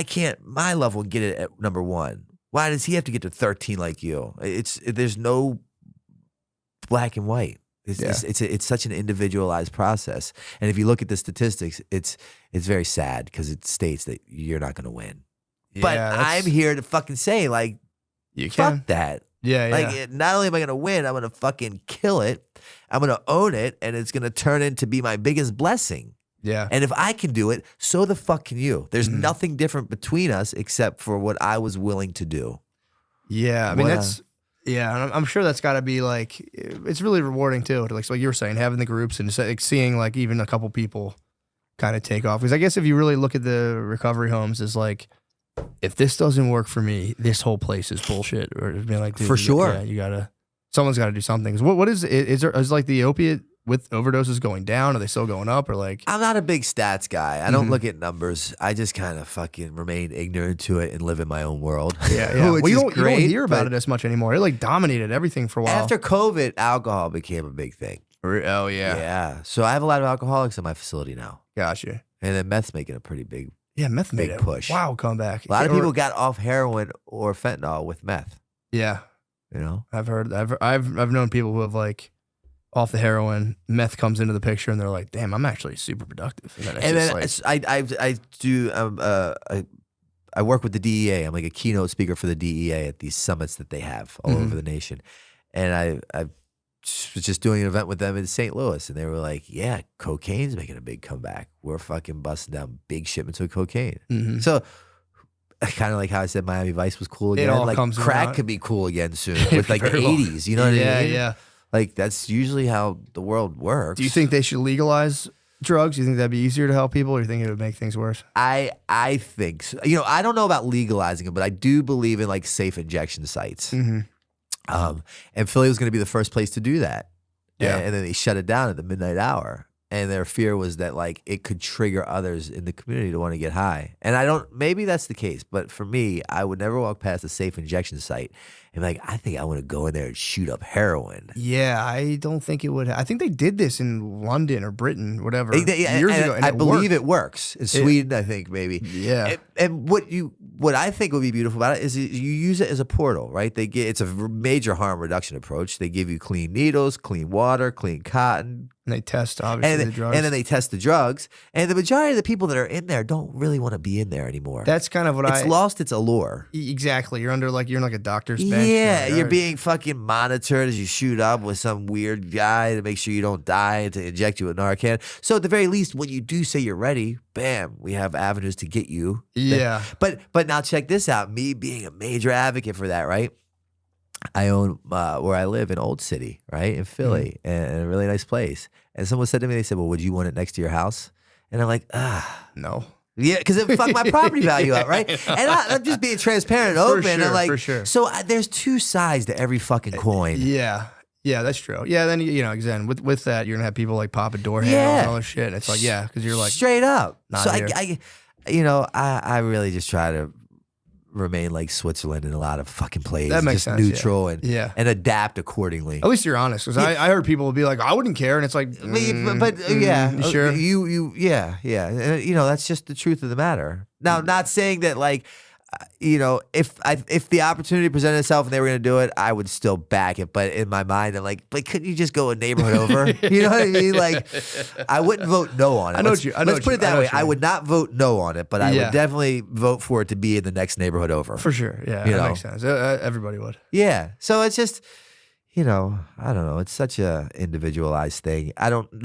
G: can't my loved one get it at number 1? Why does he have to get to 13 like you? There's no black and white. It's such an individualized process. And if you look at the statistics, it's very sad, because it states that you're not going to win. Yeah, but I'm here to fucking say, like,
F: you
G: fuck that.
F: Yeah,
G: like, not only am I going to win, I'm going to fucking kill it. I'm going to own it, and it's going to turn into be my biggest blessing.
F: Yeah.
G: And if I can do it, so the fuck can you. There's nothing different between us except for what I was willing to do.
F: Yeah, I mean, and I'm sure that's got to be like, it's really rewarding too. Like you were saying, having the groups and like seeing like even a couple people kind of take off. Because I guess if you really look at the recovery homes, is like, if this doesn't work for me, this whole place is bullshit. Or being like, dude,
G: for sure,
F: someone's got to do something. What is it? Is like the opiate with overdoses going down? Are they still going up? Or like,
G: I'm not a big stats guy. I don't look at numbers. I just kind of fucking remain ignorant to it and live in my own world.
F: Yeah. Well, you don't hear about it as much anymore. It like dominated everything for a while.
G: After COVID, alcohol became a big thing.
F: Oh yeah.
G: Yeah. So I have a lot of alcoholics in my facility now.
F: Gotcha.
G: And then meth's making a pretty big
F: meth made
G: big push.
F: Wow, comeback.
G: A lot of people got off heroin or fentanyl with meth.
F: Yeah. I've known people who have like off the heroin, meth comes into the picture, and they're like, "Damn, I'm actually super productive." And
G: then I work with the DEA. I'm like a keynote speaker for the DEA at these summits that they have all over the nation. And I was just doing an event with them in St. Louis, and they were like, "Yeah, cocaine's making a big comeback. We're fucking busting down big shipments of cocaine." So kind of like how I said Miami Vice was cool again.
F: all
G: Like
F: comes
G: crack
F: around.
G: could be cool again soon with like the
F: Very well.
G: 80s. You know what I mean?
F: Yeah.
G: Like that's usually how the world works.
F: Do you think they should legalize drugs? Do you think that'd be easier to help people, or do you think it would make things worse?
G: I think so. You know, I don't know about legalizing it, but I do believe in like safe injection sites.
F: Mm-hmm.
G: And Philly was going to be the first place to do that.
F: Yeah.
G: And then they shut it down at the midnight hour. And their fear was that like it could trigger others in the community to want to get high. And maybe that's the case, but for me, I would never walk past a safe injection site and be like, I think I want to go in there and shoot up heroin.
F: Yeah, I don't think it would. I think they did this in London or Britain, whatever,
G: Years
F: ago. And
G: I
F: it
G: believe
F: worked.
G: it works. In Sweden, I think maybe.
F: Yeah.
G: And what I think would be beautiful about it is you use it as a portal, right? It's a major harm reduction approach. They give you clean needles, clean water, clean cotton.
F: And they test, obviously, the drugs.
G: And then they test the drugs. And the majority of the people that are in there don't really want to be in there anymore.
F: That's kind of what
G: it's lost its allure.
F: Exactly. You're in like a doctor's bench.
G: Yeah,
F: You're
G: you're being fucking monitored as you shoot up with some weird guy to make sure you don't die and to inject you with Narcan. So at the very least, when you do say you're ready, bam, we have avenues to get you.
F: Yeah.
G: But now check this out. Me being a major advocate for that, right? I own where I live in Old City, right, in Philly, and a really nice place. And someone said to me, they said, well, would you want it next to your house? And I'm like,
F: no.
G: Yeah, because it fucked my property value up, right? And I'm just being transparent and open.
F: For sure,
G: and like,
F: for sure.
G: So there's two sides to every fucking coin.
F: Yeah. Yeah, that's true. Yeah, then, again, with that, you're going to have people like popping door handles and all this shit. It's like, yeah, because you're like.
G: Straight up.
F: Not
G: So
F: here.
G: I really just try to remain like Switzerland in a lot of fucking plays.
F: That makes
G: just
F: sense,
G: neutral
F: yeah.
G: and adapt accordingly.
F: At least you're honest, because I heard people be like, I wouldn't care, and it's like,
G: yeah,
F: you sure?
G: Yeah. And, that's just the truth of the matter. Now, not saying that like, if the opportunity presented itself and they were going to do it, I would still back it. But in my mind, I'm like, but couldn't you just go a neighborhood over? You know what I mean? Like, I wouldn't vote no on it. Let's put it that way. I would not vote no on it, but I would definitely vote for it to be in the next neighborhood over.
F: For sure. Yeah, that makes sense. Everybody would.
G: Yeah. So it's just, I don't know. It's such a individualized thing. I don't